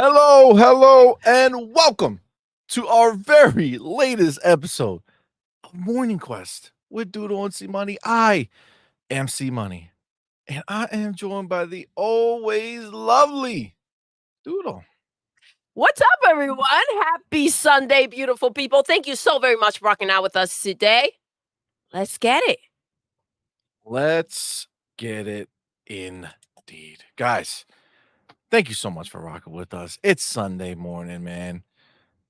Hello, and welcome to our very latest episode of Morning Quest with Doodle and CMoney. I am CMoney, and I am joined by the always lovely Doodle. What's up, everyone? Happy Sunday, beautiful people. Thank you so very much for rocking out with us today. Let's get it. Let's get it indeed. Guys, thank you so much for rocking with us. It's Sunday morning, man.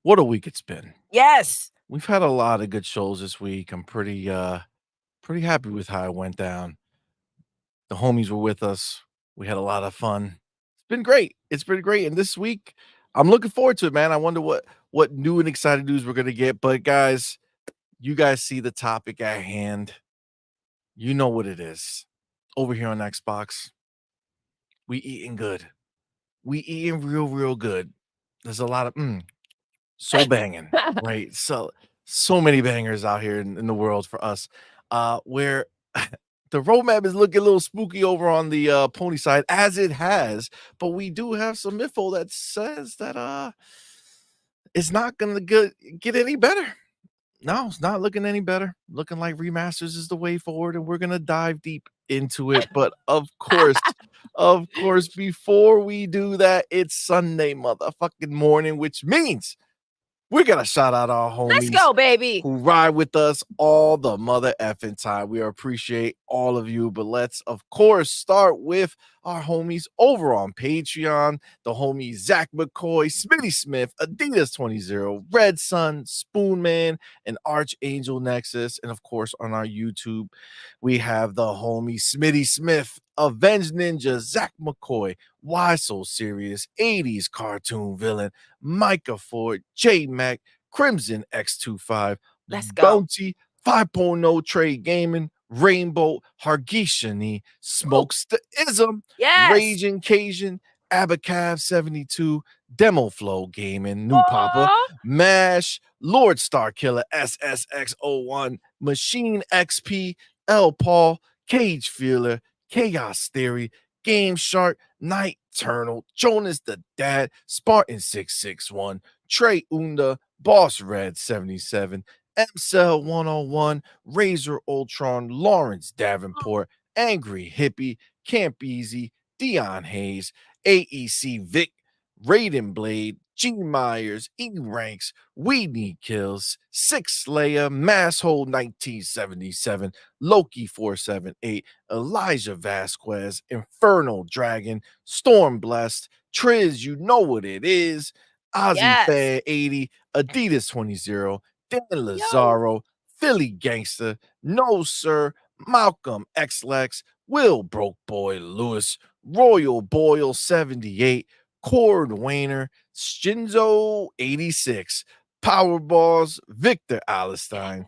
What a week it's been. Yes. We've had a lot of good shows this week. I'm pretty happy with how it went down. The homies were with us. We had a lot of fun. It's been great. And this week, I'm looking forward to it, man. I wonder what new and exciting news we're gonna get. But guys, you guys see the topic at hand. You know what it is. Over here on Xbox, we eating good. We eating real good. There's a lot of so banging, right? So many bangers out here in the world for us. Where the roadmap is looking a little spooky over on the pony side, as it has, but we do have some info that says that it's not gonna get any better. No, it's not looking any better. Looking like remasters is the way forward, and we're gonna dive deep into it. But of course, before we do that, it's Sunday motherfucking morning, which means we're gonna shout out our homies. Let's go, baby. Who ride with us all the mother effing time. We appreciate all of you, but let's of course start with our homies over on Patreon. The homies Zach McCoy, Smitty Smith, Adidas 20, Red Sun, Spoonman, and Archangel Nexus. And of course, on our YouTube, we have the homie Smitty Smith, Avenged Ninja, Zach McCoy, Why So Serious, 80s cartoon villain, Micah Ford, J Mac, Crimson X25, Let's go. Bounty, 5.0 Trade Gaming, Rainbow, Hargishani, Smokes the Ism, Yes. Raging Cajun, Abacav 72, Demo Flow Gaming, New Papa, Mash, Lord Star Killer, SSX01, Machine XP, L Paul, Cage Feeler, Chaos Theory, Game Shark, Night Eternal, Jonas the Dad, Spartan 661, Trey Unda, Boss Red 77, MCell 101, Razor Ultron, Lawrence Davenport, Angry Hippie, Camp Easy, Dion Hayes, AEC Vic, Raiden Blade, G Myers, E Ranks, We Need Kills, Six Slayer, Masshole 1977, Loki 478, Elijah Vasquez, Inferno Dragon, Storm Blessed, Triz, you know what it is, Ozzy Fan 80, Adidas 20, Dan Lazaro, Philly Gangster, No Sir, Malcolm X-Lex, Will Broke Boy Lewis, Royal Boyle 78, Cord Wayner, Shinzo 86, Powerballs, Victor Alistine,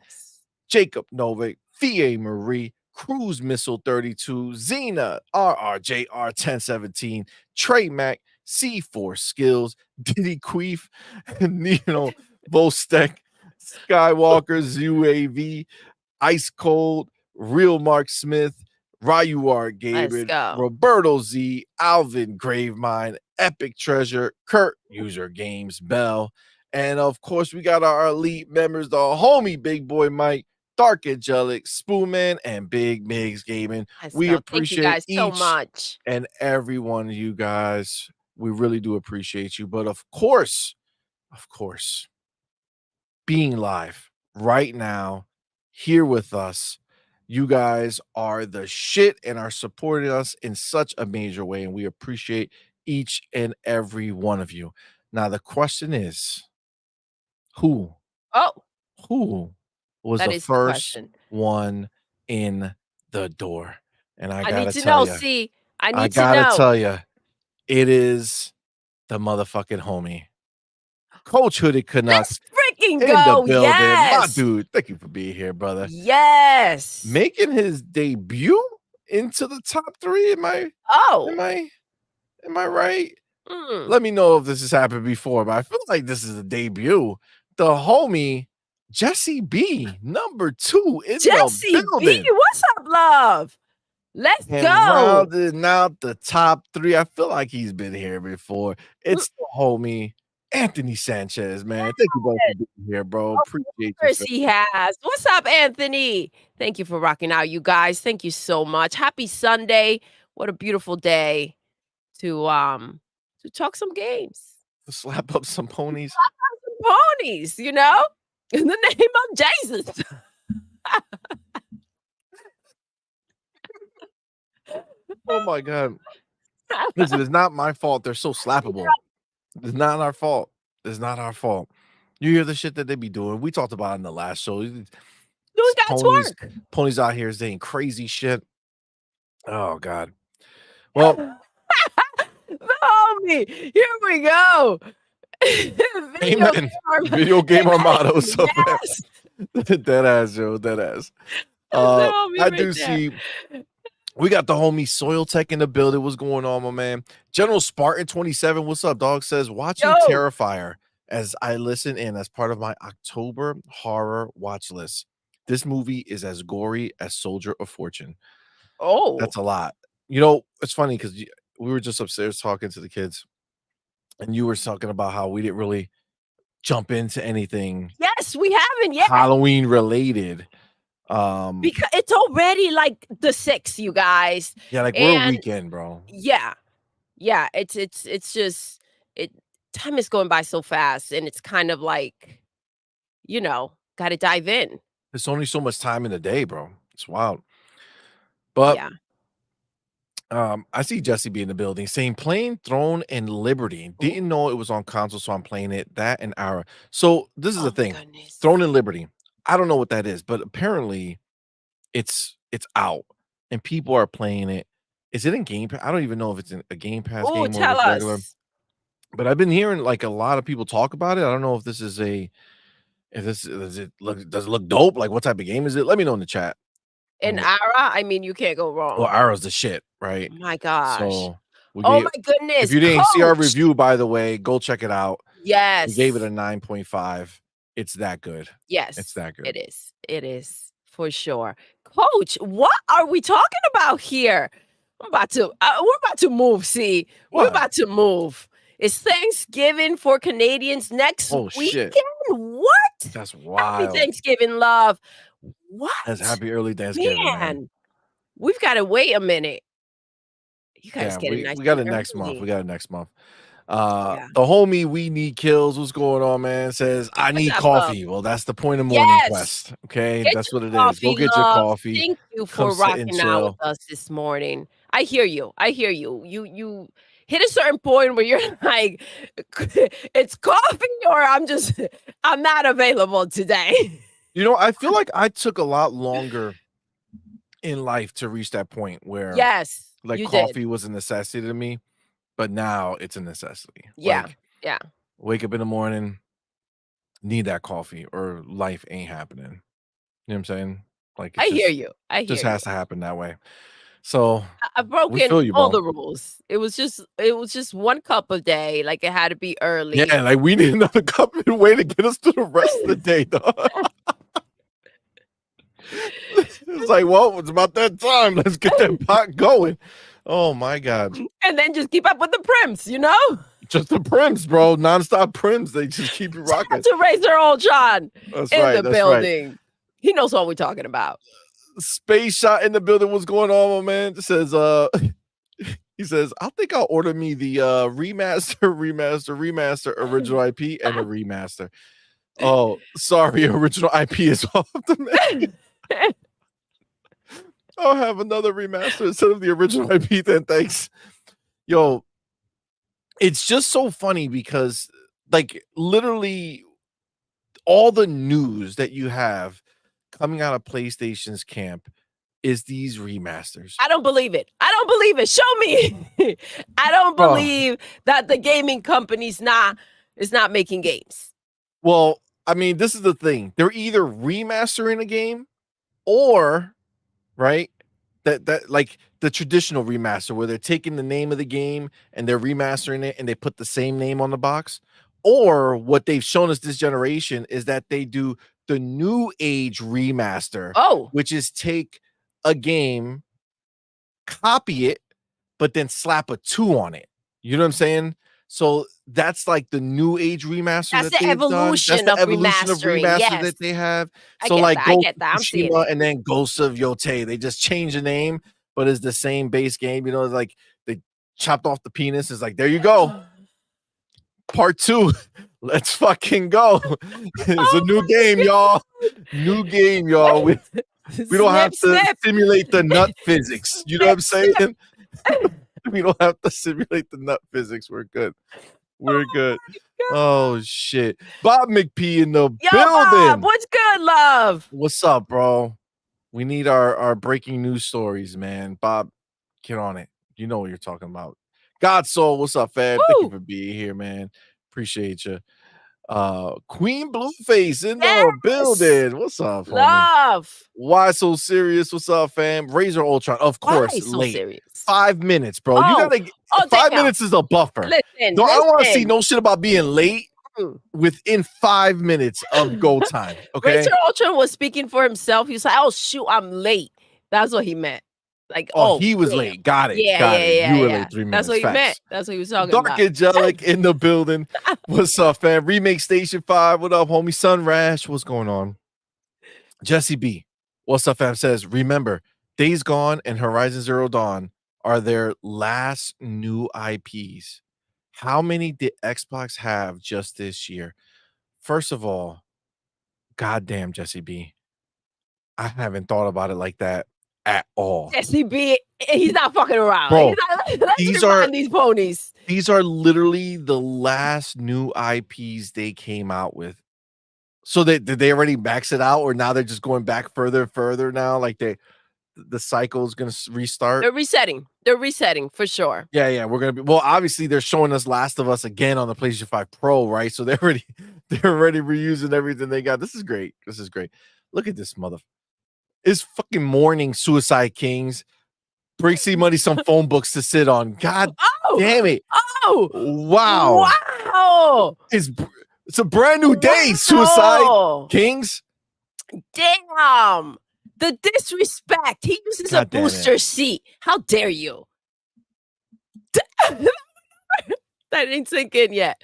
Jacob Novik, Fie Marie, Cruise Missile 32, Xena, RRJR 1017, Trey Mac, C4 Skills, Diddy Queef, Nino Vostek, Skywalker's UAV, Ice Cold, Real Mark Smith, Ryuar Gabriel, Roberto Z, Alvin Gravemind, Epic Treasure, Kurt User Games Bell, and of course we got our elite members, the homie Big Boy Mike, Dark Angelic, Spoonman, and Big Migs Gaming. We appreciate thank you guys each so much. and every one of you guys. We really do appreciate you. But of course, being live right now here with us, you guys are the shit and are supporting us in such a major way, and we appreciate each and every one of you. Now the question is, who was that the first one in the door? And I gotta tell you, I gotta tell you, it is the motherfucking homie, Coach Hooded Canucks. Freaking in go, the building. yes. My dude, thank you for being here, brother. Yes. Making his debut into the top 3. Am I right? Let me know if this has happened before, but I feel like this is a debut. The homie Jesse B, number 2 in the building. Jesse B, what's up, love? Let's And go. rounding out the top 3, I feel like he's been here before. It's the homie, Anthony Sanchez, man. Thank you, brother, for being here, bro. Of Appreciate you, course fam. he has. What's up, Anthony? Thank you for rocking out, you guys. Thank you so much. Happy Sunday. What a beautiful day to talk some games. Slap up some ponies. Some ponies, you know? In the name of Jesus. Oh my god. Listen, it's not my fault. They're so slappable. It's not our fault. It's not our fault. You hear the shit that they be doing. We talked about it in the last show. Doing God's Ponies, work. ponies out here saying crazy shit. Oh god. Well, Homie, here we go. Video amen. game Video game Armado. So Yes. dead ass, Joe. Dead ass. That's the homie I right do there. see we got the homie Soil Tech in the building. What's going on, my man? General Spartan 27. What's up, dog? Says watching Yo. Terrifier as I listen in as part of my October horror watch list. This movie is as gory as Soldier of Fortune. Oh. That's a lot. You know, it's funny because we were just upstairs talking to the kids, and you were talking about how we didn't really jump into anything Yes, we haven't yet. Halloween related. Because it's already like the 6th, you guys. Yeah, like we're a And weekend, bro. yeah. Yeah, it's just time is going by so fast, and it's kind of like, gotta dive in. There's only so much time in the day, bro. It's wild. But Yeah. I see Jesse be in the building saying playing Throne and Liberty. Didn't know it was on console, so I'm playing it. That and Ara. So this is Oh the my thing. goodness. Throne and Liberty. I don't know what that is, but apparently it's out and people are playing it. Is it in Game Pass? I don't even know if it's in a Game Pass Oh, game or if tell it's regular. us. But I've been hearing like a lot of people talk about it. I don't know if this is does it look dope? Like what type of game is it? Let me know in the chat. In Ara, I mean, you can't go wrong. Well, Ara's the shit, right? Oh my gosh. So Oh my goodness. if you didn't see our Coach. review, by the way, go check it out. Yes. We gave it a 9.5. It's that good. Yes. It's that good. It is. It is for sure. Coach, what are we talking about here? we're about to move. See, we're What? about to move. It's Thanksgiving for Canadians next Oh, weekend. shit. What? That's Happy wild. Thanksgiving, love. What? That's happy early Thanksgiving, man. We've got to wait a minute. You guys Yeah, get it nice. we got it and next month. early. We got it next month. Yeah. The homie We Need Kills, what's going on, man? Says I need up, coffee. Well, that's the point of morning Yes. quest. Okay, Get that's your what it is. Go coffee, get your love. coffee. Thank you Come for sit and rocking out with chill. us this morning. I hear you. I hear you. You hit a certain point where you're like, it's coffee or I'm not available today. You know, I feel like I took a lot longer in life to reach that point where Yes, like you coffee did. was a necessity to me, but now it's a necessity. Yeah, Like yeah. wake up in the morning, need that coffee, or life ain't happening. You know what I'm saying? Like I it hear just you. I hear just you. has to happen that way. So I've we broken feel you, all bro. the rules. It was just 1 cup a day. Like it had to be early. Yeah, like we need another cup and way to get us to the rest of the day, dog. It's like, well, it's about that time. Let's get that pot going. Oh my god. And then just keep up with the prims, Just the prims, bro. Nonstop prims. They just keep it rocking. To Razor Old John That's in right. the That's building. right. He knows what we're talking about. Space Shot in the building. What's going on, my man? It says he says, I think I'll order me the remaster original IP and a remaster. Oh, sorry, original IP is off the menu. I'll have another remaster instead of the original IP then. Thanks. Yo, it's just so funny because like literally all the news that you have coming out of PlayStation's camp is these remasters. I don't believe it. I don't believe it. Show me. I don't believe that the gaming company's is not making games. Well, I mean, this is the thing. They're either remastering a game or right that like the traditional remaster where they're taking the name of the game and they're remastering it and they put the same name on the box, or what they've shown us this generation is that they do the new age remaster, Oh, which is take a game copy it, but then slap a 2 on it. You know what I'm saying? So that's like the new age remaster That's that the they've done. That's evolution the of evolution of remastering. remaster Yes. that they have. I So get like that. I Ghost get of that. I'm seeing Tsushima it. and then Ghosts of Yotei, they just change the name, but it's the same base game. You know, it's like they chopped off the penis. It's like, there you go. Part 2. Let's fucking go. It's a new game, y'all. New game, y'all. We don't have to Snip. simulate the nut physics. You know what I'm saying? Snip. We don't have to simulate the nut physics. We're good. We're good. God. Oh shit. Bob McPee in the Yo, building. Bob, what's good, love? What's up, bro? We need our breaking news stories, man. Bob, get on it. You know what you're talking about. God Soul, what's up, fam? Woo. Thank you for being here, man. Appreciate you. Queen Blueface in the building. What's up, homie? Love. Why so serious? What's up, fam? Razor Ultron, of course. Why so late. serious? 5 minutes, bro. You gotta. 5 minutes is a buffer. Listen, I don't want to see no shit about being late Mm. within 5 minutes of go time. Okay. Razor Ultron was speaking for himself. He was like, "Oh shoot, I'm late." That's what he meant. Like, he was damn. late. Got it. Yeah, Got yeah, it. yeah, You were yeah. late 3 minutes. That's what he Facts. meant. That's what he was talking Dark about. Angelic in the building. What's up, fam? Remake Station 5. What up, homie? Sun Rash. What's going on? Jesse B. What's up, fam? Says, remember, Days Gone and Horizon Zero Dawn are their last new IPs. How many did Xbox have just this year? First of all, goddamn, Jesse B. I haven't thought about it like that at all. Jesse B, he's not fucking around. Bro, He's not, let's these remind these ponies. These are literally the last new IPs they came out with. So did they already max it out, or now they're just going back further and further now? Like the cycle is gonna restart. They're resetting. They're resetting for sure. Yeah, we're gonna be. Well, obviously they're showing us Last of Us again on the PlayStation 5 Pro, right? So they're already reusing everything they got. This is great. This is great. Look at this mother. It's fucking morning, Suicide Kings. Bring CMoney some phone books to sit on. God damn it. Oh, wow. It's a brand new day, Suicide Kings. Damn. The disrespect. He uses a booster seat. How dare you? That didn't sink in yet.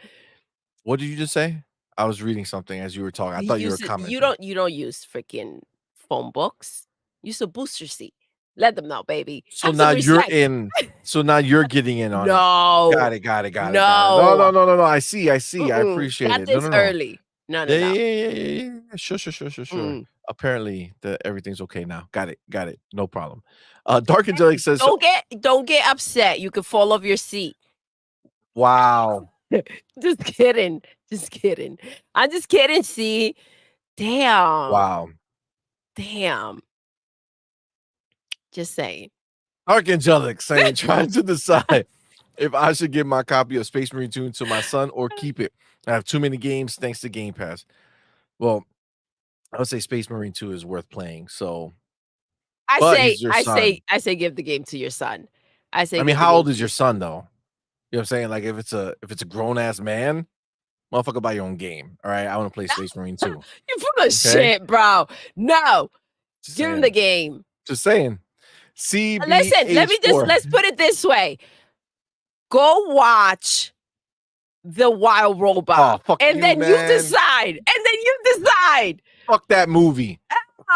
What did you just say? I was reading something as you were talking. I thought you were commenting. You don't use freaking phone books. Use a booster seat. Let them know, baby. So now you're in. So now you're getting in on it. No. Got it. No. I see. I appreciate it. No. Early. No. Yeah. Sure. Apparently, everything's okay now. Got it. No problem. Dark Angelic says, don't get upset. You could fall off your seat. Wow. Just kidding. I'm just kidding. See, damn. Wow. Damn. Just saying. Dark Angelic saying, trying to decide if I should give my copy of Space Marine 2 to my son or keep it. I have too many games thanks to Game Pass. Well, I would say Space Marine 2 is worth playing. So I say give the game to your son. I mean, how old is your son though? You know what I'm saying? Like if it's a grown ass man, motherfucker, buy your own game. All right. I want to play Space Marine 2. You're full of shit, bro. No. Give him the game. Just saying. CBH4. Listen, let's put it this way. Go watch The Wild Robot. And then you decide. Fuck that movie.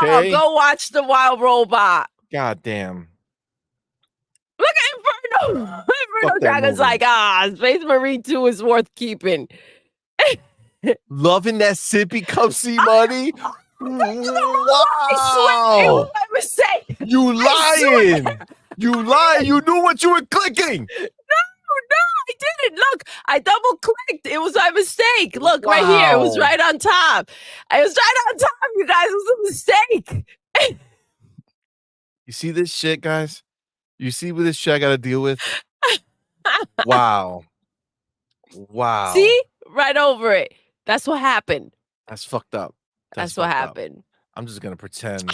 Okay? Go watch The Wild Robot. God damn. Look at Inferno. Inferno Dragon's like, Space Marine 2 is worth keeping. Loving that sippy cup CMoney. Wow. I swear it was my mistake. You lying. You lying. You knew what you were clicking. No, I didn't. Look, I double clicked. It was my mistake. Look, right here. It was right on top. You guys. It was a mistake. You see this shit, guys? You see what this shit I got to deal with? Wow. See? Right over it. That's what happened. That's fucked up. That's what happened. I'm just going to pretend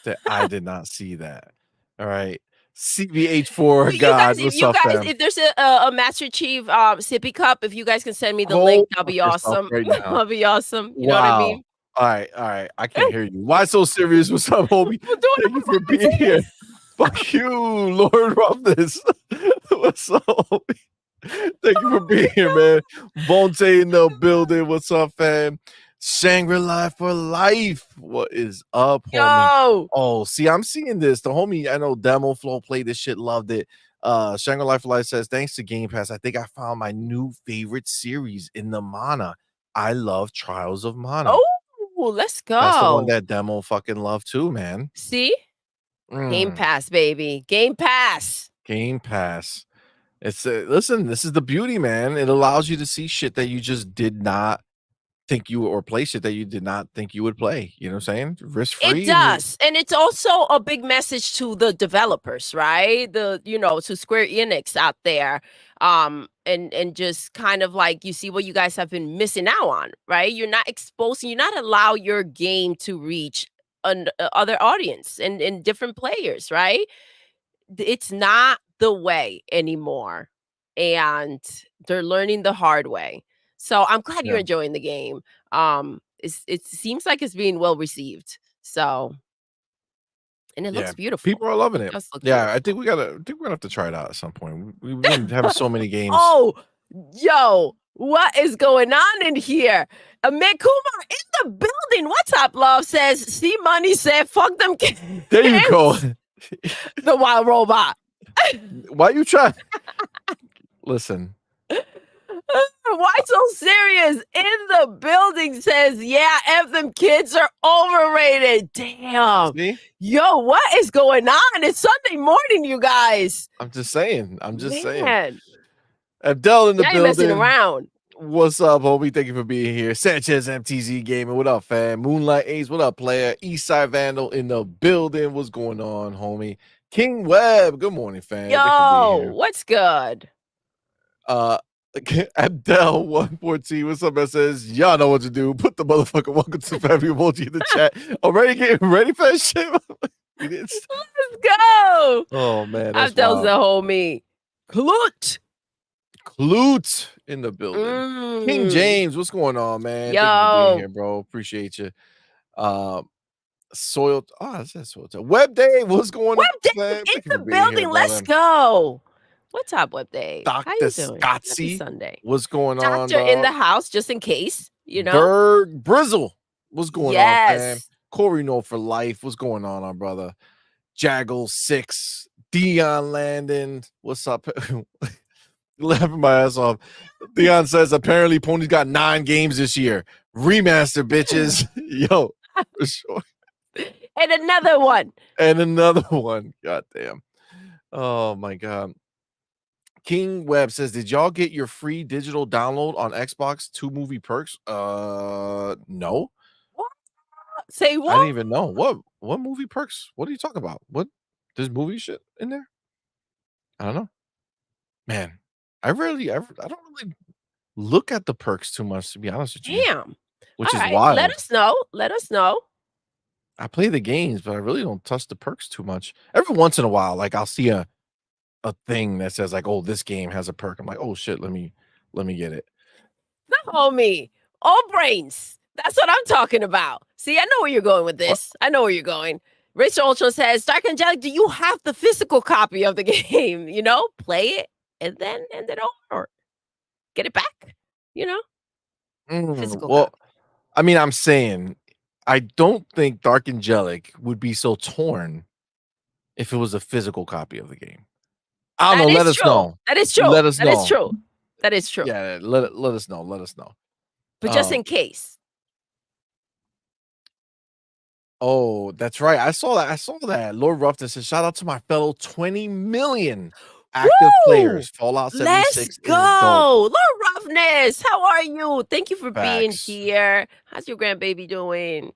that I did not see that. All right. CBH4, God, what's up, fam? If there's a Master Chief sippy cup, if you guys can send me the link, that'll be awesome. That'll be awesome. You know what I mean? All right. I can't hear you. Why so serious? What's up, homie? Thank you for being here. Fuck you, Lord Roughness. What's up? Thank you for being here, man. Vontae in the building. What's up, fam? Shangri-La for life. What is up, homie? Yo, Oh, see, I'm seeing this. The homie, I know Demo Flow played this shit, loved it. Shangri-La for Life says, thanks to Game Pass, I think I found my new favorite series in the Mana. I love Trials of Mana. oh, let's That's the one go. that Demo fucking loved too, man. See? Game Mm, Pass, baby. Game Pass. Game Pass. It's listen, this is the beauty, man. It allows you to see shit that you just did not think you or play shit that you did not think you would play. You know what I'm saying? Risk It free. does. And it's also a big message to the developers, right? To Square Enix out there. And just kind of like you see what you guys have been missing out on, right? You're not allow your game to reach an other audience and different players, right? It's not the way anymore. And they're learning the hard way. So I'm glad you're Yeah. enjoying the game. It seems like it's being well received. So, and it Yeah. looks beautiful. People are loving It it. does look Yeah, beautiful. I think we're gonna have to try it out at some point. We've been having so many games. Oh, yo, what is going on in here? Amit Kumar in the building. What's up, love? Says, CMoney said, fuck them kids. There you go. The wild robot. Why you try? Listen. Why so serious? In the building says, yeah, F them kids are overrated. Damn. See? Yo, what is going on? It's Sunday morning, you guys. I'm just saying. Man, Abdel in the now you're messing building. around. What's up, homie? Thank you for being here. Sanchez MTZ Gaming. What up, fam? Moonlight Ace. What up, player? Eastside Vandal in the building. What's going on, homie? King Webb. Good morning, fam. Thank you for being Yo, here. what's good? Abdel 114. What's up, man? Says, y'all know what to do. Put the motherfucker welcome to family emoji in the chat. Already getting ready for that shit? We didn't stop. Let's go. Oh, man. That's Abdel's wild. the homie. Klut. Clute in the building. King James, what's going on, man? Thank you for being here, bro. Appreciate you. Soiled. Oh, it says Soiled. Web Day, what's going on? Web Day in the building. Let's go. What's up, Web Day? How Dr. you doing? Happy Scottsy, Sunday. what's going on? Doctor in the house, just in case, you know. Berg Brizzle, what's going on, fam? Yes. Corey No for life, what's going on, our brother? Jaggle 6, Dion Landon, what's up? Laughing my ass off. Dion says apparently Pony's got 9 games this year. Remaster, bitches. Yo, for sure. And another one. And another one. God damn. Oh my god. King Webb says, did y'all get your free digital download on Xbox 2 movie perks? No. What? Say what? I didn't even know. What movie perks? What are you talking about? What? There's movie shit in there? I don't know. Man, I don't really look at the perks too much, to be honest with you. Damn. Which All is right. wild. Let us know. Let us know. I play the games, but I really don't touch the perks too much. Every once in a while, like I'll see a thing that says like, oh, this game has a perk. I'm like, oh shit, let me get it. No, homie. All brains. That's what I'm talking about. See, I know where you're going with this. I know where you're going. Rich Ultra says, Dark Angelic, do you have the physical copy of the game? You know, play it and then end it over. Get it back. You know? Physical Well, copy. I mean, I'm saying I don't think Dark Angelic would be so torn if it was a physical copy of the game. I don't know. Let us know. That is true. Let us know. That is true. That is true. Yeah, let us know. Let us know. But just in case. Oh, that's right. I saw that. Lord Ruffton says, shout out to my fellow 20 million active players. Fallout 76 Let's is go. dope. Lord Roughness, how are you? Thank you for being Facts. here. How's your grandbaby doing?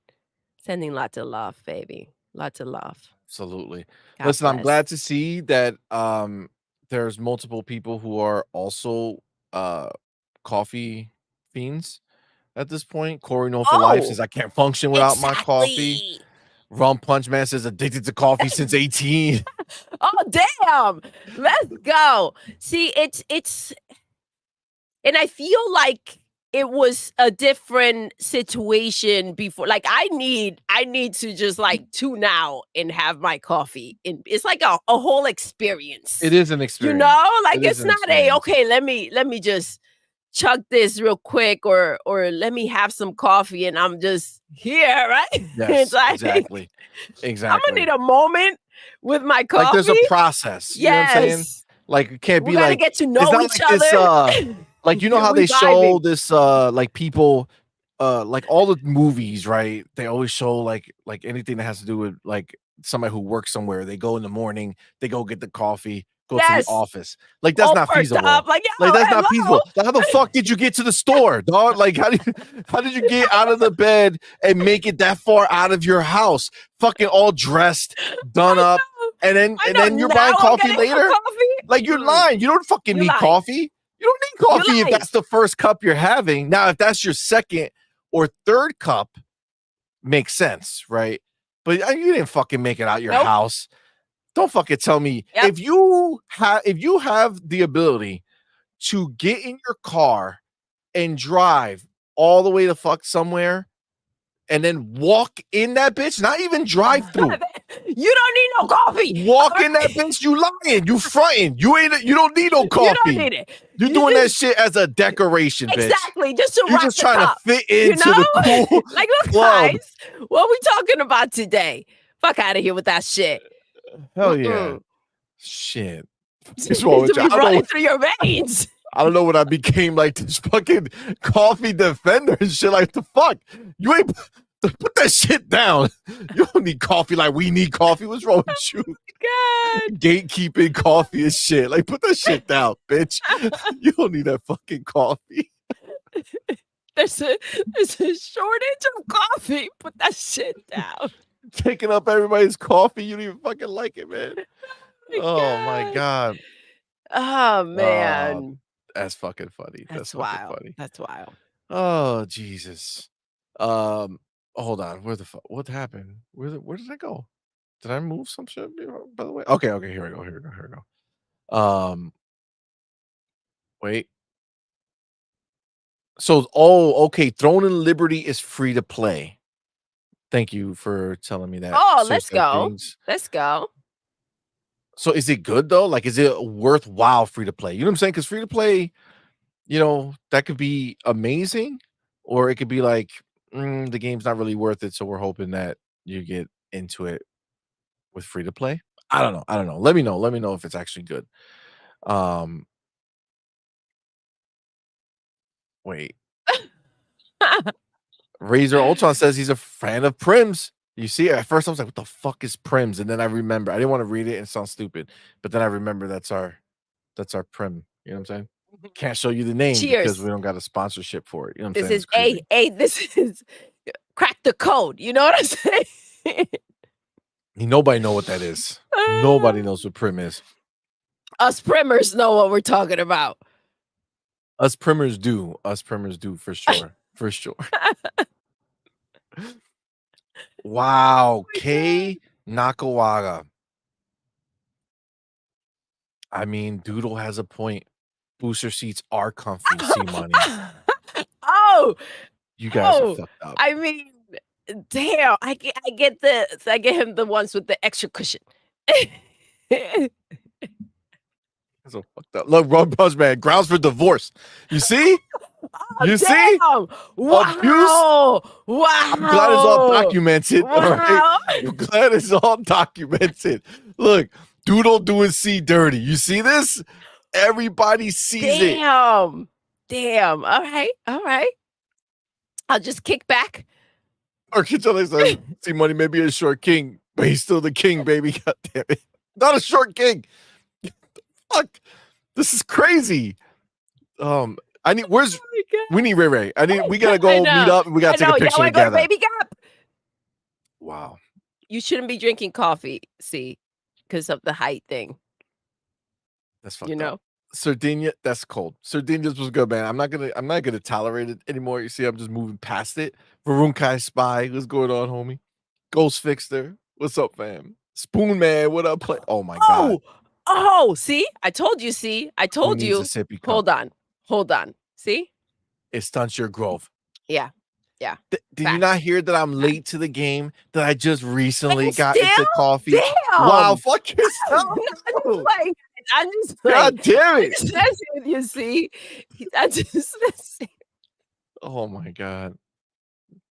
Sending lots of love, baby. Lots of love. Absolutely. God Listen, I'm bless. glad to see that there's multiple people who are also coffee fiends at this point. Corey No for Life says I can't function without my coffee. Rum Punch Man says addicted to coffee since 18. Oh damn. Let's go. See, it's and I feel like it was a different situation before. Like I need to just like tune out and have my coffee. And it's like a whole experience. It is an You experience. know, like It is it's an not a experience. okay, let me just chug this real quick or let me have some coffee and I'm just here, right? It's Yes, like exactly. I'm Exactly. gonna need a moment with my coffee. Like there's a process. You know what I'm saying? Yes. Like it can't We be gotta like get to it's know not each like this other. like you know And how we they show vibing. this like people like all the movies, right? They always show like anything that has to do with like somebody who works somewhere. They go in the morning, they go get the coffee, go to the Yes. office. Like that's All not perked feasible. up. Like, yo, Like that's not hello. feasible. Like, how the fuck did you get to the store, dog? Like how did you get out of the bed and make it that far out of your house? Fucking all dressed, done up, and then you're Now buying I'm coffee getting some later? coffee. Like you're lying. You don't fucking You need lying. coffee. You don't need coffee if lying. that's the first cup you're having. Now, if that's your second or third cup, makes sense, right? But you didn't fucking make it out your Nope. house. Don't fucking tell me Yep. if you have the ability to get in your car and drive all the way to fuck somewhere and then walk in that bitch, not even drive through. You don't need no coffee. Walk in that bitch, you lying, you fronting. You don't need no coffee. You don't need it. You're doing that shit as a decoration, bitch. Exactly, just to You're rock just the trying cup, to fit you into know? the cool Like, look, club. guys, what we talking about today? Fuck out of here with that shit. Hell yeah. Mm-mm. Shit. What's wrong with To you? be running through your veins. I don't know when I became like this fucking coffee defender and shit. Like the fuck, you ain't put that shit down. You don't need coffee like we need coffee. What's wrong with you? God. Gatekeeping coffee and shit. Like put that shit down, bitch. You don't need that fucking coffee. There's a shortage of coffee. Put that shit down. Taking up everybody's coffee. You don't even fucking like it, man. Oh my god. Oh man. That's fucking funny. That's fucking wild. funny. That's wild. Oh Jesus. Hold on. Where the fuck? What happened? Where did I go? Did I move some shit? By the way. Okay. Here we go. Wait. So, okay. Throne and Liberty is free to play. Thank you for telling me that. Oh, So let's said go. Things. Let's go. So, is it good though? Like, is it worthwhile free to play? You know what I'm saying? Because free to play, that could be amazing, or it could be like the game's not really worth it. So we're hoping that you get into it with free to play. I don't know. Let me know if it's actually good. Wait. Razor Ultron says he's a fan of Prims. You see, at first I was like, what the fuck is Prims? And then I remember, I didn't want to read it and sound stupid, but then I remember that's our Prim. You know what I'm saying? Can't show you the name because we don't got a sponsorship for it. You know what I'm This saying? is this is crack the code. You know what I'm saying? Nobody know what that is. Nobody knows what Prim is. Us primers know what we're talking about. Us primers do. Us primers do for sure. For sure. Wow. K Nakawaga. I mean, Doodle has a point. Booster seats are comfy. CMoney. Oh, You guys are fucked up. I mean, damn. I get him the ones with the extra cushion. So fucked up. Look, Rob Man, grounds for divorce. You see? You see? Wow. Abuse? Wow. I'm glad it's all documented. Wow. All right? I'm glad it's all documented. Look, Doodle doing C dirty. You see this? Everybody sees it. Damn. All right. I'll just kick back. Or Kitchell says, CMoney may be a short king, but he's still the king, baby. God damn it. Not a short king. Fuck. This is crazy. I need we need Ray Ray. We gotta go meet up and we gotta take a picture together. Go to Baby Gap. Wow. You shouldn't be drinking coffee, see, because of the height thing. That's fucked up. Sardinia, that's cold. Sardinia's was good, man. I'm not gonna tolerate it anymore. You see, I'm just moving past it. Varun Kai Spy, what's going on, homie? Ghost Fixter, what's up, fam? Spoon Man, what up? Oh my god. Oh, see? I told you, I told you. Hold on. See? it stunts your growth. Yeah. Yeah. Did you not hear that I'm late to the game? That I just recently And got still? into coffee? Damn. Wow, fuck yourself. I'm just God damn I'm it. just messing with you, see? I just messing. Oh my god.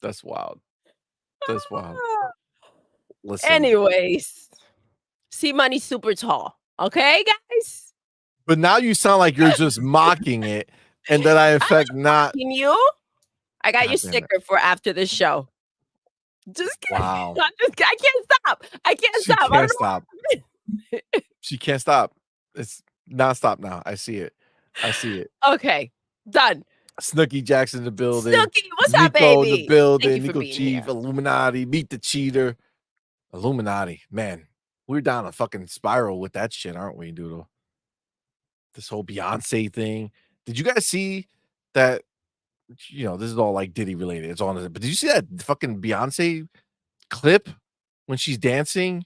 That's wild. That's wild. Listen. Anyways, CMoney super tall. Okay, guys? But now you sound like you're just mocking it, and that I in fact not. You? I got God your damn it. sticker for after the show. Just kidding. Wow. I can't stop. I can't She stop. I can't don't know stop. She can't stop. It's nonstop now. I see it. I see it. Okay, done. Snooki Jackson in the building. Snooki, what's up, Nico in baby? the building. Thank you for Nico being Chief, here. Illuminati, Meet the Cheater. Illuminati, man. We're down a fucking spiral with that shit, aren't we, Doodle? This whole Beyonce thing. Did you guys see that? You know, this is all like Diddy related. It's on it. But did you see that fucking Beyonce clip when she's dancing?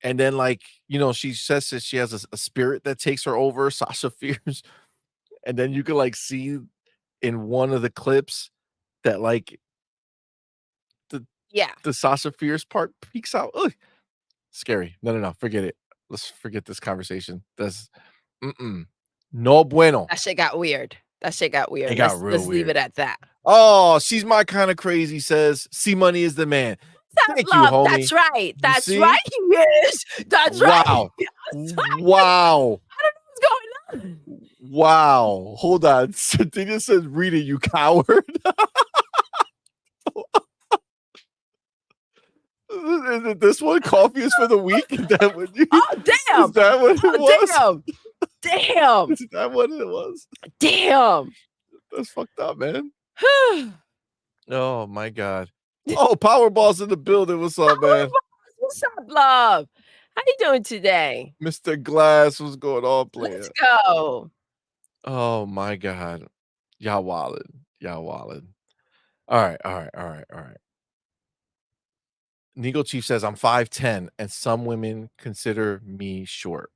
And then, like, you know, she says that she has a spirit that takes her over, Sasha Fierce. And then you can like see in one of the clips that like the Sasha Fierce part peeks out. Ugh. Scary. No. Forget it. Let's forget this conversation. That's no bueno. That shit got weird. It got real Let's leave weird. it at that. Oh, she's my kind of crazy, says CMoney is the man. Thank you, homie. That's right. That's see? right. He is. That's right. Wow. That's Wow. I don't know what's going on. Wow. Hold on. They just says, read it, you coward. Is it this one? Coffee is for the week? Is that what you? Oh, damn. Is that what it was? Damn. Is that what it was? Damn. That's fucked up, man. Oh my god. Oh, Powerball's in the building. What's up, man? What's up, love? How you doing today? Mr. Glass, what's going on, player? Let's go. Oh my god. Y'all wildin'. Y'all wildin'. All right. Neagle Chief says I'm 5'10 and some women consider me short.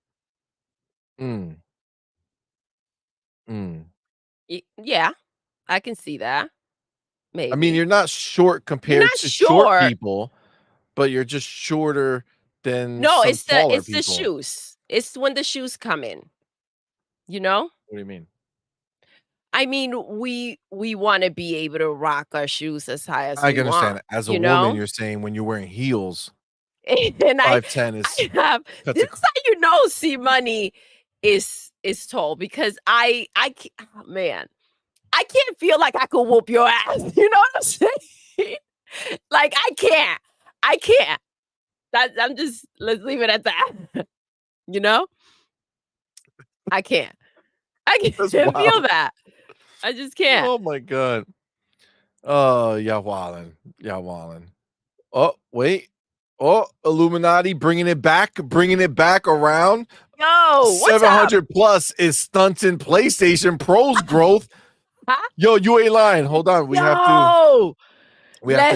Yeah, I can see that. Maybe. I mean, you're not short compared to short people, but you're just shorter than it's taller the shoes. It's when the shoes come in. You know? What do you mean? I mean, we want to be able to rock our shoes as high as I we can understand. want, As a woman, you're saying when you're wearing heels. And 5'10 is this is how you know CMoney is tall, because I can't feel like I could whoop your ass. You know what I'm saying? Like I can't. I'm just, let's leave it at that. You know? I can't feel that. I just can't. Oh my god. Oh, y'all wildin'. Oh, wait. Oh, Illuminati bringing it back around. Yo, what's 700 plus is stunting PlayStation Pro's growth. Yo, you ain't lying. Hold on. We have to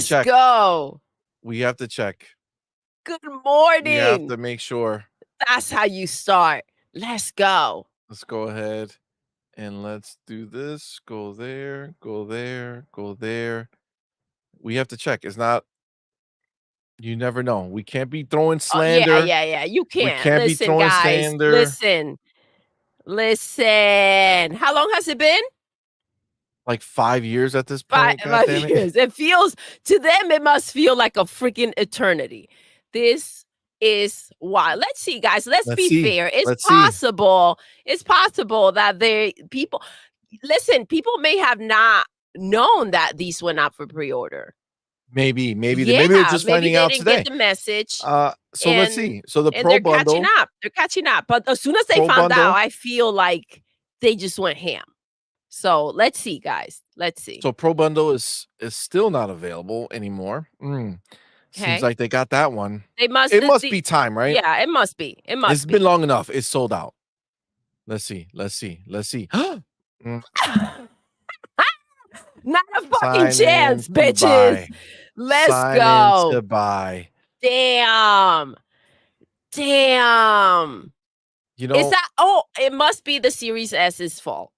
check. Let's go. We have to check. Good morning. We have to make sure. That's how you start. Let's go. Let's go ahead and let's do this. Go there. We have to check. It's not. You never know. We can't be throwing slander. Yeah. You can't. We can't be throwing guys, slander. Listen. How long has it been? Like 5 years at this point. 5 years. It feels, to them, it must feel like a freaking eternity. This is why. Let's see, guys. Let's be fair. It's possible that people may have not known that these went up for pre-order. Maybe they're just finding out today. Get the message. So let's see. So the Pro they're bundle, they're catching up. But as soon as they found out, I feel like they just went ham. So let's see, guys. Let's see. So Pro bundle is still not available anymore. Seems like they got that one. It must be time, right? Yeah, it must be. It's been long enough. It's sold out. Let's see. Not a fucking chance, bitches. Let's go. Goodbye. Damn. You know, is that? Oh, it must be the Series S's fault.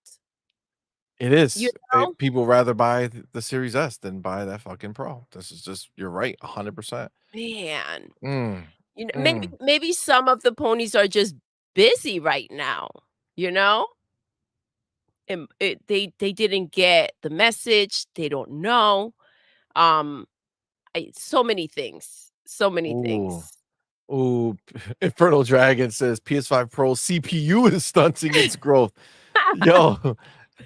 It is. You know? People rather buy the Series S than buy that fucking Pro. This is just you're right, 100%. Man. Mm, You know, mm. maybe some of the ponies are just busy right now, you know? And they didn't get the message, they don't know. Um, so many things, so many Ooh. things. Ooh, Infernal Dragon says PS5 Pro CPU is stunting its growth. Yo,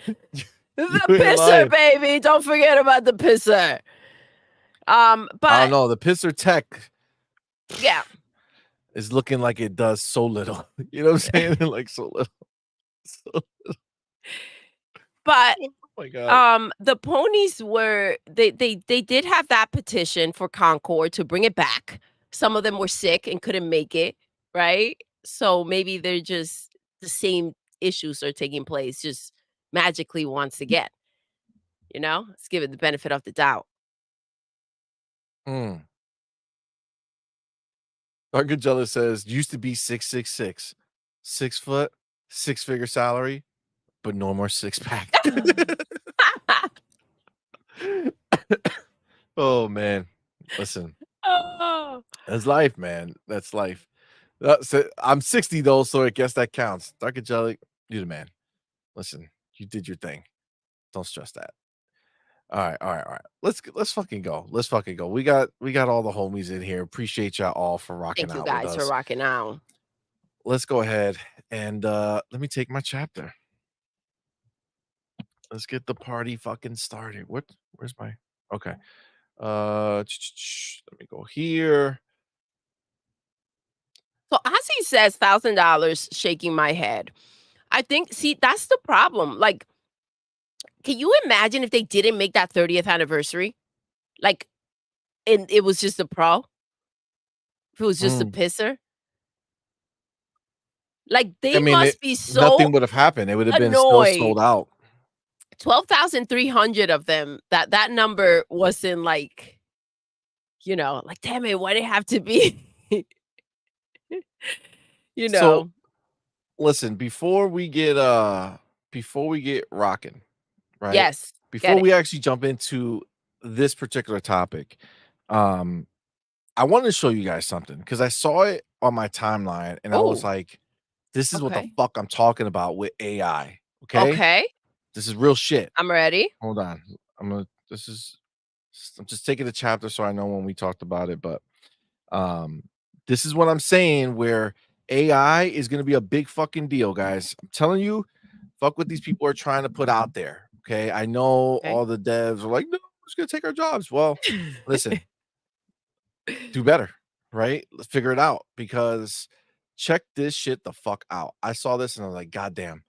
you The ain't pisser, lying. baby, don't forget about the pisser. I don't But know. The Pisser Tech yeah, is looking like it does so little. You know what I'm saying? Like so little. So, but oh my god. the ponies were they did have that petition for Concord to bring it back. Some of them were sick and couldn't make it, right? So maybe they're just the same issues are taking place just magically once again. You know? Let's give it the benefit of the doubt. Mm. Argajella says used to be 666, 6 foot, 6-figure salary, but no more six pack. Oh man, listen, Oh. that's life, man. That's life. I'm 60 though, so I guess that counts. Argajella, you the man. Listen, you did your thing. Don't stress that. All right, all right, all right. Let's fucking go. Let's fucking go. We got all the homies in here. Appreciate y'all all for rocking Thank you out with guys for us. rocking out. Let's go ahead and let me take my chapter. Let's get the party fucking started. Where's my okay. Let me go here. So as he says $1,000 shaking my head. I think see that's the problem. Like, can you imagine if they didn't make that 30th anniversary? Like, and it was just a pro? If it was just a Mm. pisser? Like, I they mean, must be so nothing would have happened. It would have been still sold annoyed. out. 12,300 of them, that number wasn't like, you know, like, "Damn it, why did it have to be?" You So know? listen, before we get rocking, right? Yes, get Before it. we actually jump into this particular topic, um, I wanted to show you guys something because I saw it on my timeline and I was Oh, like, this is what the okay. fuck I'm talking about with AI. Okay. Okay, This is real shit. I'm ready. Hold on. I'm just taking the chapter so I know when we talked about it, but um this is what I'm saying where AI is going to be a big fucking deal, guys. I'm telling you, fuck what these people are trying to put out there. Okay. I know Okay. all the devs are like, no, it's going to take our jobs. Well, listen, do better, right? Let's figure it out because check this shit the fuck out. I saw this and I was like, God damn.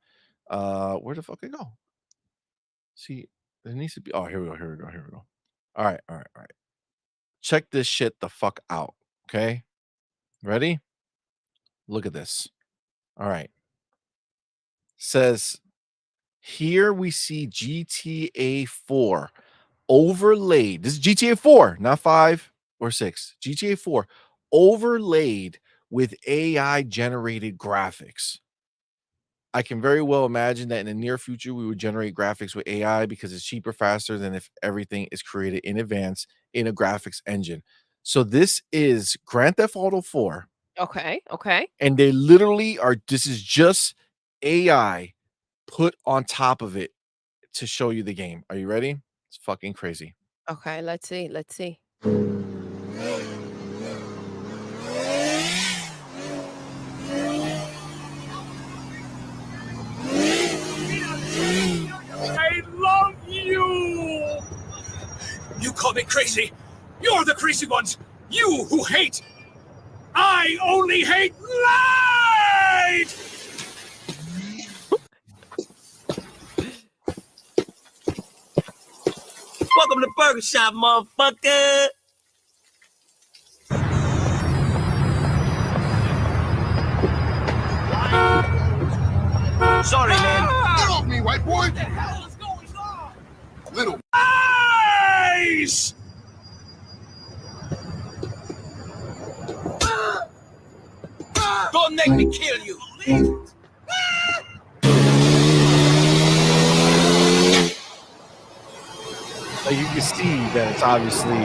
Where the fuck it go? See, there needs to be. Oh, here we go. Here we go. Here we go. All right. All right. All right. Check this shit the fuck out. Okay. Ready? Look at this. All right. Says here we see GTA 4 overlaid. This is GTA 4, not 5 or 6. GTA 4 overlaid with AI generated graphics. I can very well imagine that in the near future, we would generate graphics with AI because it's cheaper, faster than if everything is created in advance in a graphics engine. So this is Grand Theft Auto 4, Okay, okay, and they literally are. This is just AI put on top of it to show you the game. Are you ready? It's fucking crazy. okay, let's see, let's see. I love you! You call me crazy? You're the crazy ones! You who hate! I only hate light! Welcome to Burger Shop, motherfucker! Sorry, man. Get off me, white boy! What the hell is going on? Little. Eyes! Don't make me kill you! Like, you can see that it's obviously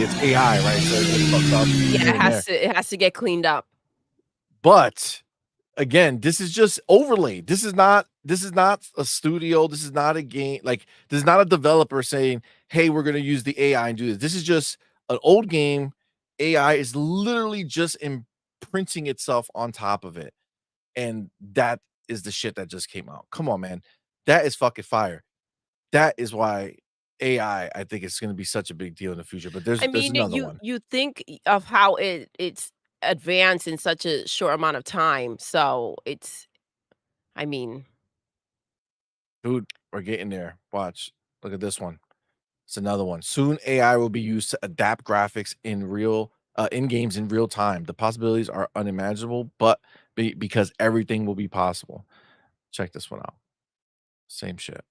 it's AI, right? So it gets fucked up Yeah, here and there. it has to get cleaned up. But again, this is just overlaid. This is not a studio. This is not a game. Like, this is not a developer saying, "Hey, we're gonna use the AI and do this." This is just an old game. AI is literally just imprinting itself on top of it, and that is the shit that just came out. Come on, man, that is fucking fire. That is why AI, I think, is going to be such a big deal in the future. But I there's mean, another you one, you think of how it's advanced in such a short amount of time. So it's, I mean, dude. We're getting there. Watch. Look at this one. It's another one. Soon, AI will be used to adapt graphics in games in real time. The possibilities are unimaginable, but because everything will be possible. Check this one out. Same shit.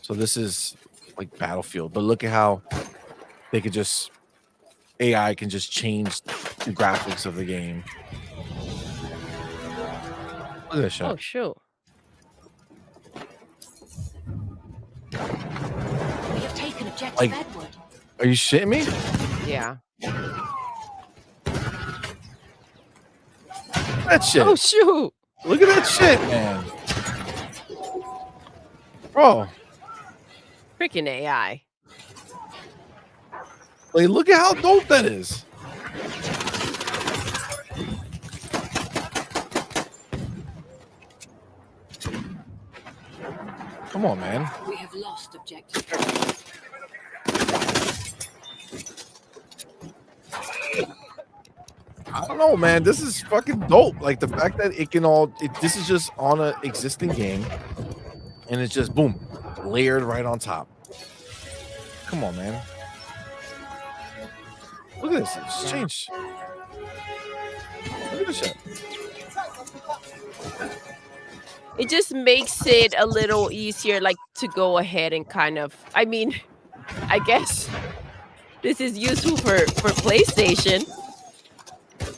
So this is like Battlefield, but look at how they could just AI can just change the graphics of the game. Look at this shit. oh shoot. We have taken objective Like, Edward. are you shitting me? Yeah. That shit. Oh shoot. Look at that shit, man. Bro, Freaking AI. like, look at how dope that is. Come on, man. We have lost objective. I don't know, man. This is fucking dope. Like, the fact that it can this is just on an existing game, and it's just boom, layered right on top. Come on, man. Look at this. It's changed. Look at this shit. It just makes it a little easier, like, to go ahead and kind of, I mean, I guess this is useful for PlayStation.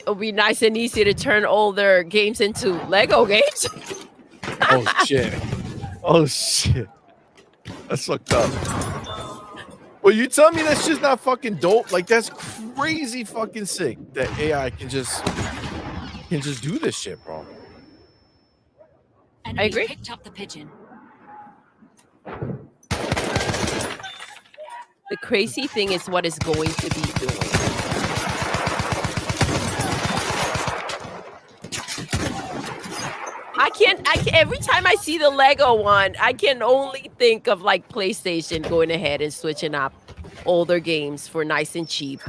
It'll be nice and easy to turn all their games into Lego games. Oh shit. Oh shit. That's fucked up. Well, you tell me that shit's not fucking dope. Like, that's crazy fucking sick that AI can just do this shit, bro. Enemy agree. picked up the pigeon. The crazy thing is what it's going to be doing. I can't every time I see the Lego one, I can only think of like PlayStation going ahead and switching up older games for nice and cheap.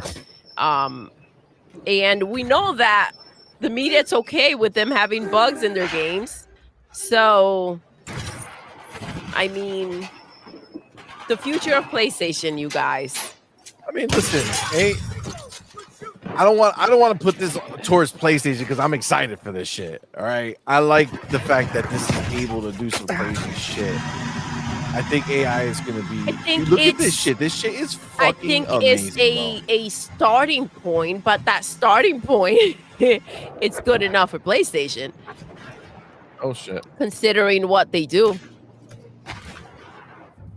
And we know that the media, it's okay with them having bugs in their games. So, I mean, the future of PlayStation, you guys. I mean, listen, I don't want to put this towards PlayStation because I'm excited for this shit. All right, I like the fact that this is able to do some crazy shit. I think AI is gonna be. I think Look at this it's- shit. This shit is I fucking think amazing, it's bro. a starting point, but that starting point, it's good enough for PlayStation, Oh shit. considering what they do.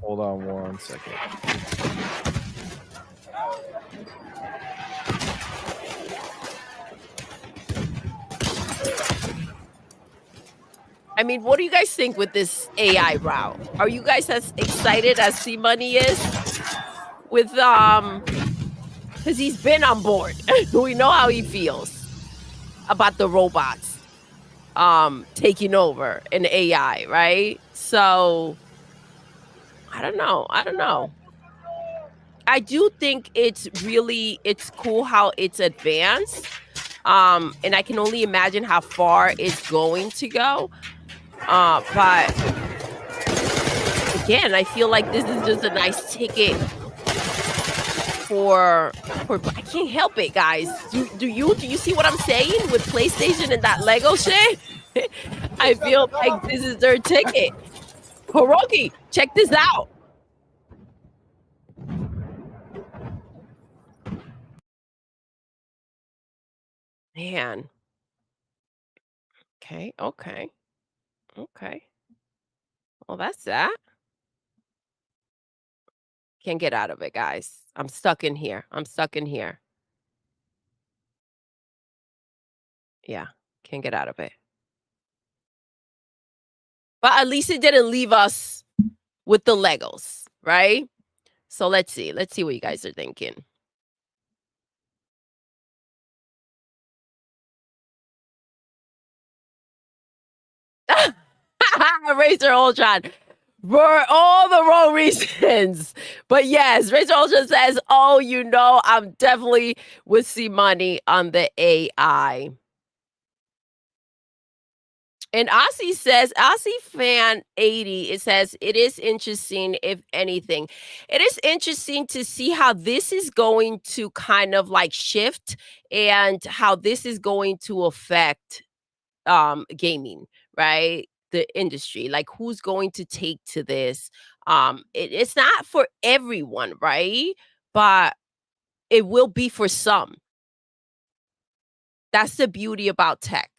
Hold on 1 second. I mean, what do you guys think with this AI route? Are you guys as excited as CMoney is with because he's been on board. We know how he feels about the robots taking over and AI, right? So I don't know. I do think it's cool how it's advanced. And I can only imagine how far it's going to go. But again, I feel like this is just a nice ticket for I can't help it, guys. Do you see what I'm saying with PlayStation and that Lego shit? I feel like this is their ticket. Hiroki, check this out. Man. Okay. Well, that's that. Can't get out of it, guys. I'm stuck in here. I'm stuck in here. Yeah, can't get out of it. But at least it didn't leave us with the Legos, right? So let's see. Let's see what you guys are thinking. Racer Ultron. For all the wrong reasons. But yes, Racer Ultron says, oh, you know, I'm definitely with CMoney on the AI. And Aussie says, Aussie fan 80, it says, it is interesting, if anything. It is interesting to see how this is going to kind of like shift and how this is going to affect gaming, right? The industry, like who's going to take to this. It's not for everyone, right? But it will be for some. That's the beauty about tech.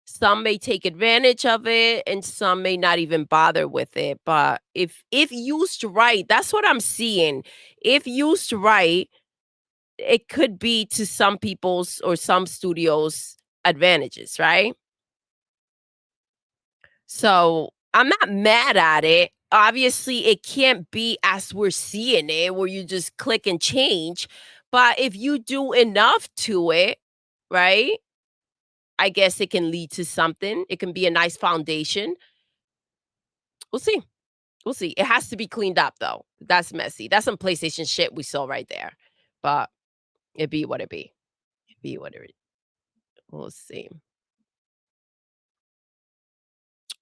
Some may take advantage of it and some may not even bother with it. But if used right, that's what I'm seeing. If used right, it could be to some people's or some studios' advantages, right? So I'm not mad at it. Obviously, it can't be as we're seeing it, where you just click and change. But if you do enough to it, right? I guess it can lead to something. It can be a nice foundation. We'll see. We'll see. It has to be cleaned up, though. That's messy. That's some PlayStation shit we saw right there. But it be what it be. It be what it. We'll see.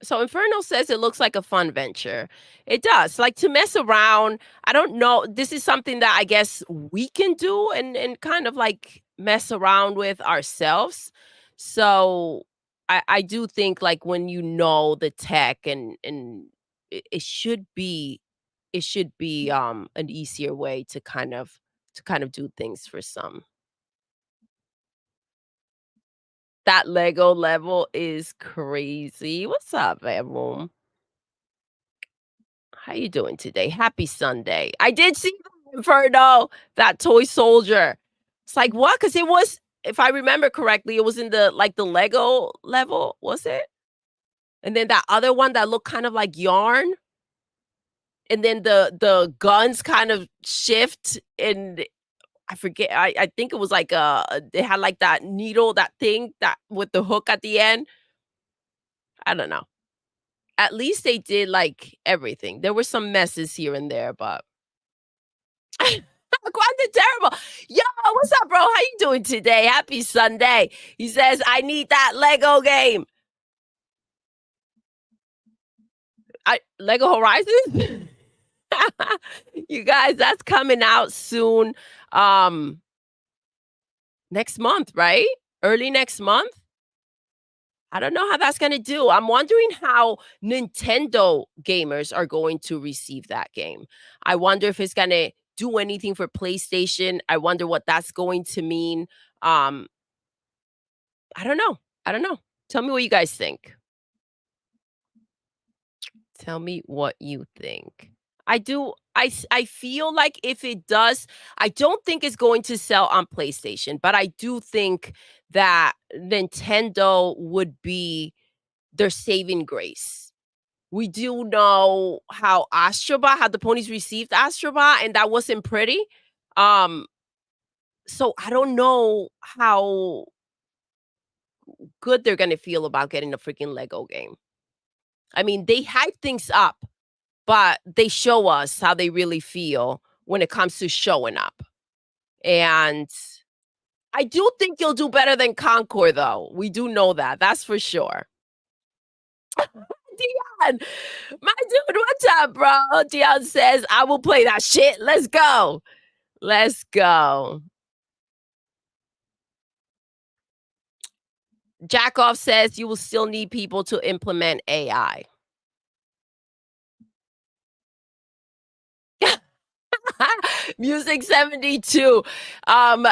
So Inferno says it looks like a fun venture. It does. Like to mess around. I don't know. This is something that I guess we can do and kind of like mess around with ourselves. So I do think like when you know the tech and it should be an easier way to kind of do things for some. That Lego level is crazy. What's up, everyone? How you doing today? Happy Sunday. I did see that Inferno, that toy soldier. It's like, what? Because it was, if I remember correctly, it was in the like the Lego level, was it? And then that other one that looked kind of like yarn. And then the guns kind of shift and I forget. I think it was like they had like that needle, that thing that with the hook at the end. I don't know. At least they did like everything. There were some messes here and there, but Quite terrible. Yo, what's up, bro? How you doing today? Happy Sunday. He says, I need that Lego game. Lego Horizons? You guys, that's coming out soon. Next month, right? Early next month. I don't know how that's going to do. I'm wondering how Nintendo gamers are going to receive that game. I wonder if it's going to do anything for PlayStation. I wonder what that's going to mean. I don't know. I don't know. Tell me what you guys think. Tell me what you think. I feel like if it does, I don't think it's going to sell on PlayStation, but I do think that Nintendo would be their saving grace. We do know how the ponies received Astrobot, and that wasn't pretty. So I don't know how good they're gonna feel about getting a freaking Lego game. I mean, they hype things up, but they show us how they really feel when it comes to showing up. And I do think you'll do better than Concord, though. We do know that. That's for sure. Dion, my dude, what's up, bro? Dion says, I will play that shit. Let's go. Let's go. Jackoff says you will still need people to implement AI. Music 72.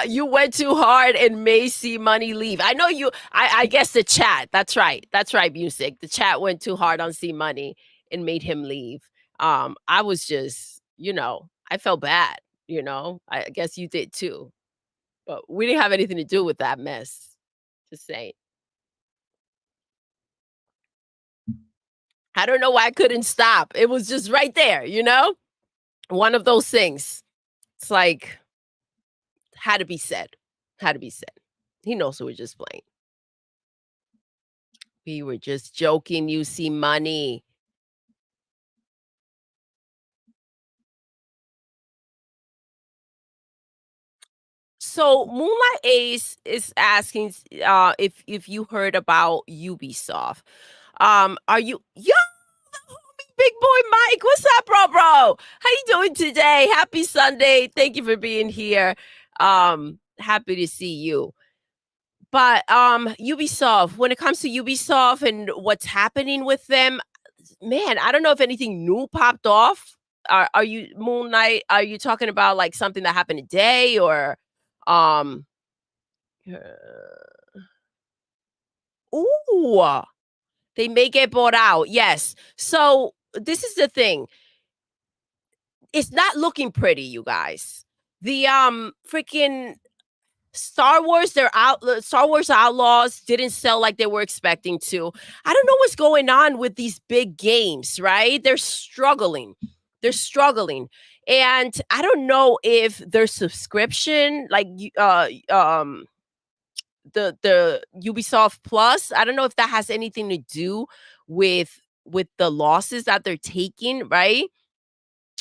You went too hard and made CMoney leave. I know you. I guess the chat. That's right. That's right. Music. The chat went too hard on CMoney and made him leave. I was just, I felt bad, you know? I guess you did too. But we didn't have anything to do with that mess. Just saying. I don't know why I couldn't stop. It was just right there, you know? One of those things. It's like, had to be said. Had to be said. He knows we were just playing. We were just joking, you see money. So Moonlight Ace is asking if you heard about Ubisoft. Are you big boy Mike? What's up, bro? How you doing today? Happy Sunday. Thank you for being here. Happy to see you. But Ubisoft, when it comes to Ubisoft and what's happening with them, man, I don't know if anything new popped off. Are you Moon Knight? Are you talking about like something that happened today or um ooh, they may get bought out. Yes. So this is the thing. It's not looking pretty, you guys. The freaking Star Wars Outlaws didn't sell like they were expecting to. I don't know what's going on with these big games, right? They're struggling. They're struggling. And I don't know if their subscription, like the Ubisoft Plus, I don't know if that has anything to do with the losses that they're taking, right?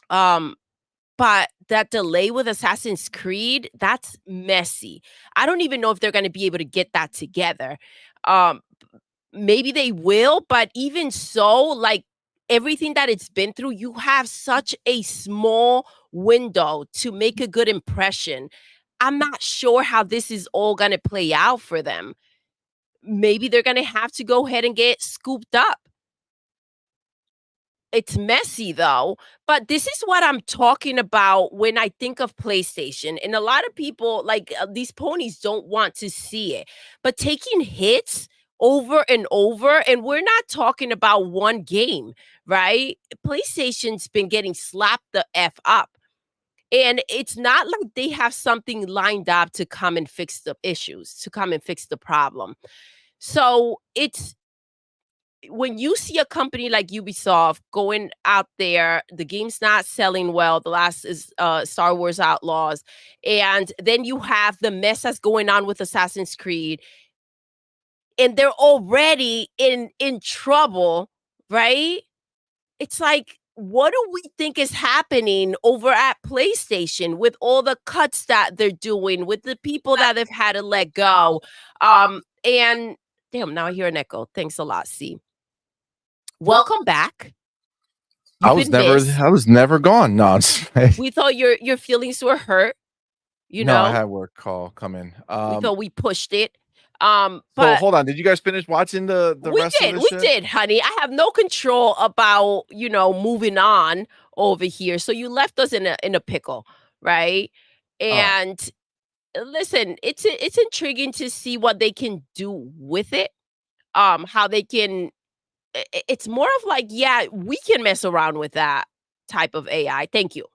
But that delay with Assassin's Creed, that's messy. I don't even know if they're gonna be able to get that together. Um, Maybe they will, but even so, like everything that it's been through, you have such a small window to make a good impression. I'm not sure how this is all gonna play out for them. Maybe they're gonna have to go ahead and get scooped up. It's messy though, but this is what I'm talking about when I think of PlayStation. And a lot of people, like these ponies, don't want to see it. But taking hits over and over, and we're not talking about one game, right? PlayStation's been getting slapped the F up. And it's not like they have something lined up to come and fix the issues, to come and fix the problem. So it's when you see a company like Ubisoft going out there, the game's not selling well. The last is Star Wars Outlaws, and then you have the mess that's going on with Assassin's Creed, and they're already in trouble, right? It's like, what do we think is happening over at PlayStation with all the cuts that they're doing, with the people that they've had to let go? And damn, now I hear an echo. Thanks a lot, C. Welcome back. I You've was been never missed. I was never gone. No, We thought your feelings were hurt, you no, I know? had a work call come in. We thought we pushed it. So But hold on. Did you guys finish watching the rest of this we shit? did, honey. I have no control about, moving on over here. So you left us in a pickle, right? And listen, it's intriguing to see what they can do with it. How they can it's more of like, yeah, we can mess around with that type of AI. Thank you.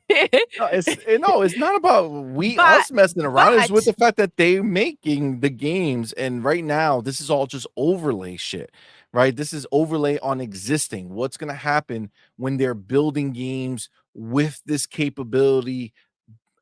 No, it's not about us messing around. It's with but the fact that they're making the games, and right now this is all just overlay shit, right? This is overlay on existing. What's gonna happen when they're building games with this capability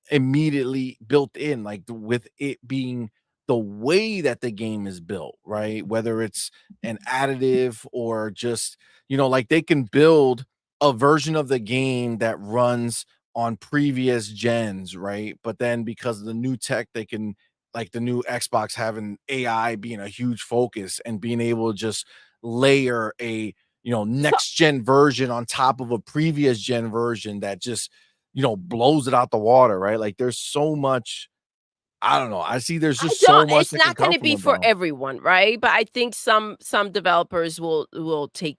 immediately built in, like with it being the way that the game is built, right? Whether it's an additive or just, like they can build a version of the game that runs on previous gens, right? But then because of the new tech, they can, like the new Xbox having AI being a huge focus and being able to just layer a so next gen version on top of a previous gen version that just blows it out the water, right? Like there's so much, I don't know. I see there's I just so don't much it's that can not come gonna from be it for though. everyone, right? But I think some developers will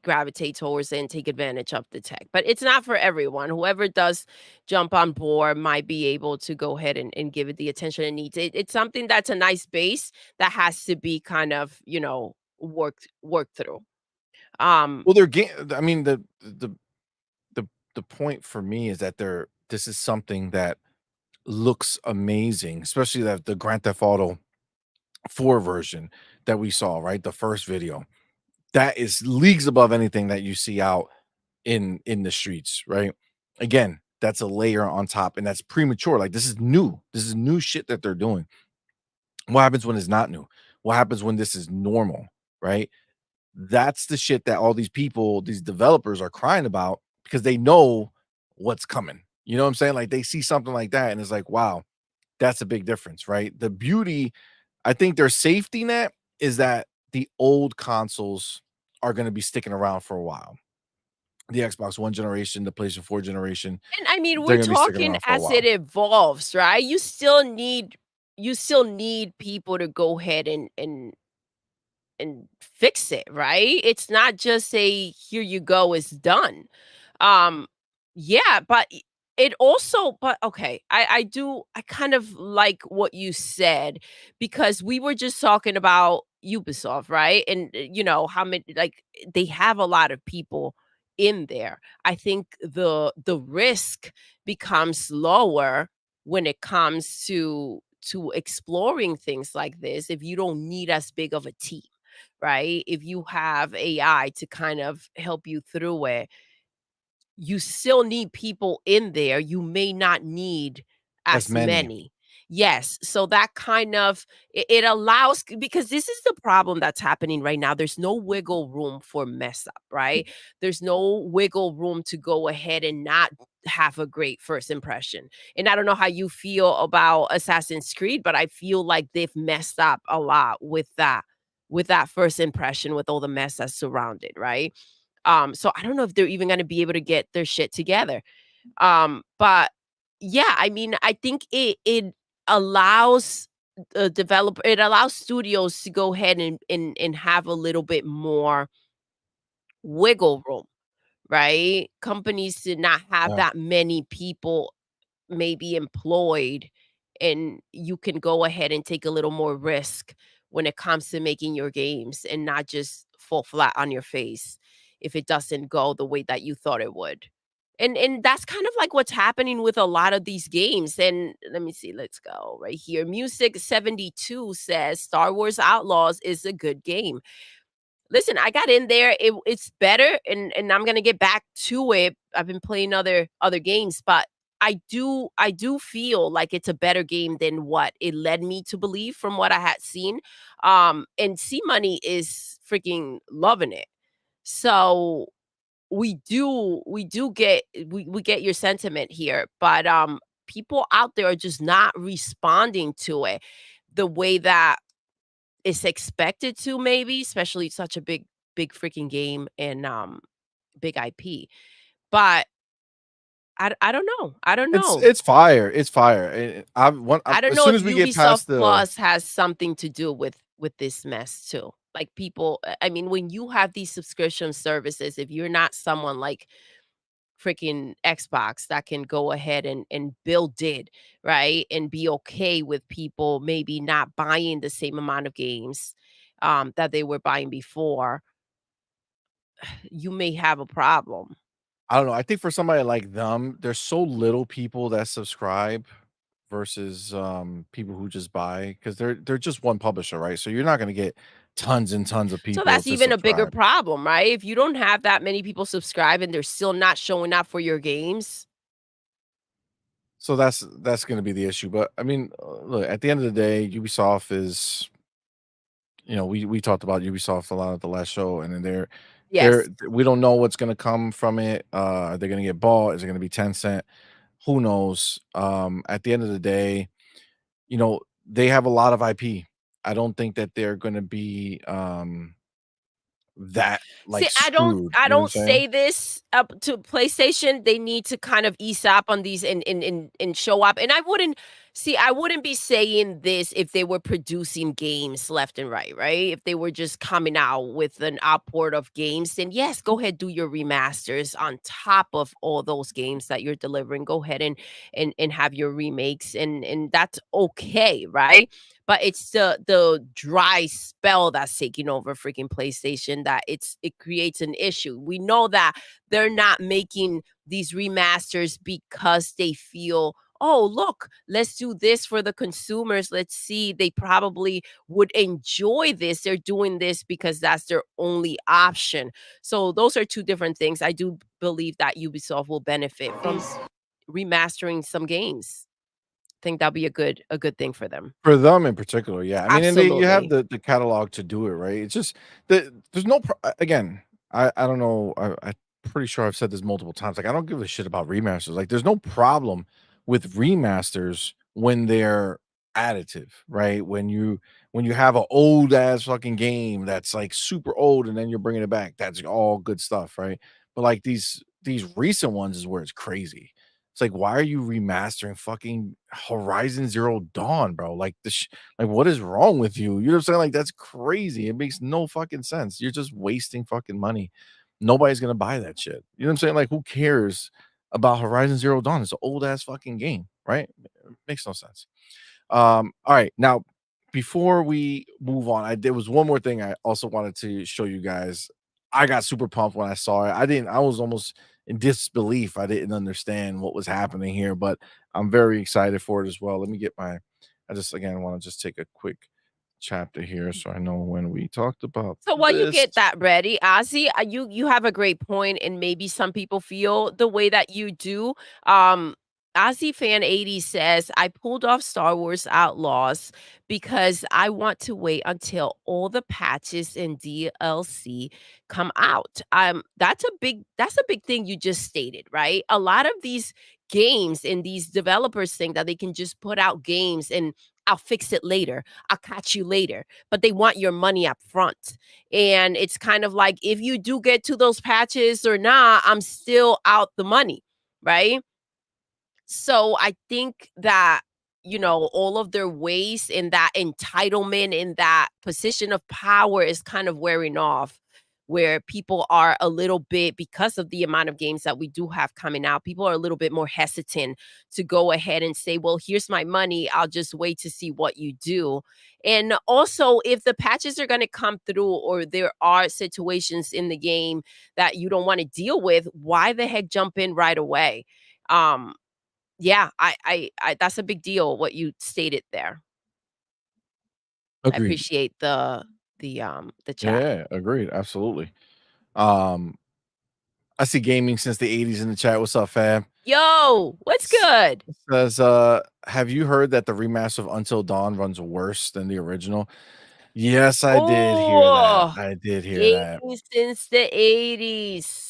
gravitate towards it and take advantage of the tech. But it's not for everyone. Whoever does jump on board might be able to go ahead and give it the attention it needs. It's something that's a nice base that has to be kind of, worked through. Um Well, they're game. I mean, the the point for me is that this is something that looks amazing, especially that the Grand Theft Auto 4 version that we saw, right? The first video. That is leagues above anything that you see out in the streets, right? Again, that's a layer on top, and that's premature. Like, this is new. This is new shit that they're doing. What happens when it's not new? What happens when this is normal, right? That's the shit that all these people, these developers are crying about because they know what's coming. You know what I'm saying? Like, they see something like that and it's like, wow, that's a big difference, right? The beauty, I think their safety net is that the old consoles are going to be sticking around for a while. The Xbox One generation, the PlayStation 4 generation, And I mean, they're we're gonna be sticking talking around for a as while. it evolves, right? You still need people to go ahead and fix it, right? It's not just a here you go, it's done. Um, yeah, but it also, but okay, I kind of like what you said because we were just talking about Ubisoft, right? And how many like they have a lot of people in there. I think the risk becomes lower when it comes to exploring things like this if you don't need as big of a team, right? If you have AI to kind of help you through it, you still need people in there. You may not need As as many. many. Yes. So that kind of it allows because this is the problem that's happening right now. There's no wiggle room for mess up, right? There's no wiggle room to go ahead and not have a great first impression. And I don't know how you feel about Assassin's Creed, but I feel like they've messed up a lot with that first impression with all the mess that's surrounded, right? So I don't know if they're even gonna be able to get their shit together. But yeah, I mean, I think it allows it allows studios to go ahead and have a little bit more wiggle room, right? Companies to not have Yeah. that many people maybe employed, and you can go ahead and take a little more risk when it comes to making your games and not just fall flat on your face if it doesn't go the way that you thought it would. And that's kind of like what's happening with a lot of these games. And let me see, let's go right here. Music 72 says Star Wars Outlaws is a good game. Listen, I got in there. It's better, and I'm gonna get back to it. I've been playing other games, but I do feel like it's a better game than what it led me to believe from what I had seen. And CMoney is freaking loving it. So we get your sentiment here, but people out there are just not responding to it the way that it's expected to, maybe, especially such a big freaking game and big IP. But I don't know. I don't know. It's fire. It's fire. I don't As know soon if as we get Ubisoft past the Plus has something to do with this mess too. Like people, I mean, when you have these subscription services, if you're not someone like freaking Xbox that can go ahead and build it, right? And be okay with people maybe not buying the same amount of games that they were buying before, you may have a problem. I don't know. I think for somebody like them, there's so little people that subscribe versus people who just buy because they're just one publisher, right? So you're not gonna get tons and tons of So people that's to even a bigger subscribe. problem, right? If you don't have that many people subscribe and they're still not showing up for your games. So that's gonna be the issue. But I mean, look, at the end of the day, Ubisoft is, we talked about Ubisoft a lot at the last show, and then Yes. we don't know what's gonna come from it. Are they gonna get bought? Is it gonna be Tencent? Who knows? At the end of the day, they have a lot of IP. I don't think that they're gonna be that See, like screwed. I You know what I'm don't saying? say this up to PlayStation. They need to kind of ease up on these and show up. And I wouldn't be saying this if they were producing games left and right, right? If they were just coming out with an output of games, then yes, go ahead, do your remasters on top of all those games that you're delivering. Go ahead and have your remakes, and that's okay, right? But it's the dry spell that's taking over freaking PlayStation that it creates an issue. We know that they're not making these remasters because they feel, oh, look, let's do this for the consumers. Let's see, they probably would enjoy this. They're doing this because that's their only option. So those are two different things. I do believe that Ubisoft will benefit from remastering some games. I think that'll be a good thing for them. For them in particular, yeah. I mean, and you have Absolutely. the catalog to do it, right? It's just that there's no again. I don't know. I'm pretty sure I've said this multiple times. Like, I don't give a shit about remasters. Like, there's no problem with remasters when they're additive, right? When you have an old ass fucking game that's like super old, and then you're bringing it back. That's all good stuff, right? But like these recent ones is where it's crazy. It's like, why are you remastering fucking Horizon Zero Dawn, bro? Like like what is wrong with you? You know what I'm saying? Like that's crazy. It makes no fucking sense. You're just wasting fucking money. Nobody's gonna buy that shit. You know what I'm saying? Like, who cares about Horizon Zero Dawn? It's an old ass fucking game, right? It makes no sense. All right. Now, before we move on, there was one more thing I also wanted to show you guys. I got super pumped when I saw it. I was almost in disbelief. I didn't understand what was happening here, but I'm very excited for it as well. Let me get I just again want to just take a quick chapter here so I know when we talked about So while you this. get that ready, Ozzy, you have a great point, and maybe some people feel the way that you do. Um, Ozzy Fan 80 says, I pulled off Star Wars Outlaws because I want to wait until all the patches and DLC come out. That's a big thing you just stated, right? A lot of these games and these developers think that they can just put out games and I'll fix it later. I'll catch you later, but they want your money up front. And it's kind of like, if you do get to those patches or not, I'm still out the money, right? So I think that, all of their ways in that entitlement, in that position of power is kind of wearing off, where people are a little bit, because of the amount of games that we do have coming out, people are a little bit more hesitant to go ahead and say, well, here's my money. I'll just wait to see what you do. And also, if the patches are going to come through or there are situations in the game that you don't want to deal with, why the heck jump in right away? Um, yeah, I that's a big deal what you stated there. I Agreed. appreciate the chat. Yeah, agreed. Absolutely. Um, I see gaming since the 80s in the chat. What's up, fam? Yo, what's good? Says, have you heard that the remaster of Until Dawn runs worse than the original? Yes, I did hear that. Oh, I did hear that. gaming since the 80s.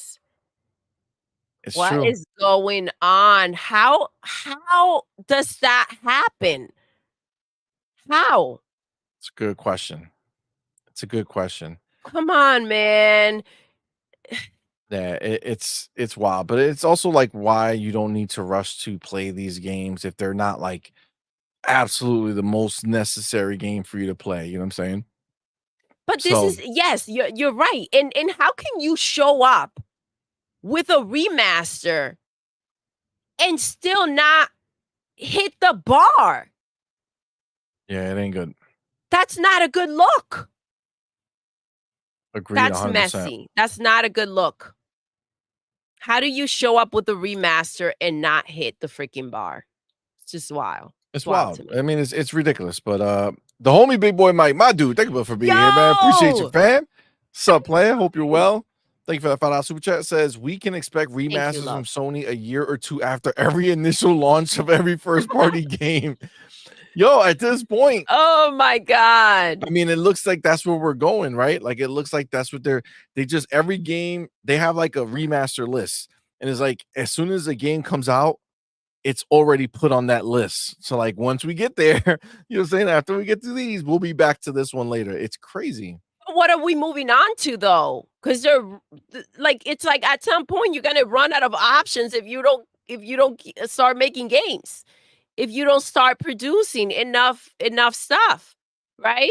It's What true. is going on? How does that happen? How? It's a good question. It's a good question. Come on, man. Yeah, it's wild, but it's also like why you don't need to rush to play these games if they're not like absolutely the most necessary game for you to play. You know what I'm saying? But this So is, yes, you're right. And how can you show up with a remaster and still not hit the bar? yeah, it ain't good. That's not a good look. Agreed, That's 100%. messy. That's not a good look. How do you show up with a remaster and not hit the freaking bar? It's just wild. It's It's wild wild. to I me. mean, it's ridiculous. But the homie Big Boy Mike, my dude, thank you for being here, man. Appreciate you, Yo! fam. Sup, player? Hope you're well. Thank you for that $5 super chat. Says we can expect Thank you, remasters from love. Sony a year or two after every initial launch of every first party game. Yo, at this point, Oh my god. I mean, it looks like that's where we're going, right? Like it looks like that's what they just every game they have like a remaster list. And it's like as soon as a game comes out, it's already put on that list. So like once we get there, you know what I'm saying? After we get to these, we'll be back to this one later. It's crazy. What are we moving on to though? Because like, it's like at some point you're gonna run out of options if you don't start making games. If you don't start producing enough stuff, right?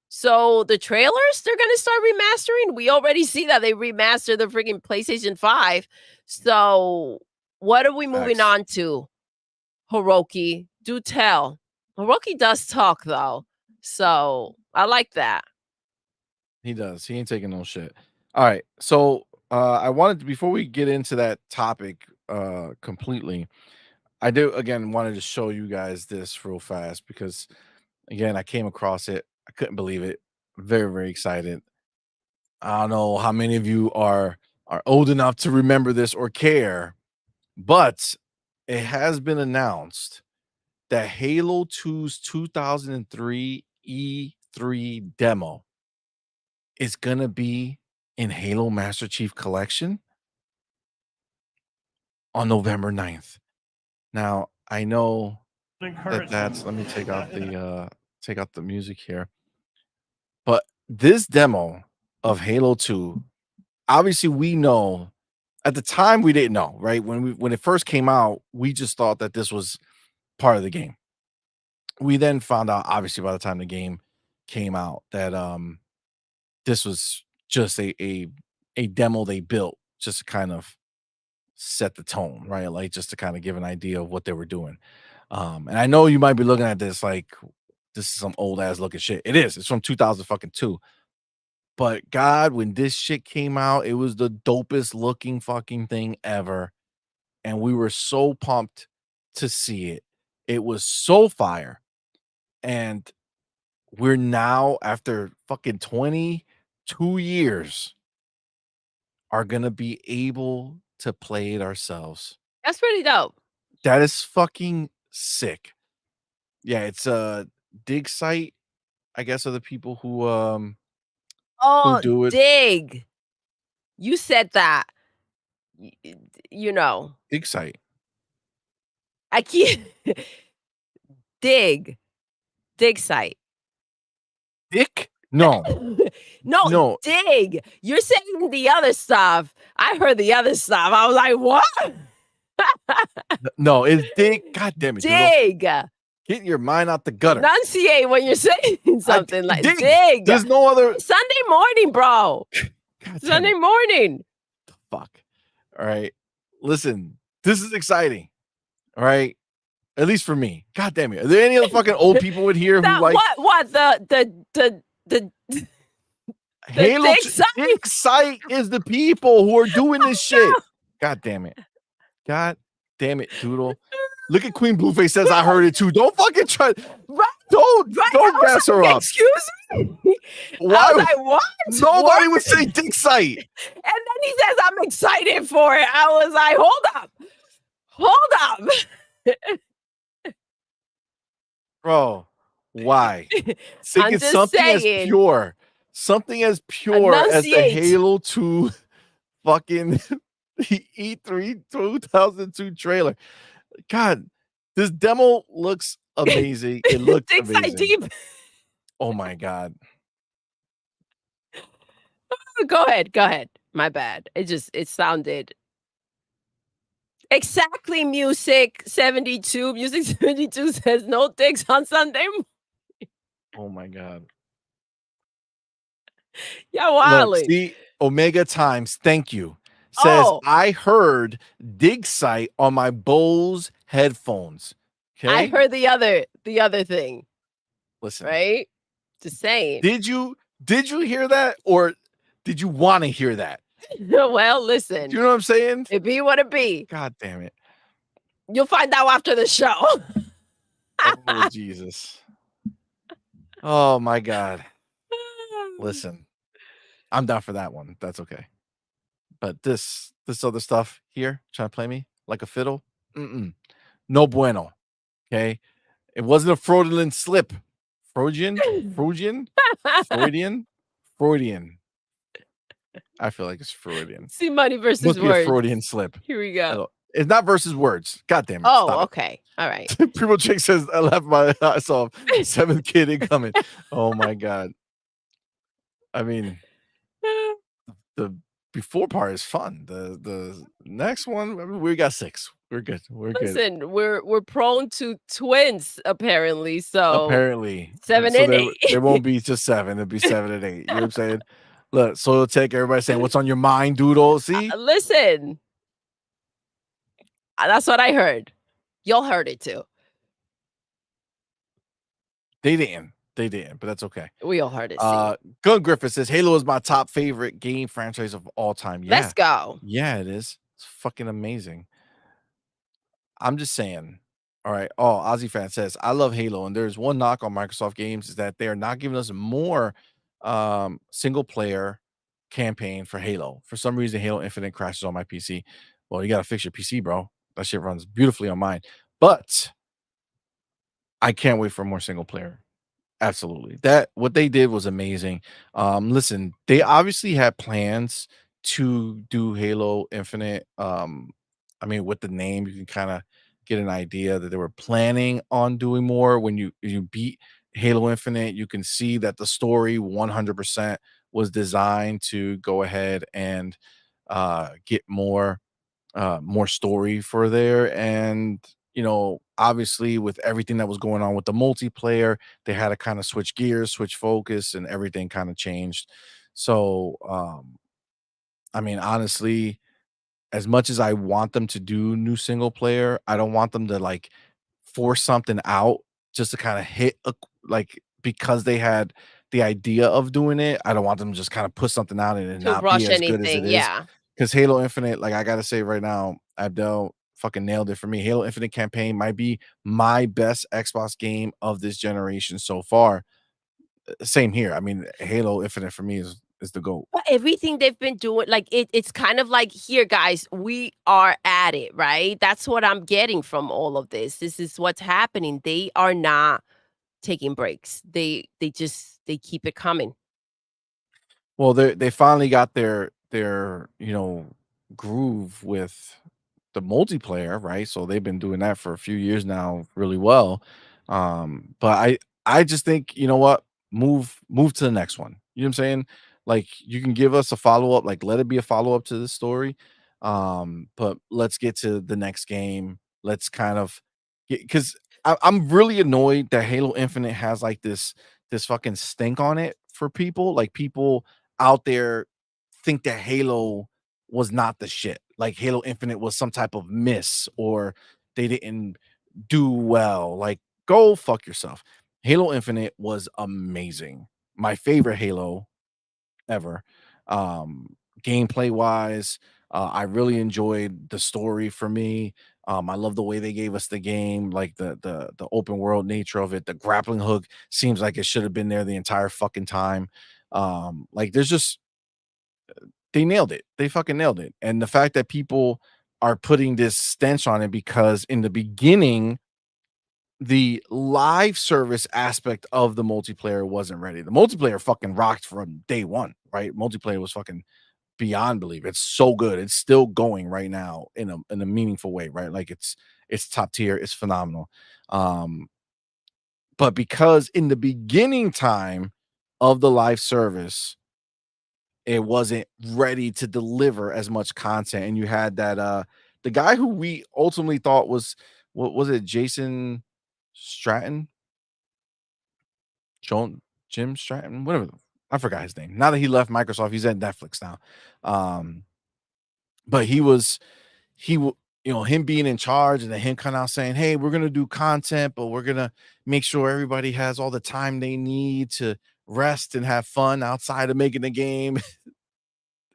So the trailers, they're gonna start remastering. We already see that they remastered the freaking PlayStation 5. So what are we moving Facts. on to? Hiroki, do tell. Hiroki does talk though. So I like that. He does. He ain't taking no shit. All right. So I wanted to before we get into that topic, completely. I do again wanted to show you guys this real fast because again I came across it. I couldn't believe it. Very, very excited. I don't know how many of you are old enough to remember this or care, but it has been announced that Halo 2's 2003 E3 demo is gonna be in Halo Master Chief Collection on November 9th. Now, I know that's let me take out the music here. But this demo of Halo 2, obviously we know at the time we didn't know, right? When it first came out, we just thought that this was part of the game. We then found out, obviously, by the time the game came out, that this was just a demo they built just to kind of set the tone, right? Like just to kind of give an idea of what they were doing. And I know you might be looking at this like this is some old ass looking shit. It is. It's from 2002. But God, when this shit came out, it was the dopest looking fucking thing ever. And we were so pumped to see it. It was so fire. And we're now, after fucking 22 years, are going to be able to play it ourselves. That's pretty dope. That is fucking sick. Yeah, it's a dig site, I guess, are the people who Oh, do it. dig. You said that. You know, Dig site. I can't dig site. Dick? No. No, dig. You're saying the other stuff. I heard the other stuff. I was like, what? No, it's dig. God damn it. Dig. Get your mind out the gutter. Enunciate when you're saying something like dig. dig. There's no other Sunday morning, bro. Sunday morning. The fuck. All right. Listen, this is exciting. All right. At least for me. God damn it. Are there any other fucking old people in here who like what the Halo dig dig site is the people who are doing this shit. God damn it. God damn it, Doodle. Look at Queen Blueface says I heard it too. Don't fucking try. Don't gas her up. Excuse me. Why? I was like, what? Nobody would say dig site. And then he says I'm excited for it. I was like, hold up. Bro, why? I'm just something saying. as pure. Something as pure as the Enunciate. Halo 2 fucking E3 2002 trailer. God, this demo looks amazing. It looks Dig site amazing. deep. Oh my God. Go ahead. My bad. It sounded exactly music 72. Music 72 says no dicks on Sunday. Oh my God. Yeah, Look, wildly. see, Omega Times, thank you. Says I heard dig site on my Bose headphones. Okay. I heard the other thing. Listen. Right? Just saying. Did you hear that or did you want to hear that? Well, listen. Do you know what I'm saying? It be what it be. God damn it. You'll find out after the show. Oh, Jesus. Oh my God. Listen, I'm down for that one. That's okay. But this other stuff here, trying to play me like a fiddle, no bueno. Okay, it wasn't a fraudulent slip. Freudian. I feel like it's Freudian. CMoney versus Must be words. a Freudian slip. Here we go. It's not versus words. God damn it. Oh, Stop okay. All right. it. Primo Chick says I left my ass off. 7th kid incoming. Oh my God. I mean, the before part is fun. The next one, we got 6. We're good. Listen, we're prone to twins apparently. So Apparently 7 so and 8. there won't be just 7. It'll be 7 and 8. You know what I'm saying? Look, Soil Tech, everybody saying, what's on your mind, Doodle? See? Listen. That's what I heard. Y'all heard it too. They didn't, but that's okay. We all heard it. Gun Griffith says Halo is my top favorite game franchise of all time. Yeah. Let's go. Yeah, it is. It's fucking amazing. I'm just saying. All right. Oh, Ozzy fan says, I love Halo, and there's one knock on Microsoft games is that they're not giving us more single player campaign for Halo. For some reason, Halo Infinite crashes on my PC. Well, you gotta fix your PC, bro. That shit runs beautifully on mine. But I can't wait for more single player. Absolutely. That what they did was amazing. Listen, they obviously had plans to do Halo Infinite. I mean, with the name, you can kind of get an idea that they were planning on doing more. When you beat Halo Infinite, you can see that the story 100% was designed to go ahead and get more story for there. And obviously with everything that was going on with the multiplayer, they had to kind of switch gears, switch focus, and everything kind of changed. So I mean, honestly, as much as I want them to do new single player, I don't want them to like force something out just to kind of hit like because they had the idea of doing it. I don't want them to just kind of put something out and it To not be rush as good as it anything, is. yeah. Because Halo Infinite, like I gotta say right now, Abdel fucking nailed it for me. Halo Infinite campaign might be my best Xbox game of this generation so far. Same here. I mean, Halo Infinite for me is the GOAT. But everything they've been doing, like it's kind of like, here, guys, we are at it, right? That's what I'm getting from all of this. This is what's happening. They are not taking breaks. They keep it coming. Well, they finally got their groove with the multiplayer, right? So they've been doing that for a few years now really well. But I just think, you know what? Move to the next one. You know what I'm saying? Like you can give us a follow-up, like let it be a follow-up to this story. But let's get to the next game. Let's kind of because I'm really annoyed that Halo Infinite has like this fucking stink on it for people. Like people out there think that Halo was not the shit. Like Halo Infinite was some type of miss or they didn't do well. Like go fuck yourself. Halo Infinite was amazing. My favorite Halo ever. Gameplay wise, I really enjoyed the story for me. I love the way they gave us the game, like the open world nature of it. The grappling hook seems like it should have been there the entire fucking time. Like there's just they nailed it. They fucking nailed it. And the fact that people are putting this stench on it because in the beginning, the live service aspect of the multiplayer wasn't ready. The multiplayer fucking rocked from day one, right? Multiplayer was fucking beyond belief. It's so good. It's still going right now in a meaningful way, right? Like it's top tier. It's phenomenal. Um, but because in the beginning time of the live service, it wasn't ready to deliver as much content. And you had that the guy who we ultimately thought was what was it, Jason Stratton? John Jim Stratton, whatever. I forgot his name. Now that he left Microsoft, he's at Netflix now. But him being in charge and then him kind of saying, "Hey, we're gonna do content, but we're gonna make sure everybody has all the time they need to rest and have fun outside of making the game."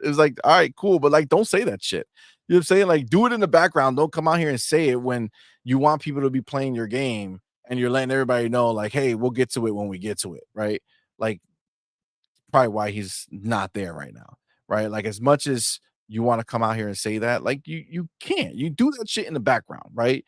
It was like, all right, cool, but like, don't say that shit. You know what I'm saying? Like, do it in the background. Don't come out here and say it when you want people to be playing your game and you're letting everybody know, like, hey, we'll get to it when we get to it, right? Like, probably why he's not there right now, right? Like, as much as you want to come out here and say that, like, you can't. You do that shit in the background, right?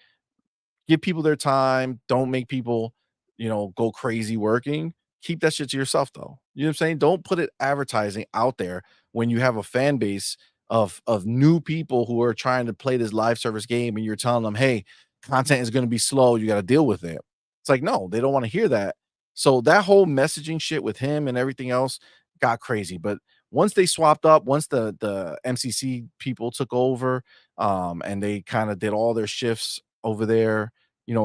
Give people their time. Don't make people, go crazy working. Keep that shit to yourself, though. You know what I'm saying? Don't put it advertising out there when you have a fan base of new people who are trying to play this live service game, and you're telling them, "Hey, content is going to be slow. You got to deal with it." It's like, no, they don't want to hear that. So that whole messaging shit with him and everything else got crazy. But once they swapped up, once the MCC people took over, and they kind of did all their shifts over there,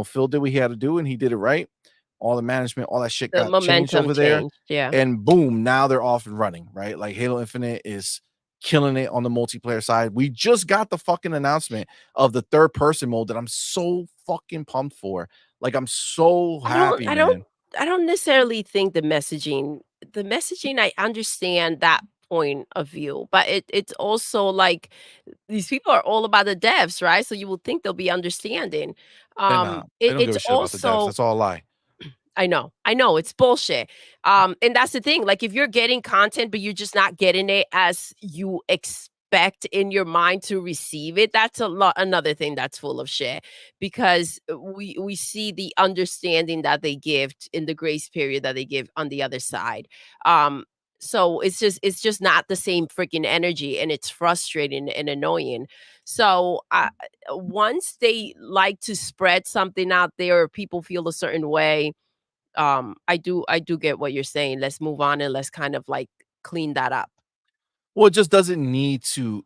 Phil did what he had to do and he did it right. All the management, all that shit The got changed momentum over there. changed, yeah. And boom, now they're off and running, right? Like Halo Infinite is killing it on the multiplayer side. We just got the fucking announcement of the third person mode that I'm so fucking pumped for. Like I'm so I don't happy, I don't man. I don't necessarily think the messaging, I understand that point of view, but it's also like these people are all about the devs, right? So you would think they'll be understanding. They're not. They don't give It's a shit about the devs. also That's all a lie. I know, it's bullshit. And that's the thing, like, if you're getting content, but you're just not getting it as you expect in your mind to receive it, that's another thing that's full of shit. Because we see the understanding that they give in the grace period that they give on the other side. Um, so it's just not the same freaking energy, and it's frustrating and annoying. So once they like to spread something out there, or people feel a certain way, I do get what you're saying. Let's move on and let's kind of like clean that up. Well, it just doesn't need to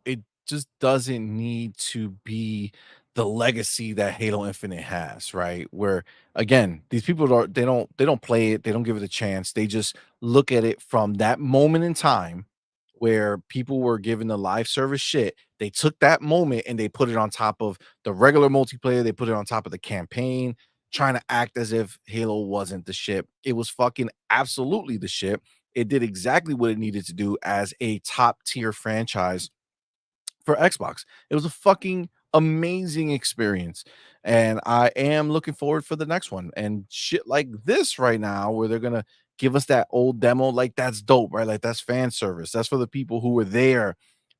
be the legacy that Halo Infinite has, right? Where again, these people they don't play it, they don't give it a chance. They just look at it from that moment in time where people were given the live service shit. They took that moment and they put it on top of the regular multiplayer, they put it on top of the campaign, trying to act as if Halo wasn't the shit. It was fucking absolutely the shit. It did exactly what it needed to do as a top tier franchise for Xbox. It was a fucking amazing experience. And I am looking forward for the next one. And shit like this right now, where they're gonna give us that old demo, like that's dope, right? Like that's fan service. That's for the people who were there,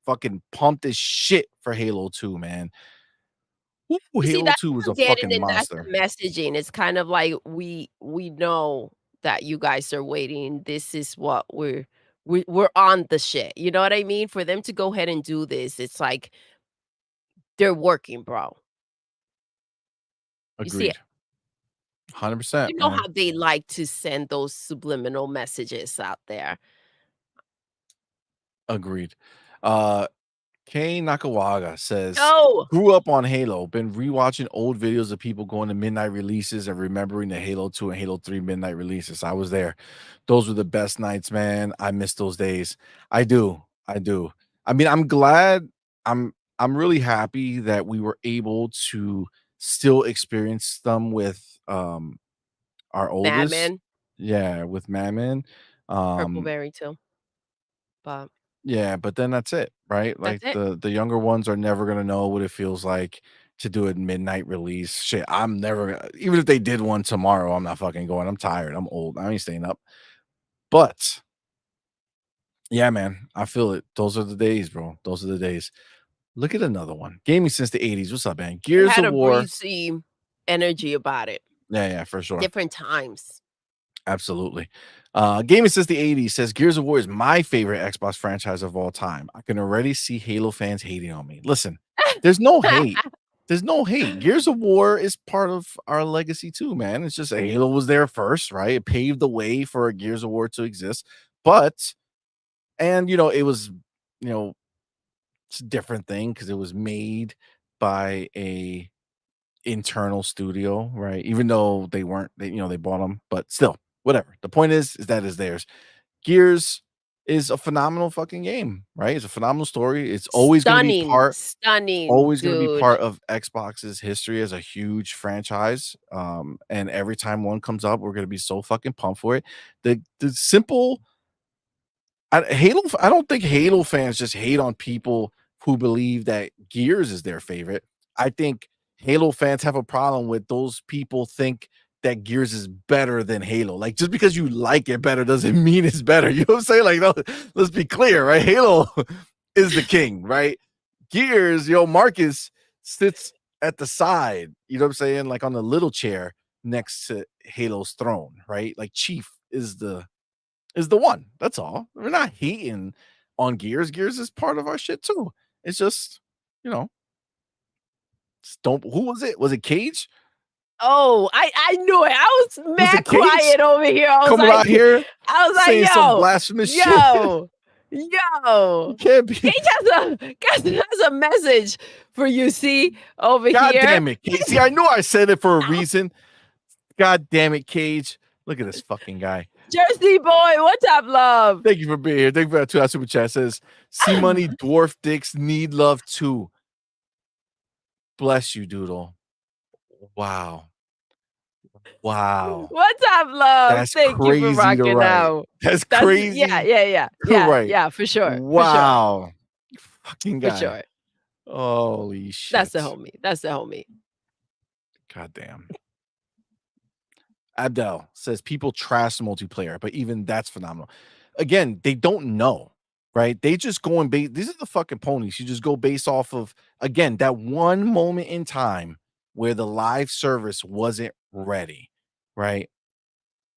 fucking pumped as shit for Halo 2, man. Ooh, You see, Halo that's 2 what was I'm a getting, fucking and that's monster. the messaging. It's kind of like we know that you guys are waiting. This is what we're on the shit. You know what I mean? For them to go ahead and do this, it's like they're working, bro. You see it. Agreed. 100%, You know man. how they like to send those subliminal messages out there. Agreed. Kay Nakawaga says, No. grew up on Halo, been rewatching old videos of people going to midnight releases and remembering the Halo 2 and Halo 3 midnight releases. I was there. Those were the best nights, man. I miss those days. I do. I do. I mean, I'm glad I'm really happy that we were able to still experience them with our oldest. Madman, Yeah, with Mammon. Um Purpleberry too. But Yeah, but then that's it, right? that's Like it. the younger ones are never gonna know what it feels like to do a midnight release. Shit, I'm never gonna even if they did one tomorrow, I'm not fucking going. I'm tired. I'm old. I ain't staying up. But yeah, man, I feel it. Those are the days, bro. Those are the days. Look at another one. Gaming since the 80s. What's up, man? It Gears had of a War. breezy energy about it. Yeah, yeah, for sure. Different times. Absolutely. Gaming since the 80s says Gears of War is my favorite Xbox franchise of all time. I can already see Halo fans hating on me. Listen, there's no hate. There's no hate. Gears of War is part of our legacy too, man. It's just Halo was there first, right? It paved the way for Gears of War to exist. But and it was, you know, it's a different thing because it was made by a internal studio, right? Even though they weren't, they bought them, but still, whatever. The point is that is theirs. Gears is a phenomenal fucking game, right? It's a phenomenal story. It's Stunning, stunning, always going to be dude. part of Xbox's history as a huge franchise. And every time one comes up, we're going to be so fucking pumped for it. The simple I don't think Halo fans just hate on people who believe that Gears is their favorite. I think Halo fans have a problem with those people think that Gears is better than Halo. Like just because you like it better doesn't mean it's better. You know what I'm saying? Like, no, let's be clear, right? Halo is the king, right? Gears, Marcus sits at the side, you know what I'm saying? Like on the little chair next to Halo's throne, right? Like Chief is the one. That's all. We're not hating on Gears. Gears is part of our shit too. It's just, you know, don't. Who was it? Was it Cage? Oh, I knew it. I was Was it mad Cage quiet over here. coming out here I was like, saying some blasphemous shit? You yo. can't be. Gage has a message for you, see, over God here. damn it, Cage. See, I knew I said it for a reason. God damn it, Cage. Look at this fucking guy. Jersey boy, what's up, love? Thank you for being here. Thank you for that 2 super chat. It says, CMoney dwarf dicks need love too. Bless you, Doodle. Wow. Wow. What's up, love? That's Thank you for crazy to rocking write. out. That's Yeah, crazy yeah, to write. yeah, for sure, Wow. Fucking for guy. sure. Holy shit. That's the homie. That's the homie. God damn. Abdel says people trash multiplayer, but even that's phenomenal. Again, they don't know, right? They just go and base. These are the fucking ponies. You just go based off of, again, that one moment in time where the live service wasn't ready, right?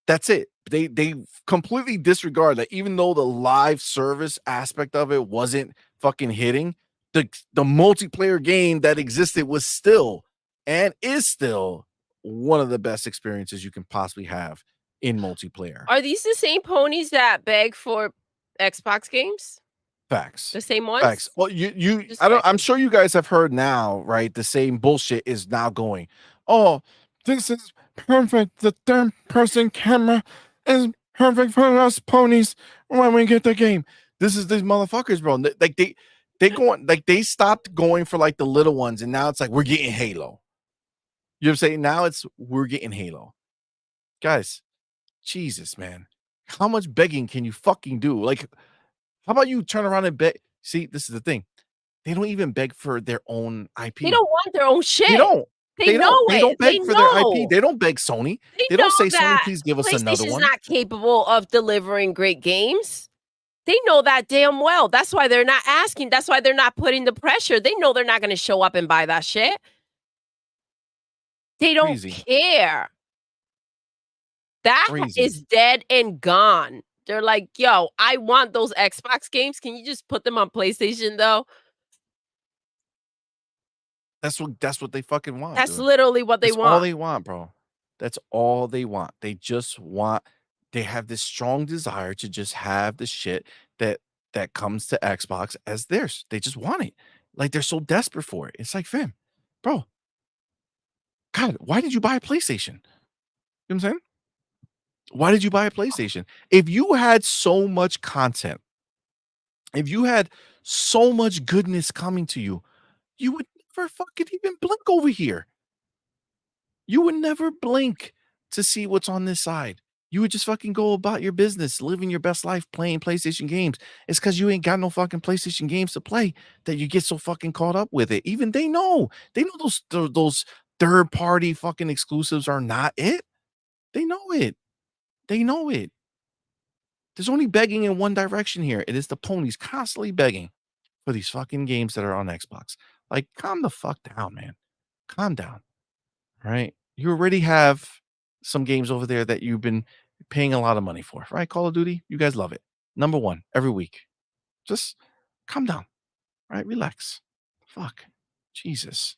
That's it. They completely disregard that, even though the live service aspect of it wasn't fucking hitting, the multiplayer game that existed was still and is still one of the best experiences you can possibly have in multiplayer. Are these the same ponies that beg for Xbox games? Facts. The same ones? Facts. Well, Just I don't. I'm checking. sure you guys have heard now, right? The same bullshit is now going. Oh, this is perfect. The third person camera is perfect for us ponies when we get the game. This is these motherfuckers, bro. Like they going like they stopped going for like the little ones, and now it's like we're getting Halo. You know what I'm saying? Now it's we're getting Halo, guys. Jesus, man, how much begging can you fucking do? Like, how about you turn around and beg? See, this is the thing. They don't even beg for their own IP. They don't want their own shit. They don't. They know They it. don't They beg for their IP. know. They don't beg Sony. They They know don't say, Sony, that please give us another PlayStation's one. not capable of delivering great games. They know that damn well. That's why they're not asking. That's why they're not putting the pressure. They know they're not going to show up and buy that shit. They don't Crazy. care. That Crazy. is dead and gone. They're like, yo, I want those Xbox games. Can you just put them on PlayStation though? That's what they fucking want. That's dude. literally what they That's all want. they want, bro. That's all they want. They just want. They have this strong desire to just have the shit that comes to Xbox as theirs. They just want it. Like they're so desperate for it. It's like, fam, bro. God, why did you buy a PlayStation? You know what I'm saying? Why did you buy a PlayStation? If you had so much content, if you had so much goodness coming to you, you would never fucking even blink over here. You would never blink to see what's on this side. You would just fucking go about your business, living your best life, playing PlayStation games. It's because you ain't got no fucking PlayStation games to play that you get so fucking caught up with it. Even they know. They know those third party fucking exclusives are not it. They know it. They know it. There's only begging in one direction here. It is the ponies constantly begging for these fucking games that are on Xbox. Like, calm the fuck down, man. Calm down. Right? You already have some games over there that you've been paying a lot of money for, right? Call of Duty, you guys love it. Number one every week. Just calm down. Right? Relax. Fuck. Jesus.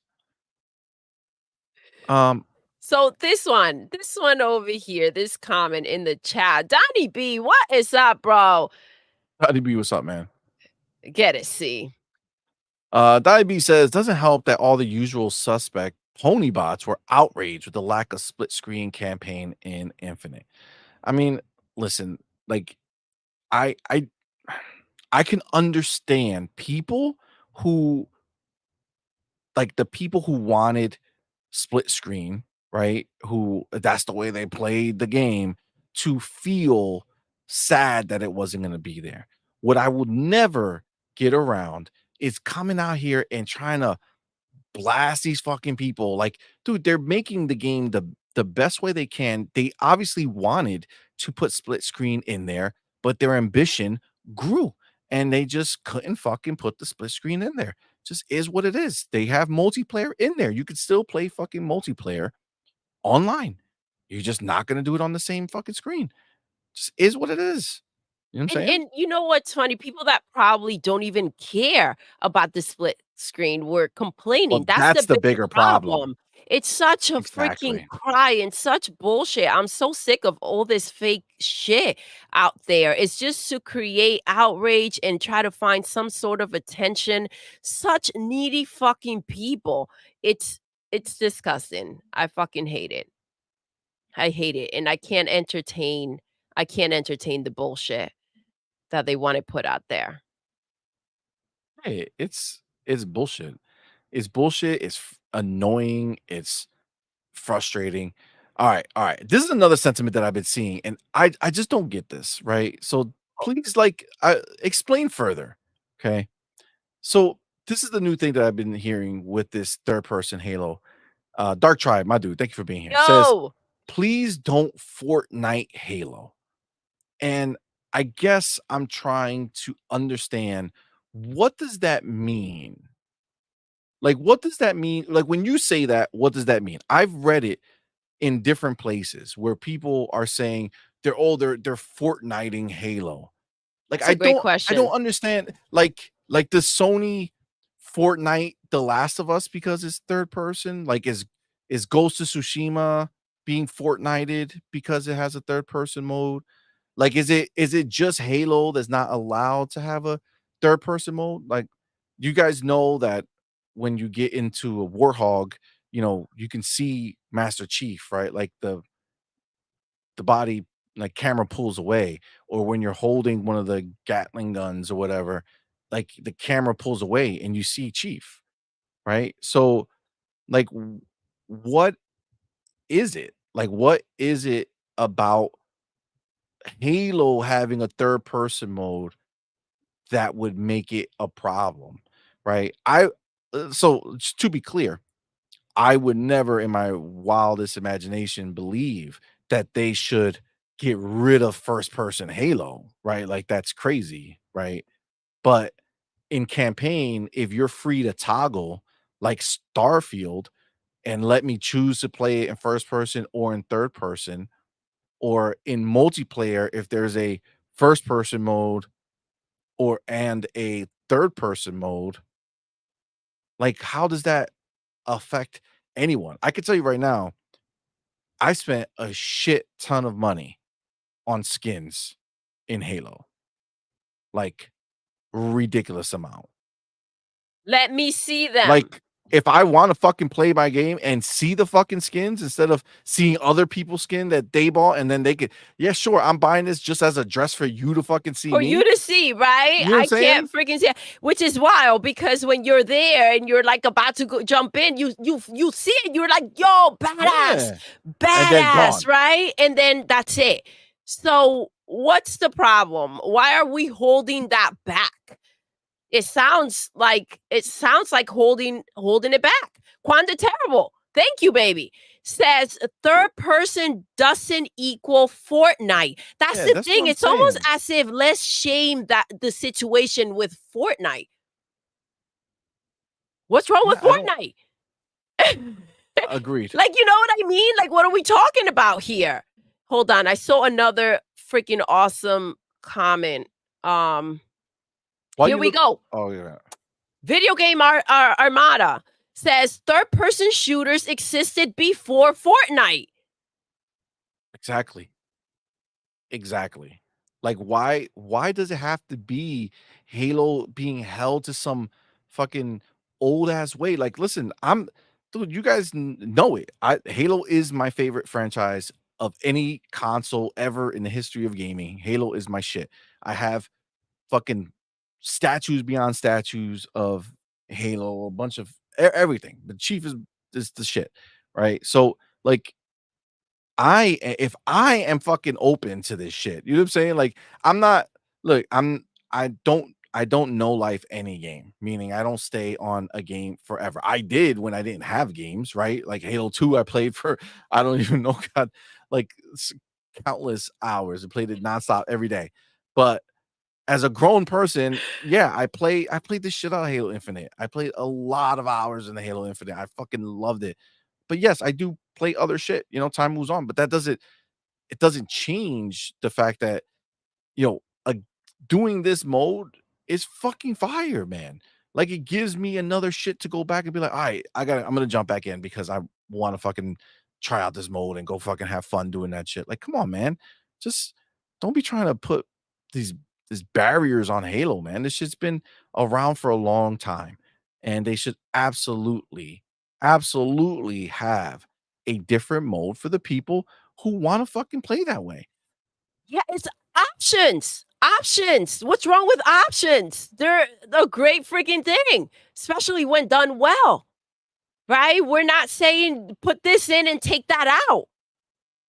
So this one over here, this comment in the chat, Donnie B, what is up, bro? Dottie B, what's up, man? Get it, see. Dottie B says, doesn't help that all the usual suspect pony bots were outraged with the lack of split screen campaign in Infinite. I mean, listen, like I I can understand people who like the people who wanted split screen, right? Who that's the way they played the game to feel sad that it wasn't going to be there. What I would never get around is coming out here and trying to blast these fucking people. Like, dude, they're making the game the best way they can. They obviously wanted to put split screen in there, but their ambition grew and they just couldn't fucking put the split screen in there. Just is what it is. They have multiplayer in there. You could still play fucking multiplayer online. You're just not going to do it on the same fucking screen. Just is what it is. You know what I'm saying? And you know what's funny? People that probably don't even care about the split screen were complaining. Well, That's the the bigger problem. It's such a freaking Exactly. cry and such bullshit. I'm so sick of all this fake shit out there. It's just to create outrage and try to find some sort of attention. Such needy fucking people. It's disgusting. I fucking hate it. I hate it. And I can't entertain the bullshit that they want to put out there. Hey, it's bullshit. It's bullshit. It's annoying. It's frustrating. All right. This is another sentiment that I've been seeing, and I just don't get this, right? So please, like, explain further. Okay. So this is the new thing that I've been hearing with this third person Halo. Dark Tribe, my dude, thank you for being here. Says, Yo, please don't Fortnite Halo. And I guess I'm trying to understand, what does that mean? Like, what does that mean? Like, when you say that, what does that mean? I've read it in different places where people are saying they're Fortniting Halo. Like, that's a great I don't question. understand, like the Sony Fortnite The Last of Us because it's third person? Like, is Ghost of Tsushima being Fortnited because it has a third person mode? Like, is it just Halo that's not allowed to have a third person mode? Like, you guys know that when you get into a Warhog, you can see Master Chief, right? Like the body, like, camera pulls away, or when you're holding one of the Gatling guns or whatever, like, the camera pulls away and you see Chief, right? So, like, what is it? Like, what is it about Halo having a third person mode that would make it a problem, right? So just to be clear, I would never in my wildest imagination believe that they should get rid of first person Halo, right? Like, that's crazy, right? But in campaign, if you're free to toggle like Starfield and let me choose to play it in first person or in third person, or in multiplayer, if there's a first person mode and a third person mode, like, how does that affect anyone? I can tell you right now, I spent a shit ton of money on skins in Halo, like, ridiculous amount. Let me see them. Like, if I wanna fucking play my game and see the fucking skins instead of seeing other people's skin that they bought, and then they could, yeah, sure, I'm buying this just as a dress for you to fucking see For you me. to see, right? You know what I'm I saying? can't freaking see it, which is wild because when you're there and you're like about to go jump in, you see it, you're like, yo, badass, Yeah. And then badass, gone. right? And then that's it. So what's the problem? Why are we holding that back? It sounds like holding it back. Quanda Terrible. Thank you, baby. Says third person doesn't equal Fortnite. That's Yeah, the that's what thing. I'm It's almost saying. as if let's shame that the situation with Fortnite. What's wrong with Yeah, I don't Fortnite? agreed. Like, you know what I mean? Like, what are we talking about here? Hold on. I saw another freaking awesome comment. While Here you we look, go. oh, yeah. Video Game Armada says third-person shooters existed before Fortnite. Exactly. Exactly. Like, why does it have to be Halo being held to some fucking old ass way? Like, listen, dude, you guys know it. Halo is my favorite franchise of any console ever in the history of gaming. Halo is my shit. I have fucking statues beyond statues of Halo, a bunch of everything. The Chief is the shit, right? So, like, if I am fucking open to this shit, you know what I'm saying? Like, I'm not look, I don't know life any game, meaning I don't stay on a game forever. I did when I didn't have games, right? Like Halo 2, I played for I don't even know, God, like countless hours. I played it nonstop every day. But as a grown person, yeah, I played the shit out of Halo Infinite. I played a lot of hours in the Halo Infinite. I fucking loved it. But yes, I do play other shit, time moves on, but it doesn't change the fact that, you know, uh, doing this mode is fucking fire, man. Like, it gives me another shit to go back and be like, all right, I'm gonna jump back in because I want to fucking try out this mode and go fucking have fun doing that shit. Like, come on, man. Just don't be trying to put these these barriers on Halo, man. This shit's been around for a long time. And they should absolutely have a different mode for the people who want to fucking play that way. Yeah, it's options. Options. What's wrong with options? They're a great freaking thing, especially when done well, right? We're not saying put this in and take that out.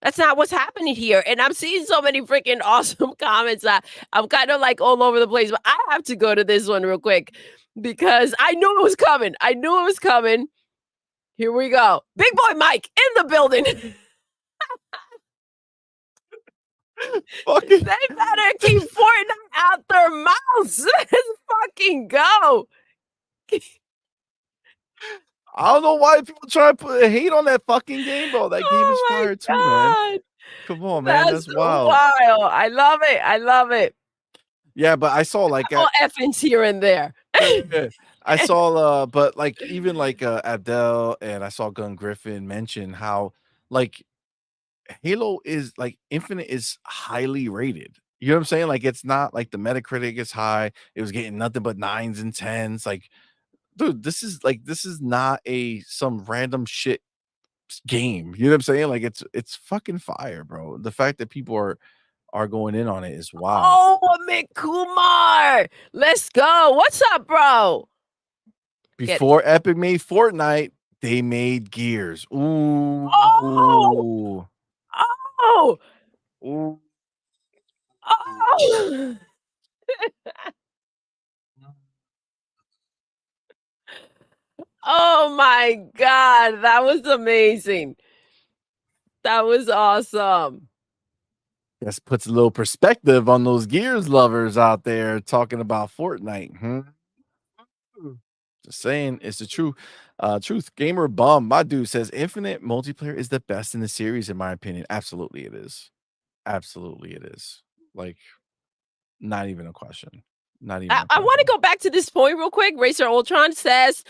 That's not what's happening here. And I'm seeing so many freaking awesome comments that I'm kind of like all over the place, but I have to go to this one real quick because I knew it was coming. I knew it was coming. Here we go. Big boy Mike in the building. Fucking, They better keep Fortnite out their mouths. Let's fucking go. I don't know why people try to put hate on that fucking game, bro. That game is Oh my fire too, man. God. Come on, man. That's wild. wild. I love it. I love it. Yeah, but I saw like All effings here and there. yeah, I saw but like even like Abdel and I saw Gun Griffin mention how like Halo is like Infinite is highly rated. You know what I'm saying? Like it's not like the Metacritic is high. It was getting nothing but 9s and 10s. Like, dude, this is not some random shit game. You know what I'm saying? Like it's fucking fire, bro. The fact that people are going in on it is wild. Oh, Amit Kumar. Let's go. What's up, bro? Before Epic made Fortnite, they made Gears. Ooh. Oh. Oh. Ooh. Oh. Oh my God. That was amazing. That was awesome. This puts a little perspective on those Gears lovers out there talking about Fortnite. Just saying, it's the truth. Truth Gamer Bum, my dude says Infinite multiplayer is the best in the series, in my opinion. Absolutely, it is. Absolutely, it is. Like, not even a question. Not even. I want to go back to this point real quick. Racer Ultron says,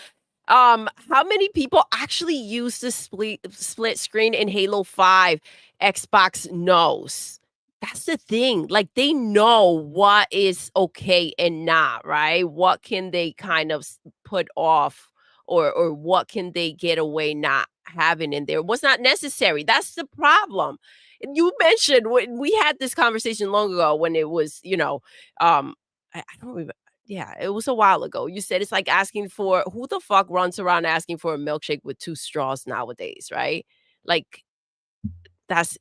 how many people actually use the split screen in Halo 5? Xbox knows. That's the thing. Like they know what is okay and not, right? What can they kind of put off or what can they get away not having in there? What's not necessary. That's the problem. And you mentioned when we had this conversation long ago when it was, I don't remember. Yeah, it was a while ago. You said it's like asking for who the fuck runs around asking for a milkshake with 2 straws nowadays, right? Like that's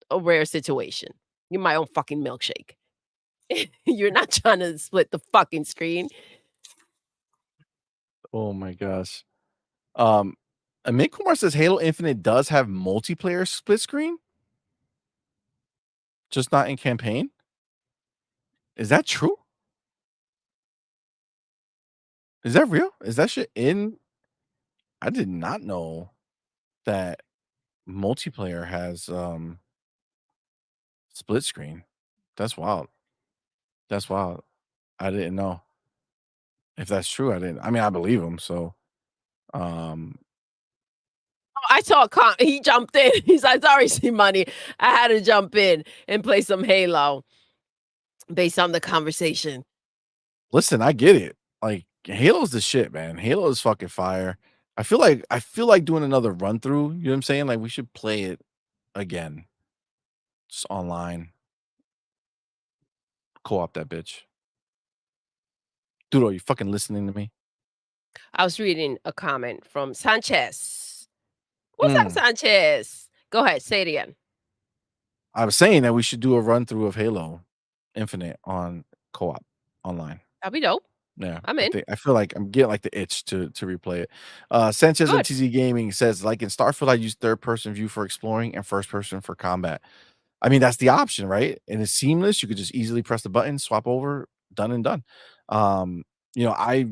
a rare situation. You're my own fucking milkshake. You're not trying to split the fucking screen. Oh my gosh. Amit Kumar says Halo Infinite does have multiplayer split screen, just not in campaign. Is that true? Is that real? Is that shit in? I did not know that multiplayer has split screen. That's wild. That's wild. I didn't know. If that's true, I mean, I believe him. So, Oh, I saw he jumped in. He's like, sorry, CMoney. I had to jump in and play some Halo based on the conversation. listen, I get it. Like Halo's the shit, man. Halo is fucking fire. I feel like doing another run through. You know what I'm saying? Like we should play it again, just online. Co-op that bitch. Dude, are you fucking listening to me? I was reading a comment from Sanchez. What's up, Sanchez? Go ahead, say it again. I was saying that we should do a run through of Halo Infinite on co-op online. That'd be dope. Yeah, I'm in. I feel like I'm getting like the itch to replay it. Sanchez Good. MTZ Gaming says, like in Starfield, I use third person view for exploring and first person for combat. I mean, that's the option, right? And it's seamless. You could just easily press the button, swap over, done and done. I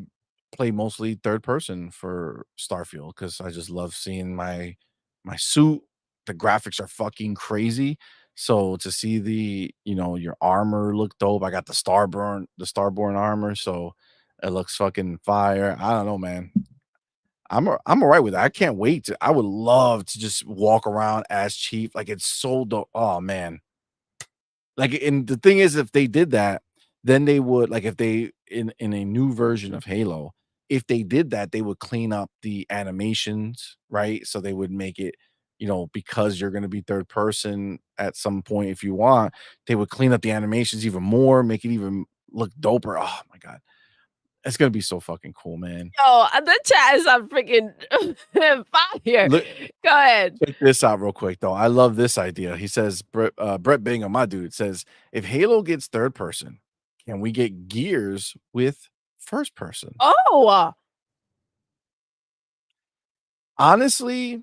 play mostly third person for Starfield because I just love seeing my suit. The graphics are fucking crazy. So to see your armor look dope. I got the Starborn armor, so it looks fucking fire. I don't know, man. I'm all right with it. I can't wait I would love to just walk around as Chief. Like it's so dope. Oh man. Like, and the thing is, if they did that, then they would like if they in a new version of Halo, if they did that, they would clean up the animations, right? So they would make it, because you're going to be third person at some point if you want, they would clean up the animations even more, make it even look doper. Oh my god. It's gonna be so fucking cool, man. Yo, the chat is on freaking fire. Look- Go ahead. Check this out real quick, though. I love this idea. He says, Brett Bingham, my dude, says, if Halo gets third person, can we get Gears with first person? Oh, Honestly,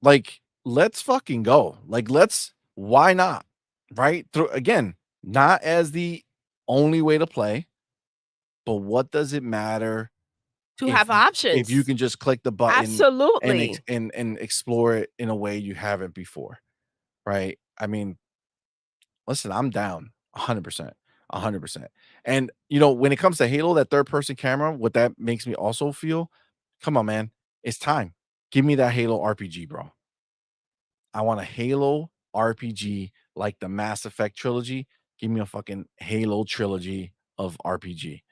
like, let's fucking go. Like, why not? Right? Again, not as the only way to play, but what does it matter to if have options. if you can just click the button Absolutely. and explore it in a way you haven't before, right? I mean, listen, I'm down 100%, 100%. And when it comes to Halo, that third person camera, what that makes me also feel, come on, man, it's time. Give me that Halo RPG, bro. I want a Halo RPG like the Mass Effect trilogy. Give me a fucking Halo trilogy of RPG.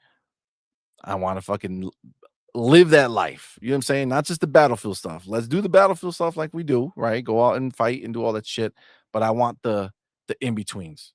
I want to fucking live that life. You know what I'm saying? Not just the Battlefield stuff. Let's do the Battlefield stuff like we do, right? Go out and fight and do all that shit. But I want the in-betweens.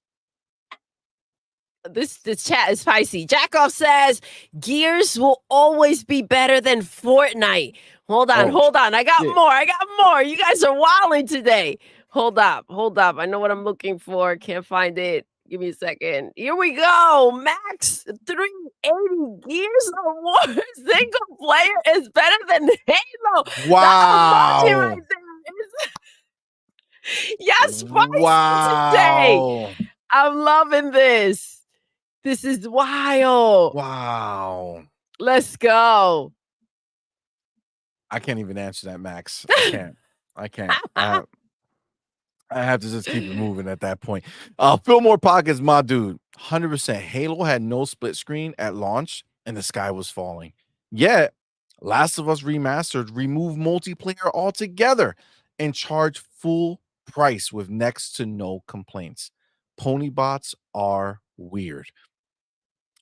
This chat is spicy. Jackoff says Gears will always be better than Fortnite. Hold on. I got more. You guys are wilding today. Hold up. I know what I'm looking for. Can't find it. Give me a second. Here we go. Max 380 Gears Awards single player is better than Halo. Wow. That emoji right there is yes, spicy today. I'm loving this. This is wild. Wow. Let's go. I can't even answer that, Max. I can't. I have to just keep it moving at that point. Fillmore Pockets, my dude. 100%. Halo had no split screen at launch and the sky was falling. Yet, Last of Us Remastered removed multiplayer altogether and charged full price with next to no complaints. Pony bots are weird.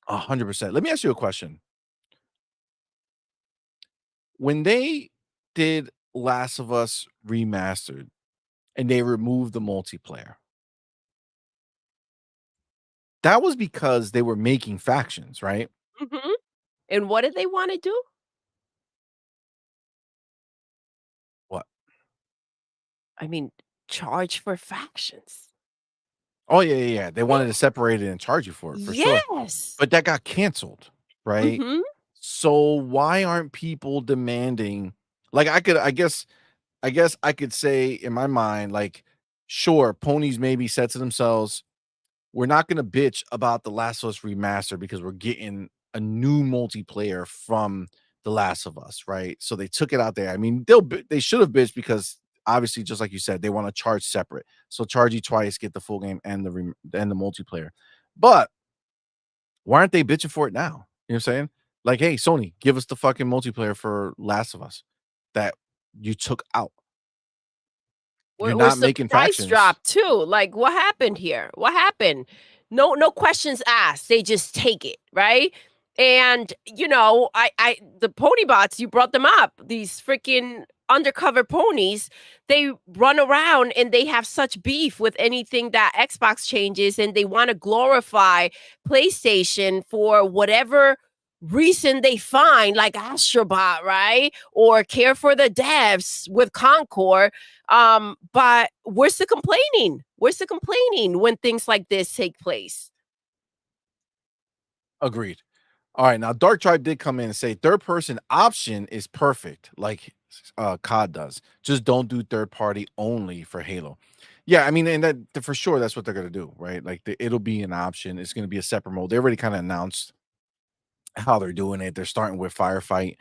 100%. Let me ask you a question. When they did Last of Us Remastered and they removed the multiplayer, that was because they were making factions, right? Mm-hmm. And what did they want to do? What? I mean, charge for factions. Oh, yeah. They wanted to separate it and charge you for it, for sure. Yes. But that got canceled, right? Mhm. So why aren't people demanding, like, I guess I could say in my mind, like, sure, Ponies maybe said to themselves, we're not gonna bitch about The Last of Us Remastered because we're getting a new multiplayer from The Last of Us, right? So they took it out there. I mean, they should have bitched because obviously, just like you said, they want to charge separate. So charge you twice, get the full game and the multiplayer. But why aren't they bitching for it now? You know what I'm saying? Like, hey, Sony, give us the fucking multiplayer for Last of Us that you took out. You're not Where's the making price factions. drop too? Like, what happened here? What happened? No questions asked. They just take it, right? And the pony bots, you brought them up. These freaking undercover ponies, they run around and they have such beef with anything that Xbox changes, and they want to glorify PlayStation for whatever reason they find, like Astrobot, right? Or care for the devs with Concord. But where's the complaining? Where's the complaining when things like this take place? Agreed. All right, now Dark Tribe did come in and say third person option is perfect, like COD does. Just don't do third party only for Halo. Yeah, I mean, and that for sure that's what they're gonna do, right? Like it'll be an option. It's gonna be a separate mode. They already kind of announced how they're doing it. They're starting with Firefight,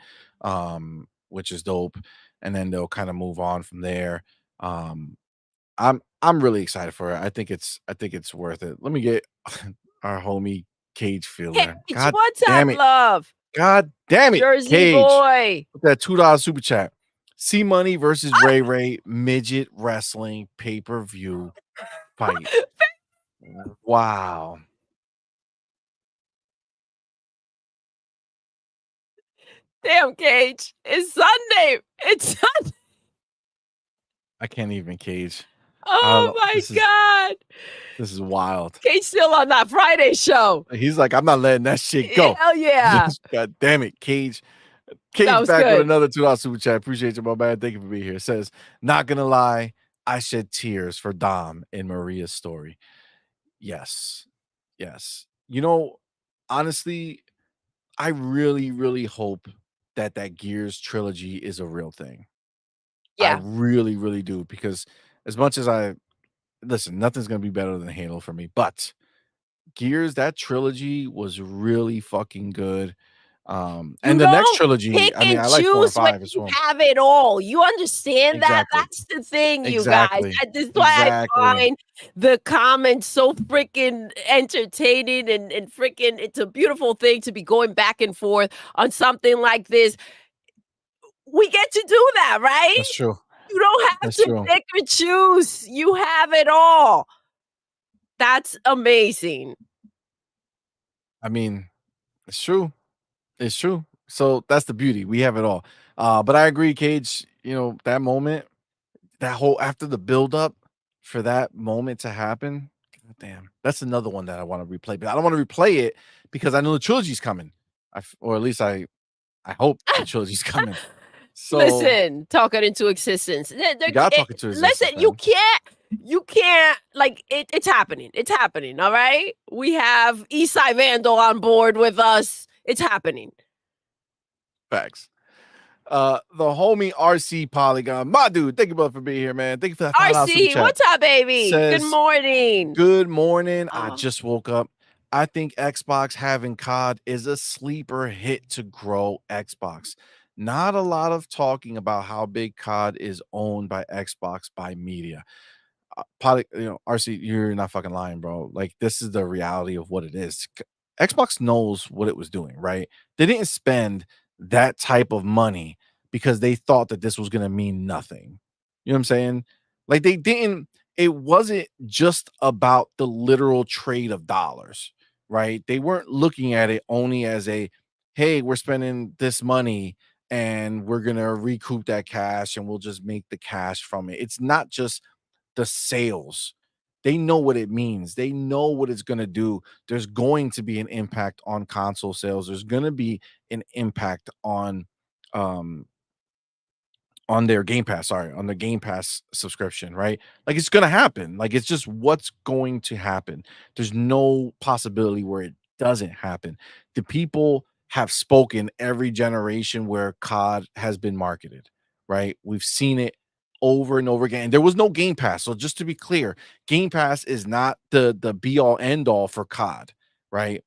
which is dope, and then they'll kind of move on from there. I'm really excited for it. I think it's worth it. Let me get our homie Cage Fielder. Cage, God what's damn up, it. love? God damn it. Jersey Cage. boy. With that $2 super chat. CMoney versus Ray midget wrestling pay-per-view fight. Wow. Damn, Cage. It's Sunday. It's Sunday. I can't even, Cage. Oh my God. This is wild. Cage still on that Friday show. He's like, I'm not letting that shit go. Hell yeah. God damn it, Cage. That Cage was back with good. another $2 super chat. Appreciate you, my man. Thank you for being here. Says, not gonna lie, I shed tears for Dom in Maria's story. Yes. Yes. You know, honestly, I really, really hope that Gears trilogy is a real thing. I Yeah. really, really do, because as much as listen, nothing's gonna be better than Halo for me, but Gears, that trilogy was really fucking good. You And the next don't trilogy, pick I mean, and I like 4 and choose when 5 as you well. have it all. You understand that? Exactly. That's the thing, you guys. Exactly. This is why Exactly. I find the comments so freaking entertaining and freaking it's a beautiful thing to be going back and forth on something like this. We get to do that, right? That's true. You don't have That's to true. pick or choose. You have it all. That's amazing. I mean, it's true. It's true. So that's the beauty. We have it all. But I agree, Cage, you know, that moment, that whole after the build up for that moment to happen, god damn, that's another one that I want to replay. But I don't want to replay it because I know the trilogy's coming. Or at least I hope the trilogy's coming. So Listen, talk it into existence. you gotta talk it to existence, Listen, you man. can't like it's happening. It's happening. All right. We have Eastside Vandal on board with us. It's happening. Facts. The homie RC Polygon, my dude, thank you both for being here, man. Thank you for that $5 super RC, chat. what's up, baby? Good Says, morning. good morning. I Oh. just woke up. I think Xbox having COD is a sleeper hit to grow Xbox. Not a lot of talking about how big COD is owned by Xbox by media. RC, you're not fucking lying, bro. Like, this is the reality of what it is. Xbox knows what it was doing, right? They didn't spend that type of money because they thought that this was going to mean nothing. You know what I'm saying? Like, it wasn't just about the literal trade of dollars, right? They weren't looking at it only as hey, we're spending this money and we're going to recoup that cash and we'll just make the cash from it. It's not just the sales. They know what it means. They know what it's going to do. There's going to be an impact on console sales. There's going to be an impact um on their Game Pass, on the Game Pass subscription, right? Like, it's going to happen. Like, it's just what's going to happen. There's no possibility where it doesn't happen. The people have spoken every generation where COD has been marketed, right? We've seen it over and over again. There was no Game Pass. So just to be clear, Game Pass is not the be all end all for COD, right?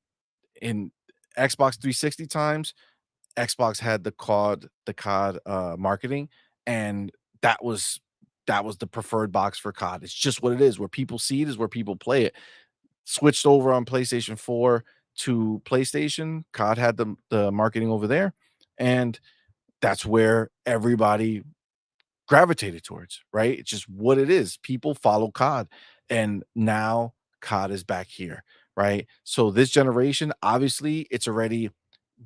In Xbox 360 times, Xbox had the COD marketing, and that was the preferred box for COD. It's just what it is. Where people see it is where people play it. Switched over on PlayStation 4 to PlayStation. COD had the marketing over there, and that's where everybody gravitated towards, right? It's just what it is. People follow COD, and now COD is back here, right? So this generation, obviously, it's already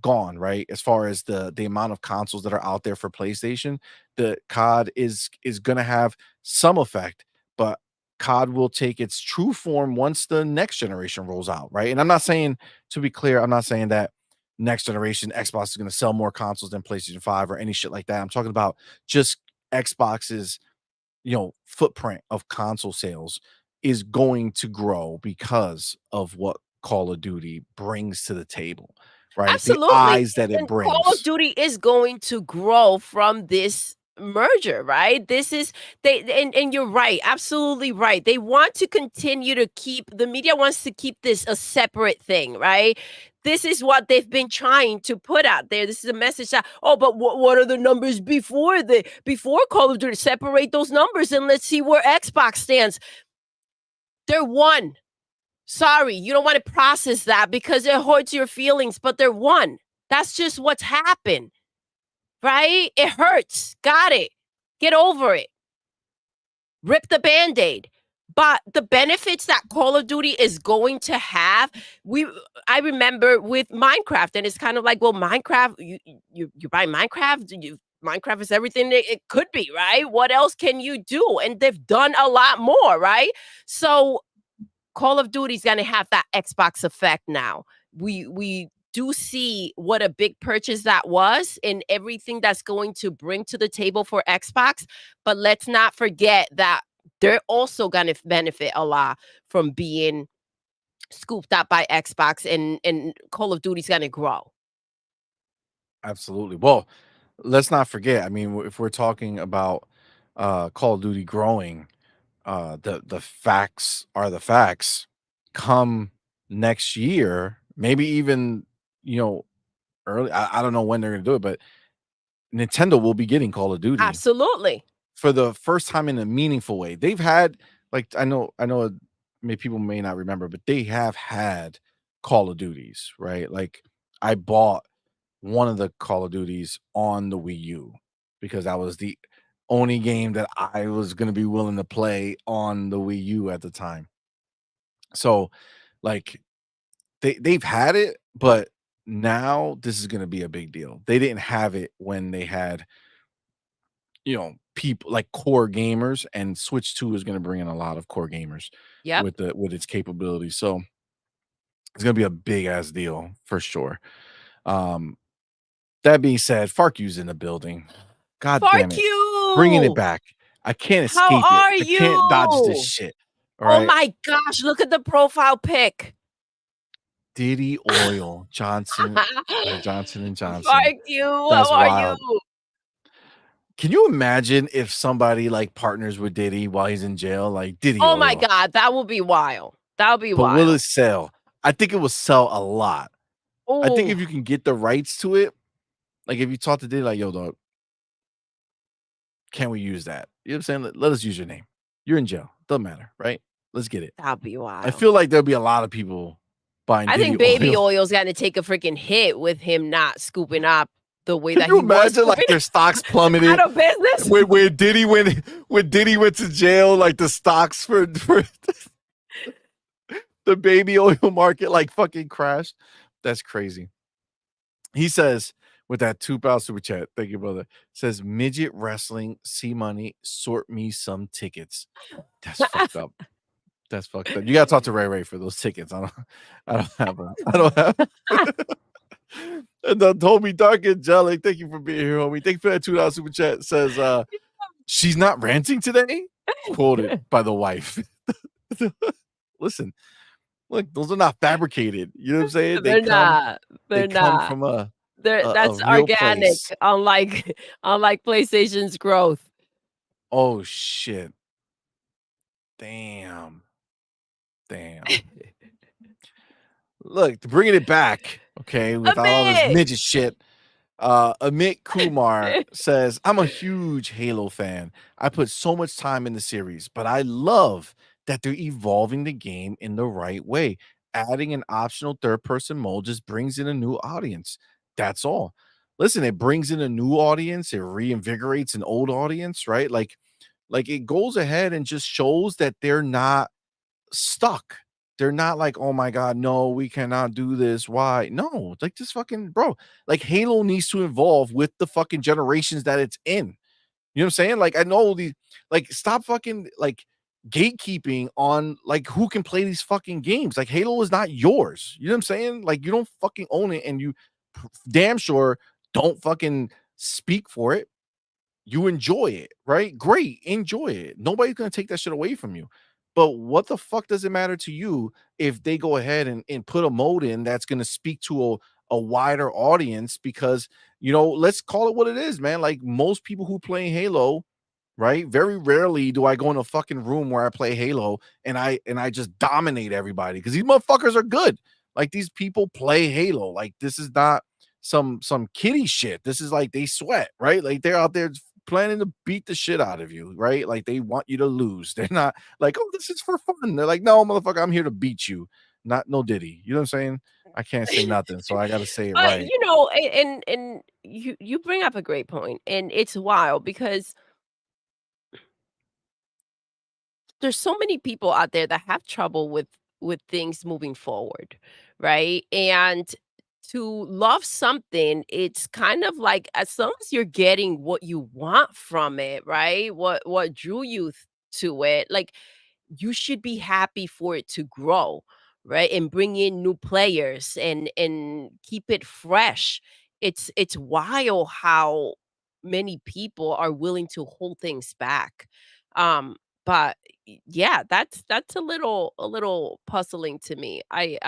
gone, right? As far as the amount of consoles that are out there for PlayStation, the COD is going to have some effect, but COD will take its true form once the next generation rolls out, right? And I'm not saying, to be clear, I'm not saying that next generation Xbox is going to sell more consoles than PlayStation 5 or any shit like that. I'm talking about just Xbox's, footprint of console sales is going to grow because of what Call of Duty brings to the table, right? The Absolutely. eyes that it And Call of brings. Duty is going to grow from this merger, right? This is and you're right, absolutely right. They want to continue to keep the media wants to keep this a separate thing, right? This is what they've been trying to put out there. This is a message that, but what are the numbers before Call of Duty? Separate those numbers and let's see where Xbox stands. They're one. Sorry, you don't want to process that because it hurts your feelings, but they're one. That's just what's happened, right? It hurts. Got it. Get over it. Rip the Band-Aid. But the benefits that Call of Duty is going to have, I remember with Minecraft, and it's kind of like, well, Minecraft, you buy Minecraft, Minecraft is everything it could be, right? What else can you do? And they've done a lot more, right? So Call of Duty's gonna have that Xbox effect now. We do see what a big purchase that was and everything that's going to bring to the table for Xbox, but let's not forget that they're also gonna benefit a lot from being scooped up by Xbox, and Call of Duty's gonna grow. Absolutely. Well, let's not forget. I mean, if we're talking about Call of Duty growing, the facts are the facts. Come next year, maybe even you know early. I don't know when they're gonna do it, but Nintendo will be getting Call of Duty Absolutely. for the first time in a meaningful way. They've had like I know maybe people may not remember, but they have had Call of Duties, right? Like I bought one of the Call of Duties on the Wii U because that was the only game that I was gonna be willing to play on the Wii U at the time. So like they've had it, but now this is gonna be a big deal. They didn't have it when they had people like core gamers, and Switch 2 is gonna bring in a lot of core gamers Yep. with its capabilities. So it's gonna be a big ass deal for sure. Um, that being said, Fark in the building. God damn Fuck it. Bringing it you! back. I can't How escape it. are I can't dodge this you? shit. All Oh right. my gosh, look at the profile pic. Diddy Oil Johnson by Johnson and Johnson. Fuck you, how That's are you? wild. Can you imagine if somebody like partners with Diddy while he's in jail, like Diddy Oh my Oil? god, that would be wild. That would be But will it wild. sell? I think it will sell a lot. I think Oh, if you can get the rights to it, like if you talk to Diddy, like, yo, dog, can we use that? You know what I'm saying? Let us use your name. You're in jail. Doesn't matter, right? Let's get it. that'd be I wild. feel like there'll be a lot of people buying I Diddy think Baby Oil. Oil's gonna take a freaking hit with him not scooping up the way Can that you he was imagine like scooping their stocks out plummeted of business. when Diddy went to jail, like the stocks for the baby oil market like fucking crashed. That's crazy. He says with that £2 super chat, thank you, brother. Says midget wrestling, CMoney, sort me some tickets. That's fucked up. That's fucked up. You gotta talk to Ray Ray for those tickets. I don't have them. I don't have. And then Toby Dark Angelic, thank you for being here, homie. Thank you for that $2 super chat. Says she's not ranting today. Quoted by the wife. Listen, look, those are not fabricated. You know what I'm saying? They're not. They They're come not. from a That's real organic, place. unlike PlayStation's growth. Oh shit. Damn. Look, bringing it back, okay, A without all this bit. midget shit. Amit Kumar says, I'm a huge Halo fan. I put so much time in the series, but I love that they're evolving the game in the right way. Adding an optional third person mode just brings in a new audience. That's all. Listen, it brings in a new audience, it reinvigorates an old audience, right? Like it goes ahead and just shows that they're not stuck. They're not like, "Oh my god, no, we cannot do this. Why?" No, like this fucking bro. Like Halo needs to evolve with the fucking generations that it's in. You know what I'm saying? Like I know these like stop fucking like gatekeeping on like who can play these fucking games. Like Halo is not yours. You know what I'm saying? Like you don't fucking own it and you damn sure don't fucking speak for it. You enjoy it, right? Great, enjoy it. Nobody's gonna take that shit away from you. But what the fuck does it matter to you if they go ahead and put a mode in that's gonna speak to a wider audience? Because let's call it what it is, man. Like most people who play Halo, right? Very rarely do I go in a fucking room where I play Halo and I just dominate everybody because these motherfuckers are good. Like these people play Halo. Like this is not some kiddie shit. This is like they sweat, right? Like they're out there planning to beat the shit out of you, right? Like they want you to lose. They're not like, oh, this is for fun. They're like, no, motherfucker, I'm here to beat you. Not no Diddy. You know what I'm saying? I can't say nothing, so I gotta say it But right. and you bring up a great point, and it's wild because there's so many people out there that have trouble with things moving forward, right? And to love something, it's kind of like as long as you're getting what you want from it, right? What drew you to it, like you should be happy for it to grow, right? And bring in new players and keep it fresh. It's wild how many people are willing to hold things back. Um, but yeah, that's a little puzzling to me. I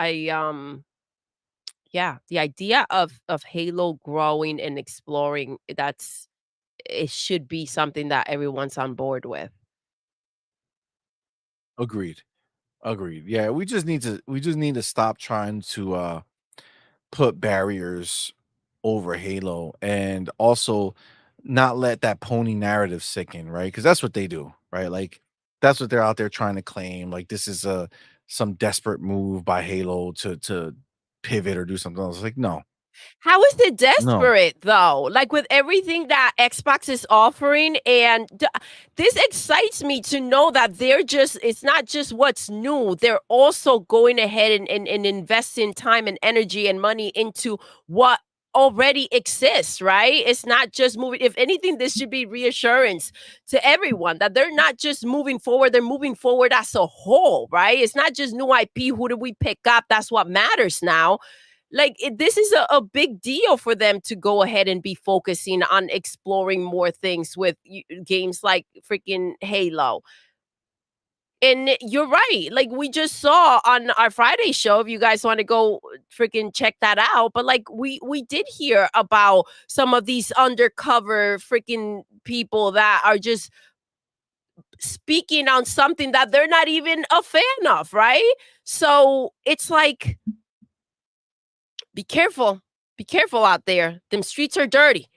yeah, the idea of Halo growing and exploring, that's it should be something that everyone's on board with. Agreed. Agreed. Yeah, we just need to stop trying to put barriers over Halo, and also not let that pony narrative sink in, right? Because that's what they do, right? Like that's what they're out there trying to claim. Like this is a some desperate move by Halo to pivot or do something else. Like, no, How is it no. desperate though? Like with everything that Xbox is offering, and this excites me to know that it's not just what's new. They're also going ahead and investing time and energy and money into what already exists, right? It's not just moving. If anything, this should be reassurance to everyone that they're not just moving forward, they're moving forward as a whole, right? It's not just new IP. Who do we pick up? That's what matters now. Like this is a big deal for them to go ahead and be focusing on exploring more things with games like freaking Halo. And you're right. Like we just saw on our Friday show, if you guys want to go freaking check that out. But like we did hear about some of these undercover freaking people that are just speaking on something that they're not even a fan of, right? So it's like, be careful. Be careful out there. Them streets are dirty.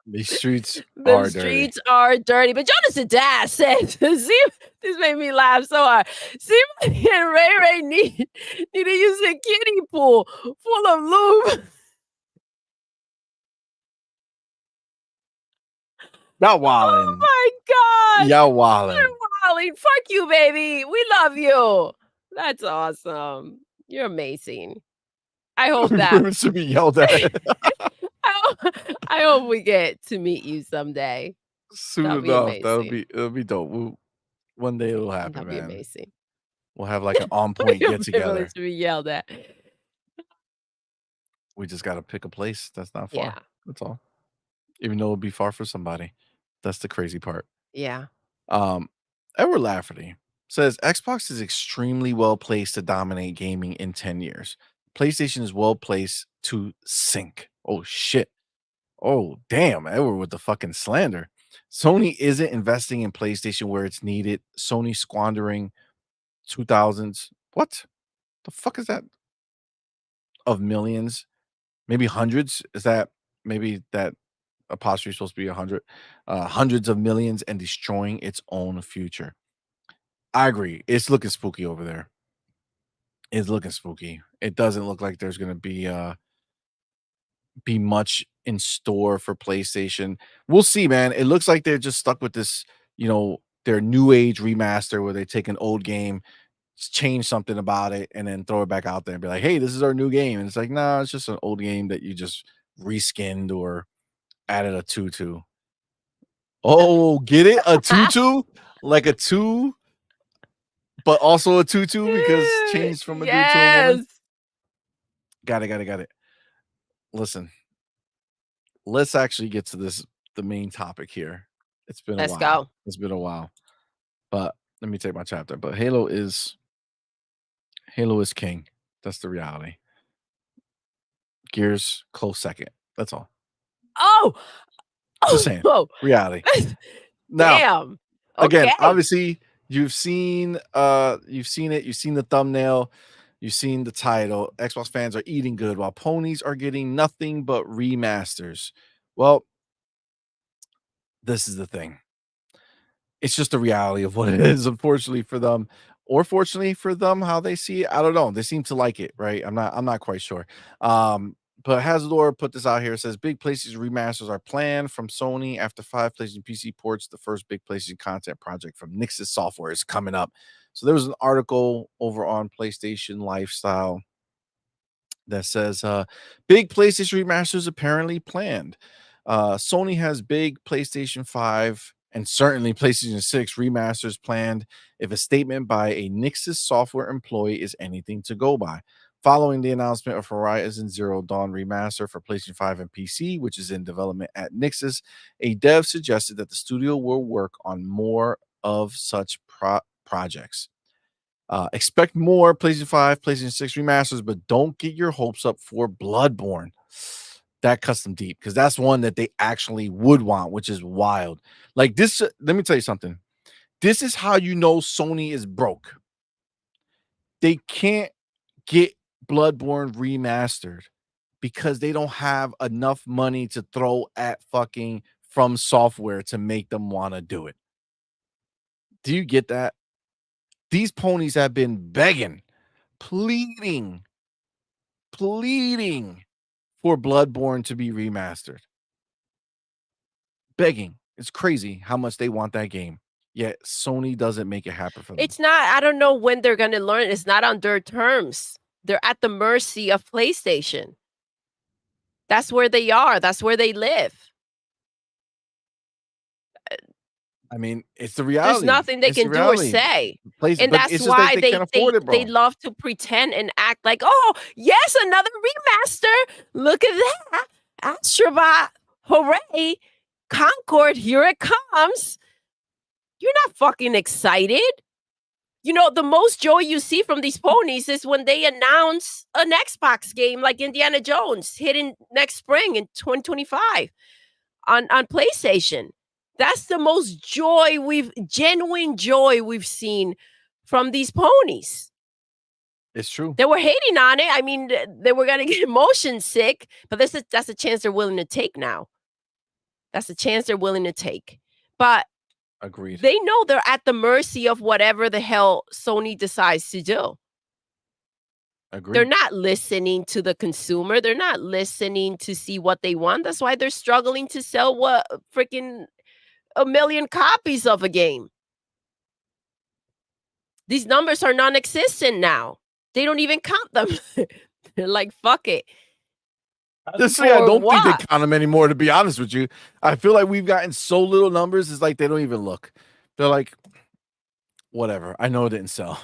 These streets Them are dirty. streets are dirty. But Jonas Dad said, see, this made me laugh so hard. Simon and Ray Ray need to use a kiddie pool full of lube. Y'all Oh wildin'. my God. Y'all You're wildin'. wilding. Fuck you, baby. We love you. That's awesome. You're amazing. I hope that Women should be yelled at. I hope, I hope we get to meet you someday. Soon That'll be enough. amazing. It'll be dope. One day it'll happen, That'll be man. amazing. We'll have like an on point Your get privilege together. to be yelled at. We just gotta pick a place that's not Yeah. far. That's all. Even though it'll be far for somebody. That's the crazy part. Yeah. Edward Lafferty says Xbox is extremely well placed to dominate gaming in 10 years. PlayStation is well placed to sink. Oh shit. Oh damn, Edward with the fucking slander. Sony isn't investing in PlayStation where it's needed. Sony squandering 2000s. What the fuck is that? Of millions, maybe hundreds. Is that maybe that apostrophe supposed to be 100? Hundreds of millions and destroying its own future. I agree. It's looking spooky over there. It's looking spooky. It doesn't look like there's gonna be much in store for PlayStation. We'll see, man. It looks like they're just stuck with this, their new age remaster where they take an old game, change something about it, and then throw it back out there and be like, hey, this is our new game. And it's like, nah, it's just an old game that you just reskinned or added a tutu. Oh, get it? A tutu? Like a two, but also a tutu because changed from a dude to a woman. Yes. Got it. Listen, let's actually get to the main topic here. It's been a Let's while. go. It's been a while. But let me take my chapter. But Halo is king. That's the reality. Gears close second. That's all. Oh. Just saying. Oh. Reality. Now, Damn. again, Okay. obviously, you've seen it, you've seen the thumbnail, you've seen the title. Xbox fans are eating good while ponies are getting nothing but remasters. Well, this is the thing. It's just the reality of what it is, unfortunately for them, or fortunately for them, how they see it. I don't know. They seem to like it, right? I'm not quite sure. But Hazlor put this out here. It says big PlayStation remasters are planned from Sony after 5 PlayStation PC ports. The first big PlayStation content project from Nix's Software is coming up. So there was an article over on PlayStation Lifestyle that says big PlayStation remasters apparently planned. Sony has big PlayStation 5 and certainly PlayStation 6 remasters planned if a statement by a Nixus software employee is anything to go by. Following the announcement of Horizon Zero Dawn remaster for PlayStation 5 and PC, which is in development at Nixus, a dev suggested that the studio will work on more of such projects. Expect more PlayStation 5, PlayStation 6 remasters, but don't get your hopes up for Bloodborne. That cuts them deep because that's one that they actually would want, which is wild. Like this, let me tell you something. This is how you know Sony is broke. They can't get Bloodborne remastered because they don't have enough money to throw at fucking From Software to make them want to do it. Do you get that? These ponies have been begging, pleading for Bloodborne to be remastered. Begging. It's crazy how much they want that game. Yet Sony doesn't make it happen for them. It's not, I don't know when they're going to learn. It's not on their terms. They're at the mercy of PlayStation. That's where they are. That's where they live. I mean, it's the reality. There's nothing they can do or say. And that's why they love to pretend and act like, oh, yes, another remaster. Look at that. Astrobot. Hooray. Concord, here it comes. You're not fucking excited. You know, the most joy you see from these ponies is when they announce an Xbox game like Indiana Jones hitting next spring in 2025 on PlayStation. That's the most genuine joy we've seen from these ponies. It's true. They were hating on it. I mean, they were going to get motion sick, but that's a chance they're willing to take now. That's a chance they're willing to take. But agreed. They know they're at the mercy of whatever the hell Sony decides to do. Agreed. They're not listening to the consumer. They're not listening to see what they want. That's why they're struggling to sell freaking 1 million copies of a game. These numbers are non-existent now. They don't even count them. They're like, fuck it. I don't think they count them anymore, to be honest with you. I feel like we've gotten so little numbers, it's like they don't even look. They're like, whatever. I know it didn't sell.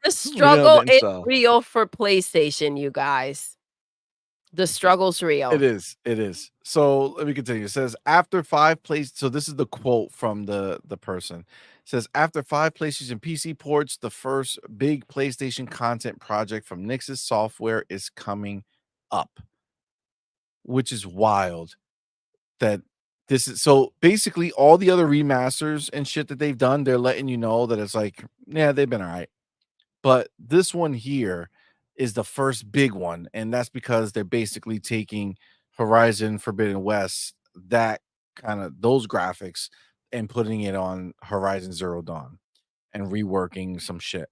The struggle is real for PlayStation, you guys. The struggle's real. It is. It is. So let me continue. It says, after 5 plays. So this is the quote from the person. It says, after 5 PlayStation PC ports, the first big PlayStation content project from Nixus Software is coming up. Which is wild that this is so basically all the other remasters and shit that they've done, they're letting you know that it's like, yeah, they've been all right. But this one here is the first big one. And that's because they're basically taking Horizon Forbidden West, that kind of those graphics, and putting it on Horizon Zero Dawn and reworking some shit.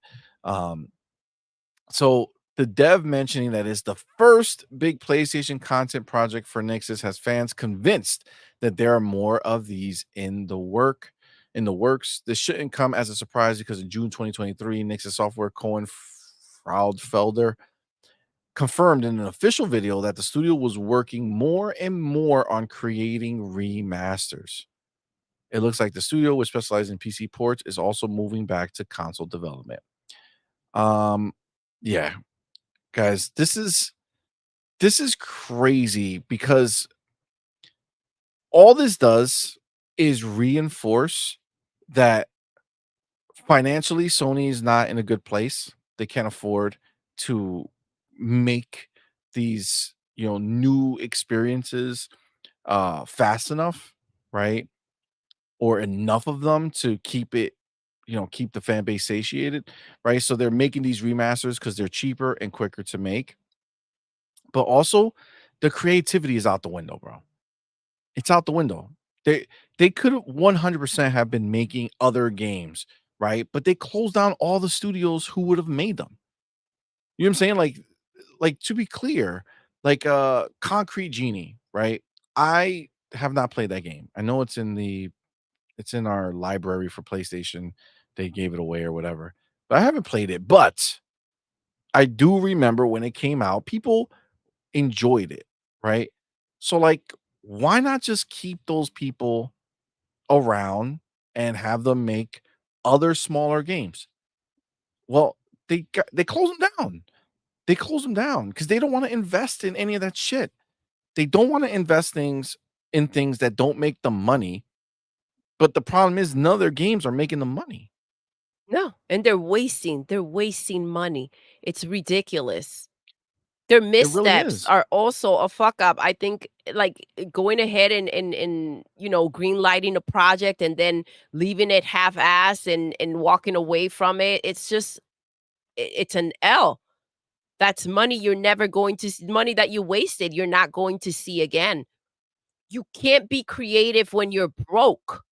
So the dev mentioning that it's the first big PlayStation content project for Nixus has fans convinced that there are more of these in the works. This shouldn't come as a surprise because in June 2023, Nixus Software Cohen Fraudfelder confirmed in an official video that the studio was working more and more on creating remasters. It looks like the studio, which specializes in PC ports, is also moving back to console development. Yeah. Guys, this is crazy because all this does is reinforce that financially Sony is not in a good place. They can't afford to make these, new experiences fast enough, right? Or enough of them to keep it, keep the fan base satiated, right? So they're making these remasters because they're cheaper and quicker to make. But also, the creativity is out the window, bro. It's out the window. They could 100% have been making other games, right? But they closed down all the studios who would have made them. You know what I'm saying? Like to be clear, like Concrete Genie, right? I have not played that game. I know it's in our library for PlayStation. They gave it away or whatever. But I haven't played it. But I do remember when it came out, people enjoyed it, right? So like, why not just keep those people around and have them make other smaller games? Well, they close them down. They close them down because they don't want to invest in any of that shit. They don't want to invest in things that don't make them money. But the problem is none of their games are making them money. No, and they're wasting money. It's ridiculous. Their It really missteps is. are also a fuck up. I think like going ahead and green lighting a project and then leaving it half ass and walking away from it. It's just it's an L. That's money you're never going to money that you wasted, you're not going to see again. You can't be creative when you're broke.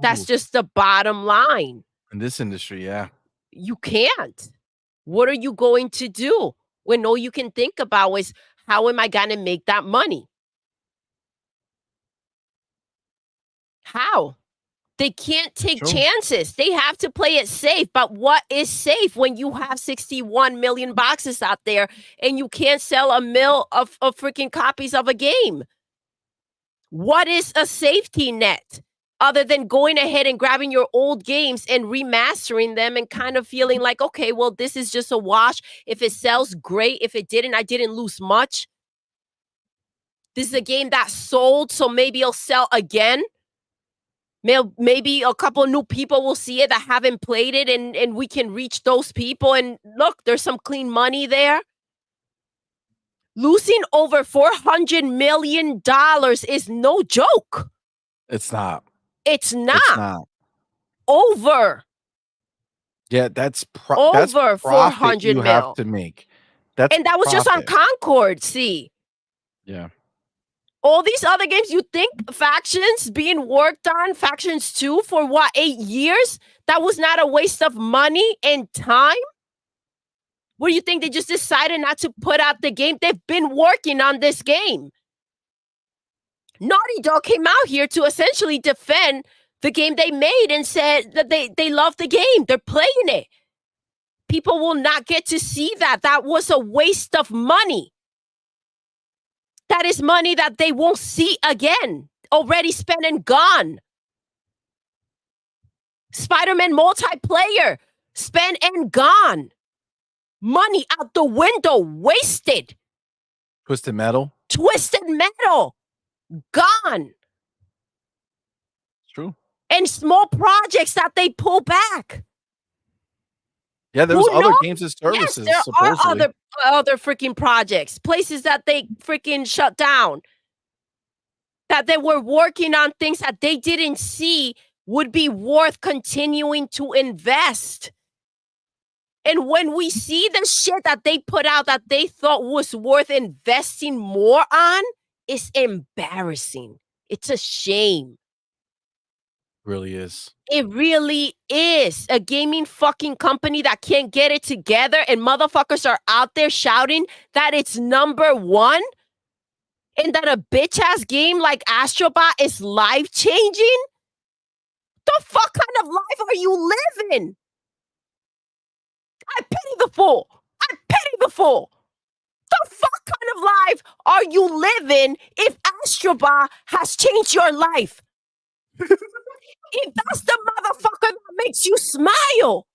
That's Ooh, just the bottom line. in this industry, yeah. You can't. What are you going to do when all you can think about is how am I going to make that money? How? They can't take True. chances. They have to play it safe. But what is safe when you have 61 million boxes out there and you can't sell a mill of freaking copies of a game? What is a safety net other than going ahead and grabbing your old games and remastering them and kind of feeling like, okay, well, this is just a wash. If it sells, great. If it didn't, I didn't lose much. This is a game that sold, so maybe it'll sell again. Maybe a couple of new people will see it that haven't played it, and we can reach those people. And look, there's some clean money there. Losing over $400 million is no joke. It's not. It's It's not. not. Over Yeah, that's Over profit 400 you have mil. to make. That's And that was just on profit. Concord, see. Yeah. All these other games, you think Factions being worked on, Factions 2 for what, 8 years? That was not a waste of money and time? What do you think? They just decided not to put out the game? They've been working on this game. Naughty Dog came out here to essentially defend the game they made and said that they love the game. They're playing it. People will not get to see that. That was a waste of money. That is money that they won't see again. Already spent and gone. Spider-Man multiplayer, spent and gone. Money out the window, wasted. Twisted Metal. Twisted Metal, gone. It's true. And small projects that they pull back. Yeah, there was Who other knows? games and Yes, services there supposedly. are other freaking projects, places that they freaking shut down. That they were working on things that they didn't see would be worth continuing to invest. And when we see the shit that they put out that they thought was worth investing more on, it's embarrassing. It's a shame. Really is. It really is. A gaming fucking company that can't get it together and motherfuckers are out there shouting that it's number one and that a bitch-ass game like Astrobot is life-changing? The fuck kind of life are you living? I pity the fool. I pity the fool. The fuck kind of life are you living if Astrobot has changed your life? If that's the motherfucker that makes you smile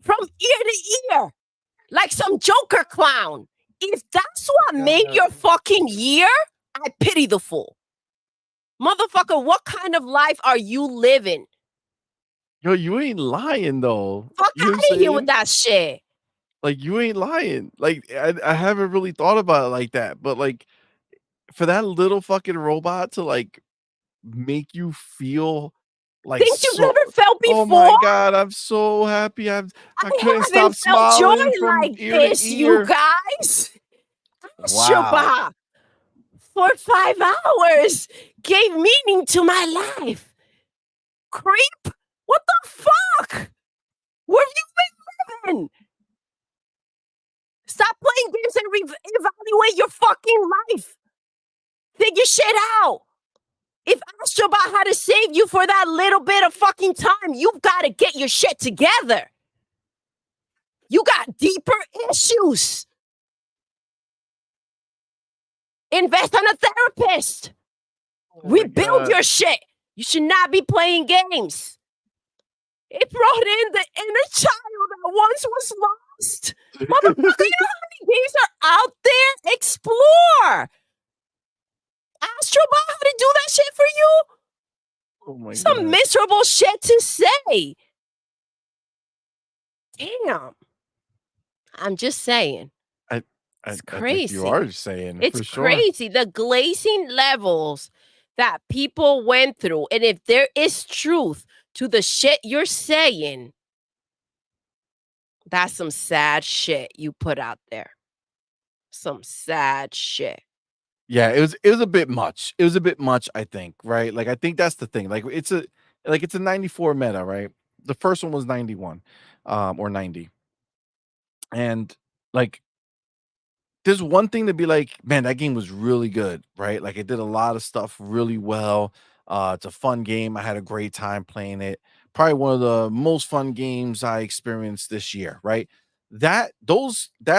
from ear to ear like some Joker clown, if that's what made your fucking year, I pity the fool. Motherfucker, what kind of life are you living? Yo, you ain't lying though. Fuck You know out what I'm of here with saying? that shit. Like you ain't lying. Like I haven't really thought about it like that, but like for that little fucking robot to like make you feel like Things you've so never felt oh before. my god, I'm so happy. I couldn't stop haven't felt joy smiling from like ear this, to you ear. guys. Wow. Astrobot for 5 hours gave meaning to my life. Creep? What the fuck? Where have you been living? Stop playing games and evaluate your fucking life. Figure shit out. If Astrobot had to save you for that little bit of fucking time, you've got to get your shit together. You got deeper issues. Invest on a therapist. Oh my Rebuild God. your shit. You should not be playing games. It brought in the inner child that once was lost. Motherfucker, you know how many games are out there? Explore. Astrobot, how to do that shit for you? Oh my Some God. miserable shit to say. Damn. I'm just saying. It's I think you crazy. are saying It's for sure. crazy. The glazing levels that people went through. And if there is truth to the shit you're saying, that's some sad shit you put out there. Some sad shit. Yeah, it was a bit much. It was a bit much, I think, right? Like I think that's the thing. Like it's a 94 meta, right? The first one was 91 or 90. And like there's one thing to be like, man, that game was really good, right? Like it did a lot of stuff really well. It's a fun game. I had a great time playing it. Probably one of the most fun games I experienced this year, right? That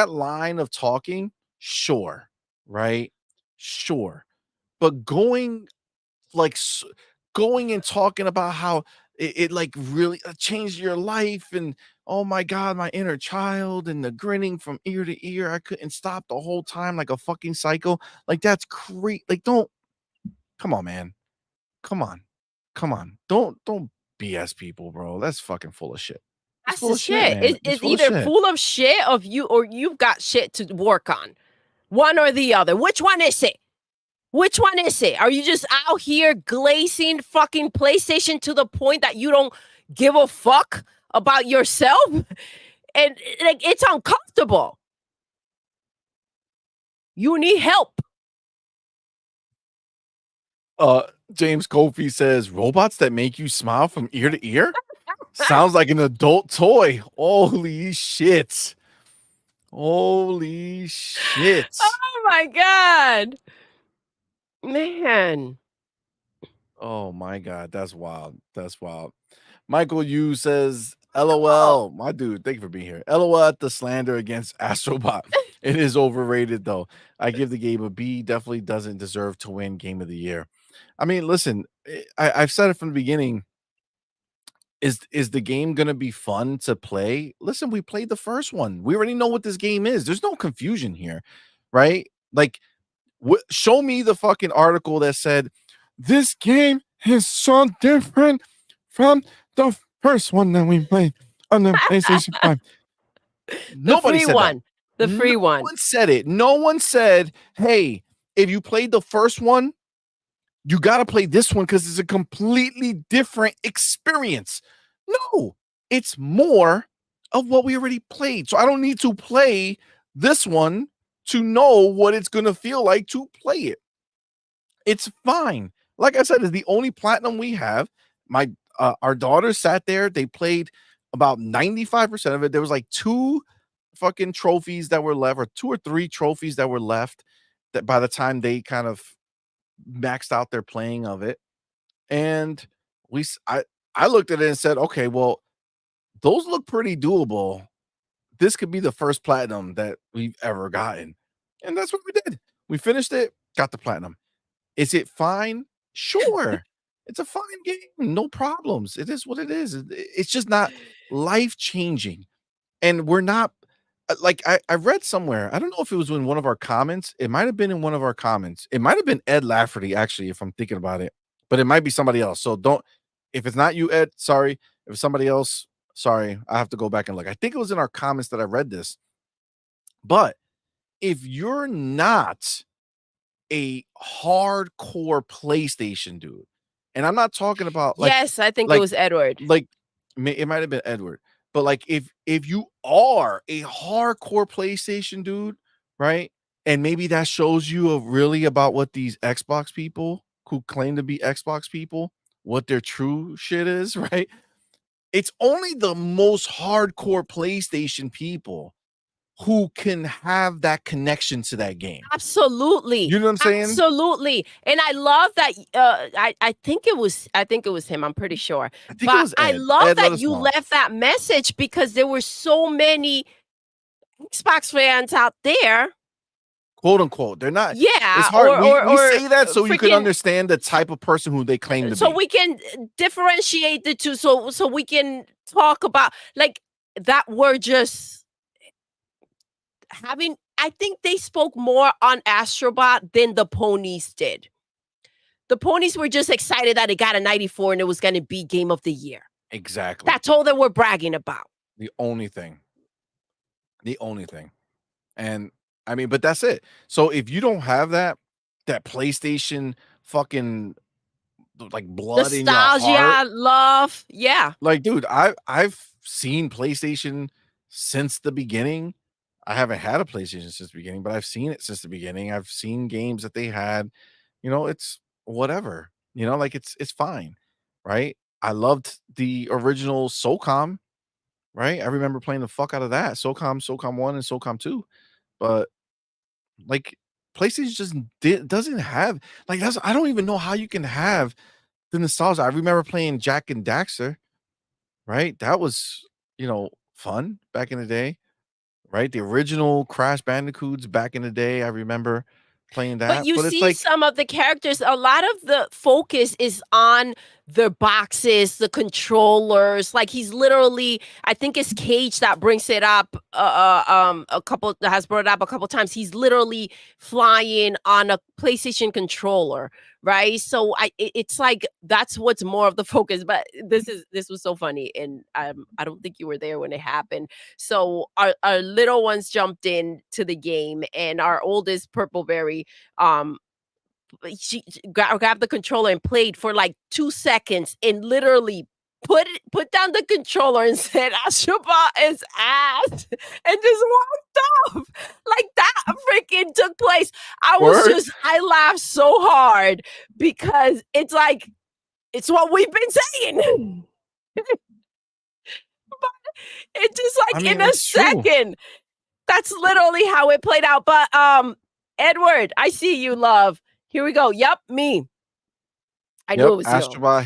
line of talking, sure, right? Sure. But like going and talking about how it like really changed your life and oh my god, my inner child and the grinning from ear to ear, I couldn't stop the whole time like a fucking psycho. Like that's crazy. Like don't come on, man. Come on. Come on. Don't BS people, bro. That's fucking full of shit. It's That's full the of shit, shit. man. It's It's full of either shit. full of shit of you or you've got shit to work on. One or the other. Which one is it? Which one is it? Are you just out here glazing fucking PlayStation to the point that you don't give a fuck about yourself? And like it's uncomfortable. You need help. James Kofi says robots that make you smile from ear to ear sounds like an adult toy. Holy shit. Holy shit. Oh my god. Man. Oh my god, that's wild. That's wild. Michael Yu says, LOL. My dude, thank you for being here. LOL at the slander against Astrobot. It is overrated though. I give the game a B. Definitely doesn't deserve to win game of the year. I mean, listen, I've said it from the beginning. Is the game gonna be fun to play? Listen, we played the first one. We already know what this game is. There's no confusion here, right? Like, show me the fucking article that said this game is so different from the first one that we played on the PlayStation 5. Nobody said that. The free No one. one said it. No one said, hey, if you played the first one, you got to play this one because it's a completely different experience. No, it's more of what we already played. So I don't need to play this one to know what it's going to feel like to play it. It's fine. Like I said, it's the only platinum we have. Our daughters sat there. They played about 95% of it. There was like 2 fucking trophies that were left, or 2 or 3 trophies that were left that by the time they kind of maxed out their playing of it. And I looked at it and said, okay, well, those look pretty doable. This could be the first platinum that we've ever gotten. And that's what we did. We finished it, got the platinum. Is it fine? Sure. It's a fine game. No problems. It is what it is. It's just not life-changing. And we're not like I read somewhere. I don't know if it was in one of our comments. It might have been in one of our comments. It might have been Ed Lafferty, actually, if I'm thinking about it, but it might be somebody else. So if it's not you, Ed, sorry. If it's somebody else, sorry. I have to go back and look. I think it was in our comments that I read this. But if you're not a hardcore PlayStation dude, and I'm not talking about like Yes, I think it was Edward. like it might have been Edward, but like if you are a hardcore PlayStation dude, right? And maybe that shows you really about what these Xbox people who claim to be Xbox people, what their true shit is, right? It's only the most hardcore PlayStation people who can have that connection to that game. Absolutely. You know what I'm saying? Absolutely. And I love that I think it was him, I'm pretty sure. I think it was I Ed. love Ed, let that us you know. left that message because there were so many Xbox fans out there quote unquote. They're not. Yeah, It's hard. We or say that so you can freaking understand the type of person who they claim to so be. we can differentiate the two, so we can talk about like that we're just having. I think they spoke more on Astrobot than the ponies did. The ponies were just excited that it got a 94 and it was going to be game of the year. Exactly. That's all they were bragging about. The only thing. And I mean, but that's it. So if you don't have that PlayStation fucking like blood in your heart, Nostalgia, love. Yeah. like, dude, I've seen PlayStation since the beginning. I haven't had a PlayStation since the beginning, but I've seen it since the beginning. I've seen games that they had. It's whatever. Like it's fine, right? I loved the original SOCOM, right? I remember playing the fuck out of that. SOCOM 1 and SOCOM 2. But like PlayStation just doesn't have like that's I don't even know how you can have the nostalgia. I remember playing Jack and Daxter, right? That was, fun back in the day, right? The original Crash Bandicoots back in the day. I remember playing But that. you But it's see like, some of the characters, a lot of the focus is on the boxes, the controllers. Like he's literally, I think it's Cage that brings it up. A couple that has brought it up a couple times. He's literally flying on a PlayStation controller, right? So it's like that's what's more of the focus. But this was so funny, and I don't think you were there when it happened. So our little ones jumped in to the game, and our oldest Purpleberry, she grabbed the controller and played for like 2 seconds and literally put down the controller and said Astrobot is ass and just walked off. Like that freaking took place. I laughed so hard because it's like it's what we've been saying. But it just like in a it's true. second. That's literally how it played out. But Edward, I see you, love. Here we go. Yep, me. I knew it was you. Astrobot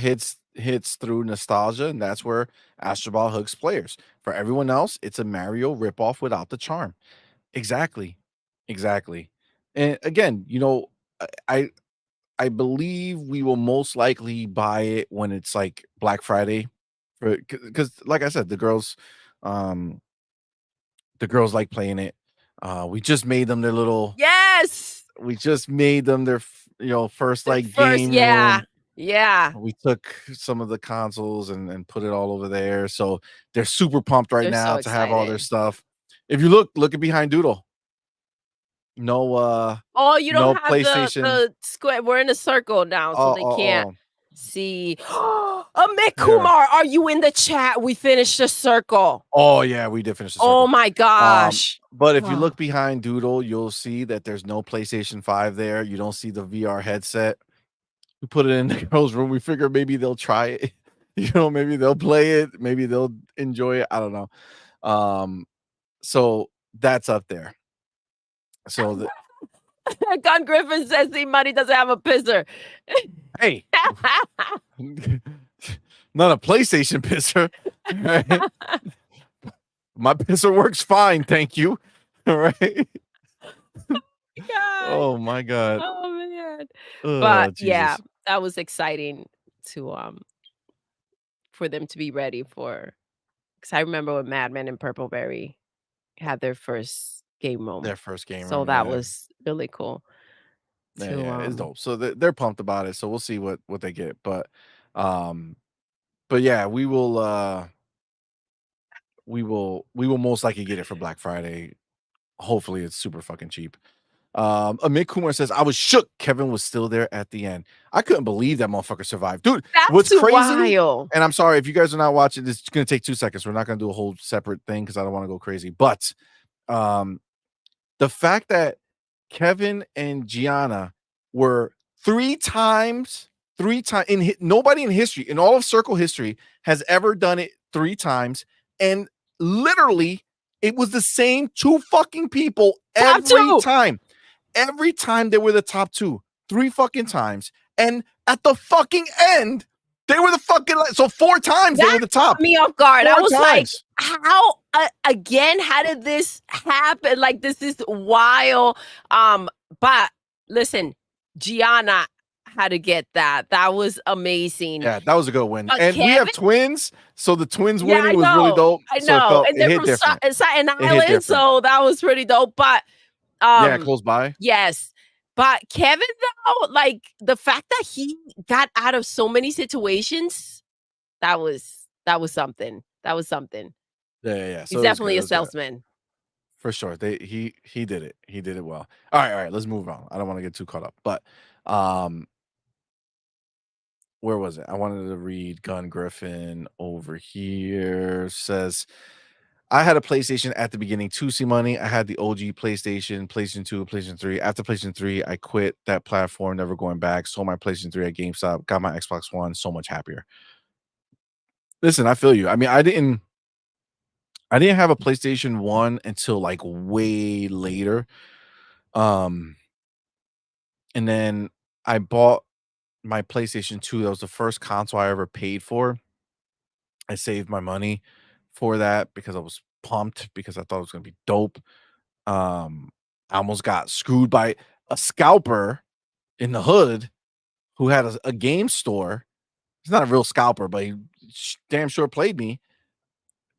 hits through nostalgia, and that's where Astrobot hooks players. For everyone else, it's a Mario ripoff without the charm. Exactly. And again, I believe we will most likely buy it when it's like Black Friday, because like I said, the girls like playing it. We just made them their little. Yes. We just made them their first like game yeah room. yeah We took some of the consoles and put it all over there, so they're super pumped right They're now so to have all their excited. stuff. If you look at behind Doodle, no Oh, you no don't have PlayStation. the square. We're in a circle now, so they can't Oh. see. Amit Kumar, are you in the chat? We finished the circle. Oh yeah, we did finish the circle. Oh my gosh. But if you look behind Doodle, you'll see that there's no PlayStation 5 there. You don't see the VR headset. We put it in the girls' room. We figure maybe they'll try it. Maybe they'll play it. Maybe they'll enjoy it. I don't know. So that's up there. So Gun Griffin says CMoney doesn't have a pisser. hey, not a PlayStation pisser. Right? My pisser works fine, thank you. All right. Oh my god. Oh man. Oh, But Jesus. yeah, that was exciting to for them to be ready for, because I remember when Madman and Purpleberry had their first game room. Their first game So room, that yeah. was really cool. Yeah, it's dope. So they're pumped about it. So we'll see what they get. But yeah, we will most likely get it for Black Friday. Hopefully it's super fucking cheap. Amit Kumar says, I was shook Kevin was still there at the end. I couldn't believe that motherfucker survived. Dude, what's crazy? Wild. And I'm sorry if you guys are not watching, this is gonna take 2 seconds. We're not gonna do a whole separate thing because I don't want to go crazy. But the fact that Kevin and Gianna were three times nobody in history, in all of Circle history, has ever done it 3 times, and literally it was the same 2 fucking people every time. Every time they were the top 2, 3 fucking times, and at the fucking end they were the fucking so 4 times they were the top. Caught me off guard. I was like, how again? How did this happen? Like this is wild. But listen, Gianna had to get that. That was amazing. Yeah, that was a good win. But And we Kevin, have twins, so the twins yeah, winning was really dope. I So know, and it they're hit from different. Staten It hit Island, different. so that was pretty dope. But Yeah, close by. yes. But Kevin, though, like the fact that he got out of so many situations, that was something. That was something. Yeah. So He's it was definitely good. It a was good. salesman. For sure. He did it. He did it well. All right. Let's move on. I don't want to get too caught up. But where was it? I wanted to read Gun Griffin over here. Says I had a PlayStation at the beginning to CMoney. I had the OG PlayStation, PlayStation 2, PlayStation 3. After PlayStation 3, I quit that platform, never going back. Sold my PlayStation 3 at GameStop, got my Xbox One, so much happier. Listen, I feel you. I mean, I didn't have a PlayStation 1 until like way later. And then I bought my PlayStation 2. That was the first console I ever paid for. I saved my money for that because I was pumped because I thought it was gonna be dope. I almost got screwed by a scalper in the hood who had a game store. He's not a real scalper, but he damn sure played me.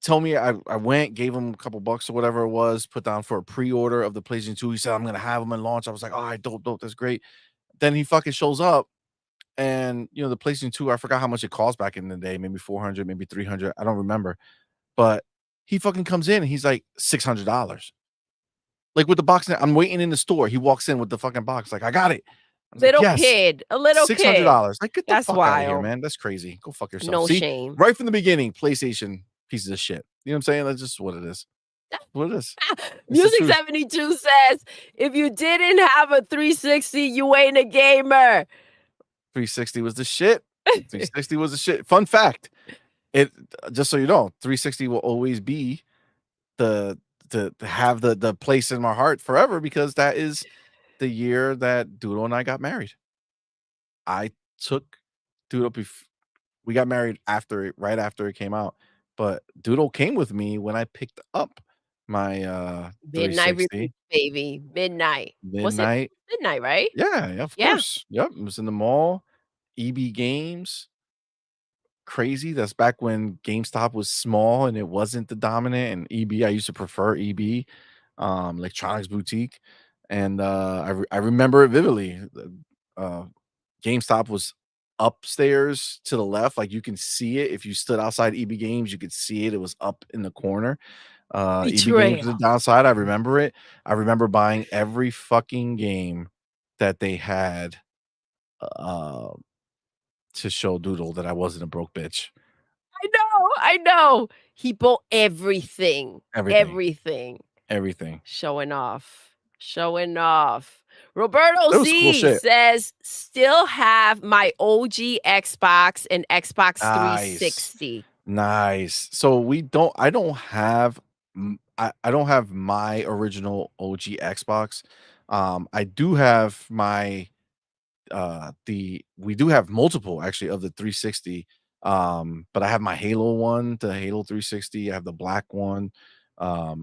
Told me I went, gave him a couple bucks or whatever it was, put down for a pre-order of the PlayStation 2. He said, I'm gonna have them in launch. I was like, all right, dope, that's great. Then he fucking shows up and the PlayStation 2, I forgot how much it cost back in the day, maybe 400, maybe 300. I don't remember. But he fucking comes in and he's like $600. Like with the box, I'm waiting in the store. He walks in with the fucking box, like, I got it. I was like, Little yes, kid, a little kid. $600. Like, get the That's fuck out of here, wild. man. That's crazy. Go fuck yourself. No See, shame. right from the beginning, PlayStation pieces of shit. You know what I'm saying? That's just what it is. What it is. It's the Music truth. 72 says, if you didn't have a 360, you ain't a gamer. 360 was the shit. 360 was the shit. Fun fact. It just so you know, 360 will always be the to have the place in my heart forever because that is the year that Doodle and I got married. I took Doodle we got married right after it came out, but Doodle came with me when I picked up my Midnight 360. release, baby. Midnight. Was it Midnight. midnight, right? Yeah, of Yeah. course. Yep, it was in the mall. EB Games. Crazy. That's back when GameStop was small and it wasn't the dominant. And EB, I used to prefer EB, Electronics Boutique, and I remember it vividly. GameStop was upstairs to the left, like you can see it if you stood outside EB Games. You could see it. It was up in the corner. EB Games was the Betrayal. downside. I remember it. I remember buying every fucking game that they had. To show Doodle that I wasn't a broke bitch. I know. He bought everything. Everything. Showing off. Roberto That was cool Z shit. says, still have my OG Xbox and Xbox Nice. 360. Nice. So I don't have my original OG Xbox. I do have my we do have multiple actually of the 360. But I have my Halo one, the Halo 360. I have the black one. That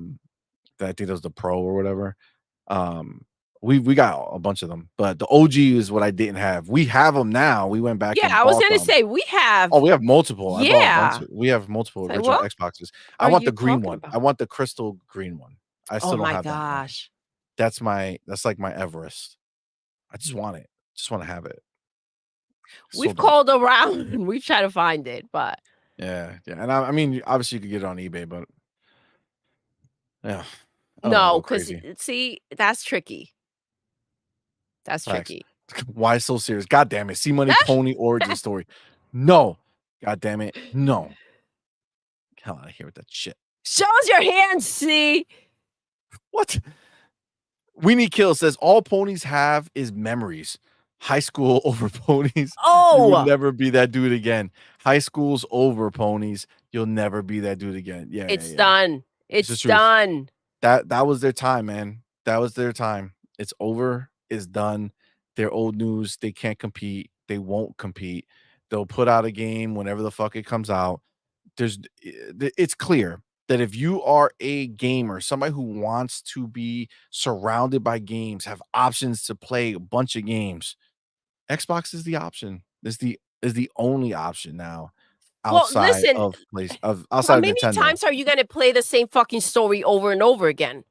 I think that was the Pro or whatever. We got a bunch of them, but the OG is what I didn't have. We have them now. We went back. Yeah, and I was bought gonna them. say we have. Oh, we have multiple. I bought a Yeah. bunch we have multiple Say, original what Xboxes. I are want you the green talking one. about? I want the crystal green one. I still Oh don't my have that one. gosh. That's like my Everest. I just want it. Just want to have it. So We've dope. called around and we've tried to find it, but Yeah. And I mean, obviously you could get it on eBay, but yeah, I don't wanna no, go because crazy. see, that's tricky. That's Facts. tricky. Why so serious? God damn it. CMoney Pony origin story. No. God damn it. No. Hell out of here with that shit. Show us your hands, see? What? Weenie Kill says all ponies have is memories. High school over ponies. You will Oh, never be that dude again. High school's over ponies. You'll never be that dude again. Yeah. it's yeah. done. It's the It's truth. done. That was their time, man. That was their time. It's over. It's done. They're old news. They can't compete. They won't compete. They'll put out a game whenever the fuck it comes out. It's clear that if you are a gamer, somebody who wants to be surrounded by games, have options to play a bunch of games, Xbox is the option. Is the only option now Well, outside listen, of how outside of many Nintendo. times are you gonna play the same fucking story over and over again?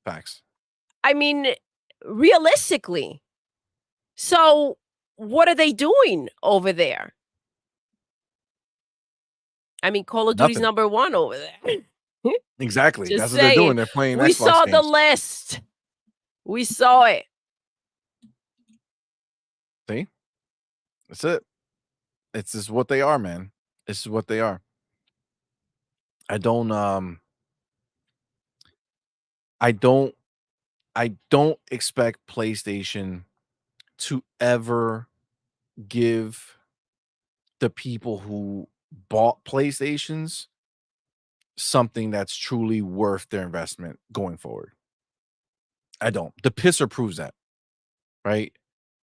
Facts. I mean, realistically. So what are they doing over there? I mean, Call of Duty's Nothing. *1 over there. Exactly. Just That's what they're doing. saying. They're playing We Xbox saw the games. list. We saw it. See? That's it. It's just what they are, man. This is what they are. I don't I don't expect PlayStation to ever give the people who bought PlayStations something that's truly worth their investment going forward. I don't. The pisser proves that, right?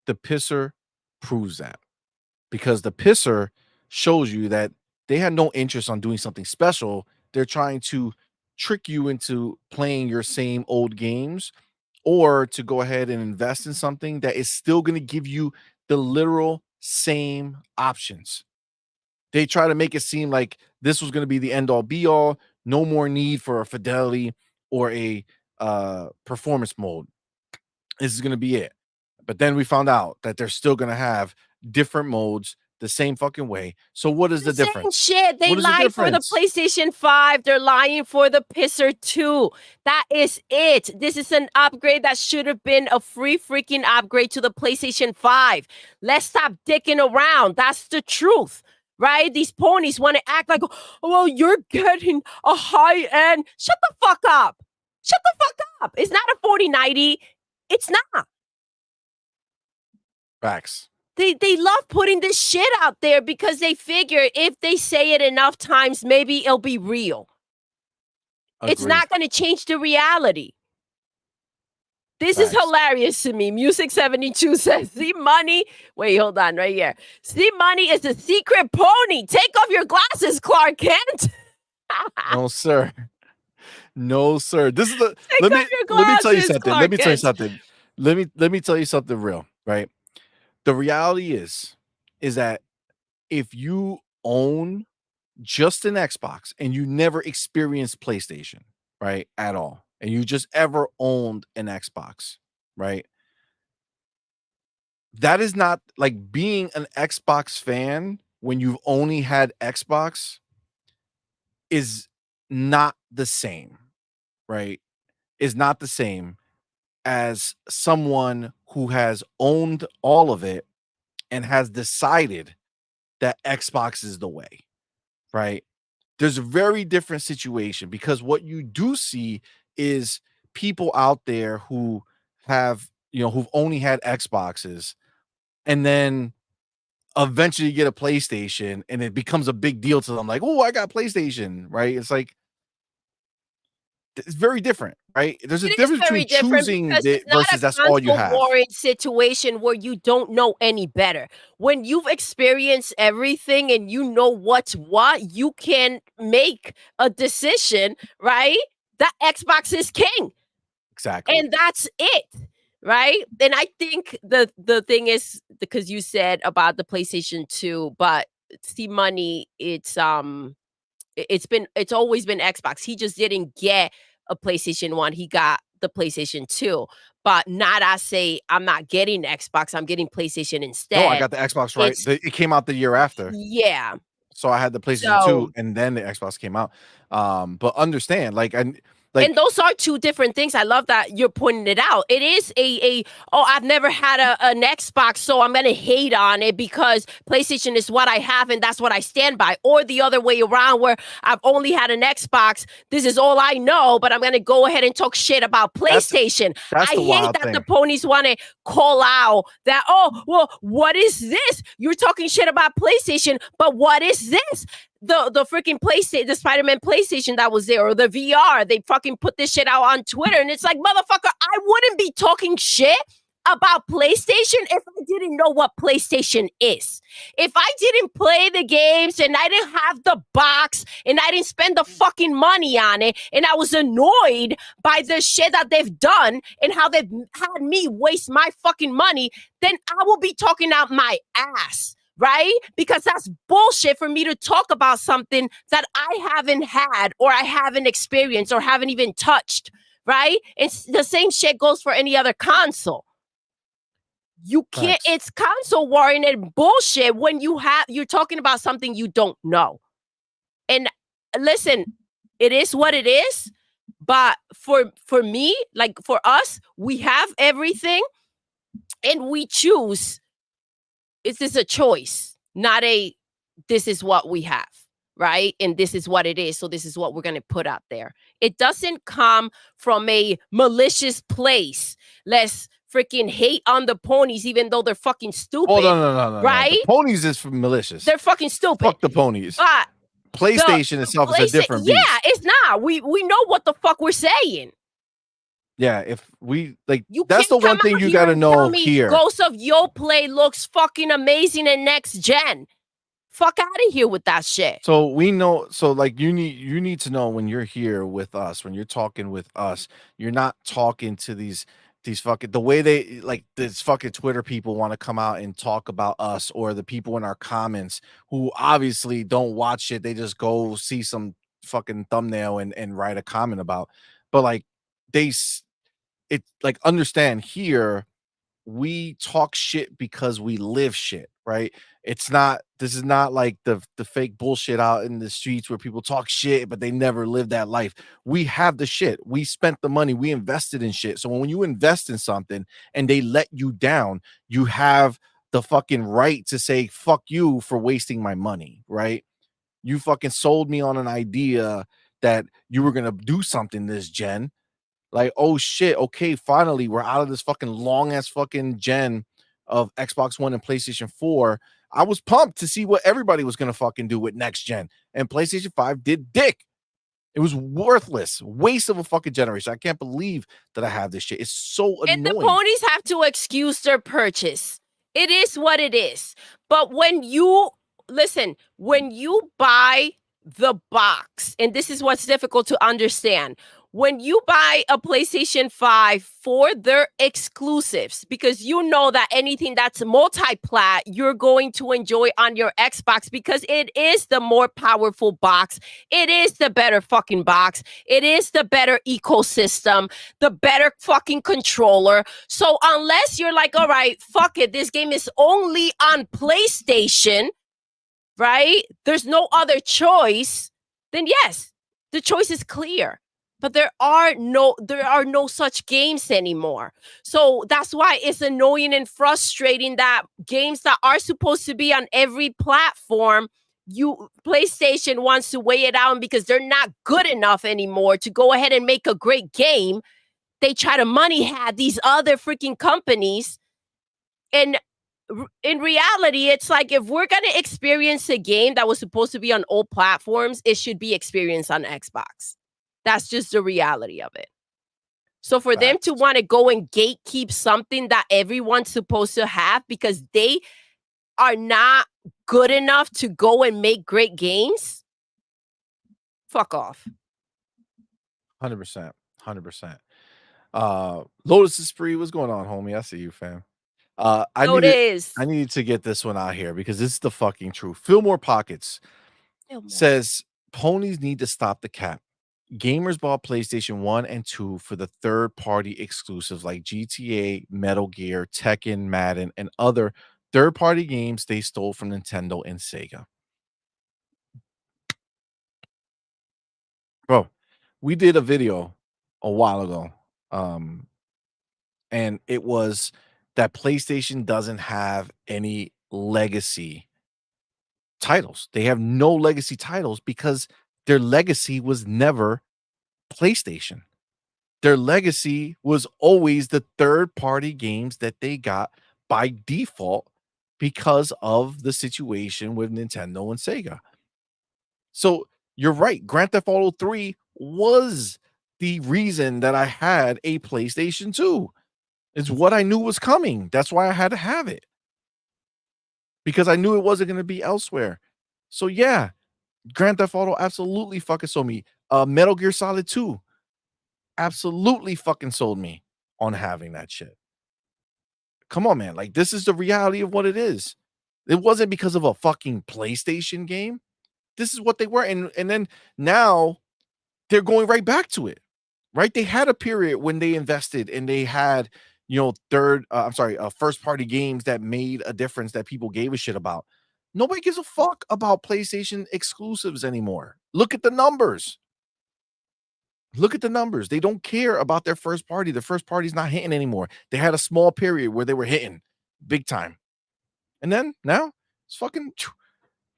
The pisser proves that because the pisser shows you that they had no interest on doing something special. They're trying to trick you into playing your same old games or to go ahead and invest in something that is still going to give you the literal same options. They try to make it seem like this was going to be the end all be all, no more need for a fidelity or a performance mode. This is going to be it. But then we found out that they're still going to have different modes the same fucking way. So what is the Same difference? shit. They What is the lied for the difference? PlayStation 5. They're lying for the Pisser 2. That is it. This is an upgrade that should have been a free freaking upgrade to the PlayStation 5. Let's stop dicking around. That's the truth, right? These ponies want to act like, oh, well, you're getting a high end. Shut the fuck up. Shut the fuck up. It's not a 4090. It's not. Facts. They love putting this shit out there because they figure if they say it enough times, maybe it'll be real. It's Agreed. not going to change the reality. This is Facts. hilarious to me. Music 72 says, CMoney. Wait, hold on, right here. CMoney is a secret pony. Take off your glasses, Clark Kent. No, sir. No, sir. This is the Take let off me your let me tell you glasses, something. Clark Let me tell you Kent. something. Let me tell you something real, right? The reality is that if you own just an Xbox and you never experienced PlayStation, right, at all, and you just ever owned an Xbox, right? That is not like being an Xbox fan when you've only had Xbox is not the same, right? Is not the same as someone who has owned all of it and has decided that Xbox is the way, right? There's a very different situation because what you do see is people out there who have, who've only had Xboxes and then eventually get a PlayStation and it becomes a big deal to them. Like, oh, I got PlayStation, right? It's like, it's very different, right? There's a It is difference very between different choosing because it it's not versus a that's all you console have. warring situation where you don't know any better. When you've experienced everything and you know what's what, you can make a decision, right? That Xbox is king. Exactly. And that's it, right? And I think the thing is, because you said about the PlayStation 2, but CMoney, it's always been Xbox. He just didn't get a PlayStation 1. He got the PlayStation 2. But not I say I'm not getting Xbox, I'm getting PlayStation instead. No, I got the Xbox, right? It came out the year after. Yeah. So I had the PlayStation 2 and then the Xbox came out. But understand, and those are two different things. I love that you're pointing it out. It is I've never had an Xbox, so I'm going to hate on it because PlayStation is what I have and that's what I stand by. Or the other way around where I've only had an Xbox. This is all I know, but I'm going to go ahead and talk shit about PlayStation. That's I the hate wild that thing. the ponies want to call out that, oh, well, what is this? You're talking shit about PlayStation, but what is this? The freaking PlayStation, the Spider-Man PlayStation that was there, or the VR, they fucking put this shit out on Twitter, and it's like, motherfucker, I wouldn't be talking shit about PlayStation if I didn't know what PlayStation is. If I didn't play the games and I didn't have the box and I didn't spend the fucking money on it and I was annoyed by the shit that they've done and how they've had me waste my fucking money, then I will be talking out my ass, right? Because that's bullshit for me to talk about something that I haven't had or I haven't experienced or haven't even touched, right? It's the same shit goes for any other console. You can't, Facts. it's console warring and bullshit when you're talking about something you don't know. And listen, it is what it is. But for me, like for us, we have everything and we choose. This is a choice, not a this is what we have, right? And this is what it is. So this is what we're going to put out there. It doesn't come from a malicious place. Let's freaking hate on the ponies, even though they're fucking stupid. Oh, no. Right? The ponies is from malicious. They're fucking stupid. Fuck the ponies. But PlayStation itself is a different beast. Yeah, it's not. We know what the fuck we're saying. Yeah, if we like, You that's the can't one come thing out you here got to and know tell me here. Ghost of Yoplait looks fucking amazing in next gen. Fuck out of here with that shit. So we know. So like, you need to know when you're here with us, when you're talking with us, you're not talking to these fucking, the way they like this fucking Twitter people want to come out and talk about us, or the people in our comments who obviously don't watch it. They just go see some fucking thumbnail and write a comment about. But like, it like, understand here, we talk shit because we live shit, right? This is not like the fake bullshit out in the streets where people talk shit but they never live that life. We have the shit. We spent the money, we invested in shit. So when you invest in something and they let you down, you have the fucking right to say fuck you for wasting my money, right? You fucking sold me on an idea that you were gonna do something this gen. Like, oh shit, okay, finally we're out of this fucking long ass fucking gen of Xbox One and PlayStation 4. I was pumped to see what everybody was gonna fucking do with next gen, and PlayStation 5 did dick. It was worthless, waste of a fucking generation. I can't believe that I have this shit. It's so annoying. And the ponies have to excuse their purchase. It is what it is. But when you buy the box, and this is what's difficult to understand. When you buy a PlayStation 5 for their exclusives, because you know that anything that's multi-plat, you're going to enjoy on your Xbox because it is the more powerful box. It is the better fucking box. It is the better ecosystem, the better fucking controller. So unless you're like, all right, fuck it, this game is only on PlayStation, right? There's no other choice. Then yes, the choice is clear. But there are no such games anymore. So that's why it's annoying and frustrating that games that are supposed to be on every platform, PlayStation wants to weigh it out, because they're not good enough anymore to go ahead and make a great game. They try to money these other freaking companies. And in reality, it's like, if we're going to experience a game that was supposed to be on all platforms, it should be experienced on Xbox. That's just the reality of it. So for them to want to go and gatekeep something that everyone's supposed to have because they are not good enough to go and make great games, fuck off. 100%. 100%. Lotus Spree, what's going on, homie? I see you, fam. I need to get this one out here because this is the fucking truth. Fillmore Pockets says ponies need to stop the cap. Gamers bought PlayStation 1 and 2 for the third-party exclusives like GTA, Metal Gear, Tekken, Madden, and other third-party games they stole from Nintendo and Sega. Bro, we did a video a while ago, and it was that PlayStation doesn't have any legacy titles. They have no legacy titles because their legacy was never PlayStation. Their legacy was always the third-party games that they got by default because of the situation with Nintendo and Sega. So you're right. Grand Theft Auto 3 was the reason that I had a PlayStation 2. It's what I knew was coming. That's why I had to have it. Because I knew it wasn't going to be elsewhere. So yeah, Grand Theft Auto absolutely fucking sold me. Metal Gear Solid 2 absolutely fucking sold me on having that shit. Come on, man. Like, this is the reality of what it is. It wasn't because of a fucking PlayStation game. This is what they were. And then now they're going right back to it. Right? They had a period when they invested and they had, first party games that made a difference that people gave a shit about. Nobody gives a fuck about PlayStation exclusives anymore. Look at the numbers. Look at the numbers. They don't care about their first party. The first party's not hitting anymore. They had a small period where they were hitting big time. And then now it's fucking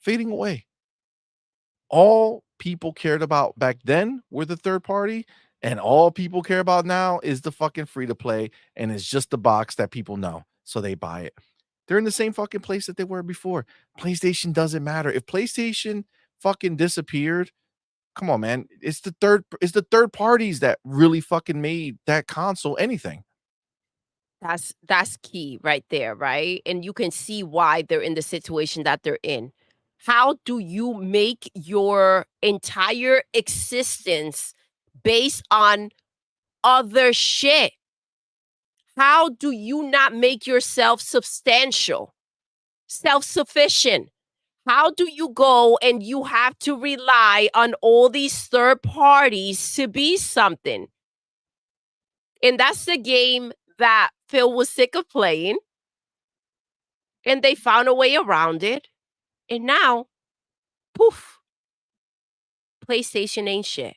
fading away. All people cared about back then were the third party, and all people care about now is the fucking free to play, and it's just the box that people know, so they buy it. They're in the same fucking place that they were before. PlayStation doesn't matter. If PlayStation fucking disappeared, come on, man. It's the third parties that really fucking made that console anything. That's key right there, right? And you can see why they're in the situation that they're in. How do you make your entire existence based on other shit? How do you not make yourself substantial, self-sufficient? How do you go and you have to rely on all these third parties to be something? And that's the game that Phil was sick of playing. And they found a way around it. And now, poof, PlayStation ain't shit.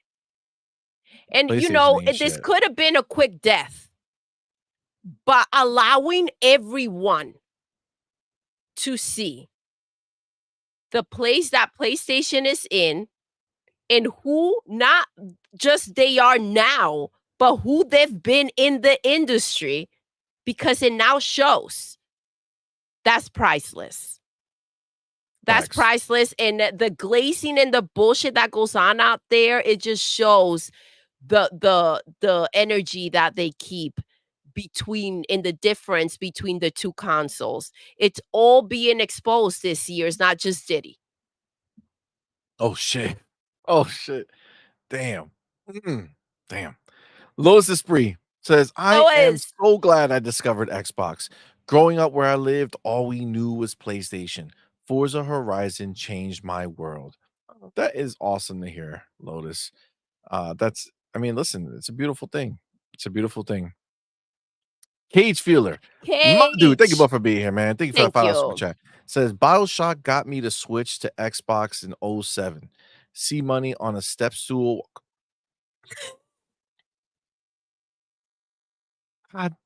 And PlayStation ain't this shit. could have been a quick death. But allowing everyone to see the place that PlayStation is in and who not just they are now, but who they've been in the industry, because it now shows. That's priceless. That's Facts. priceless. And the glazing and the bullshit that goes on out there, it just shows the energy that they keep in the difference between the two consoles. It's all being exposed this year. It's not just Diddy. Oh shit. Oh shit. Damn. Damn. Lois Esprit says, I am Lois. so glad I discovered Xbox. Growing up where I lived, all we knew was PlayStation. Forza Horizon changed my world. That is awesome to hear, Lotus. Listen, it's a beautiful thing. It's a beautiful thing. Cage Feeler. My dude, thank you both for being here, man. Thank you for the Thank $5 super you. chat. Says BioShock got me to switch to Xbox in 07. CMoney on a step stool. God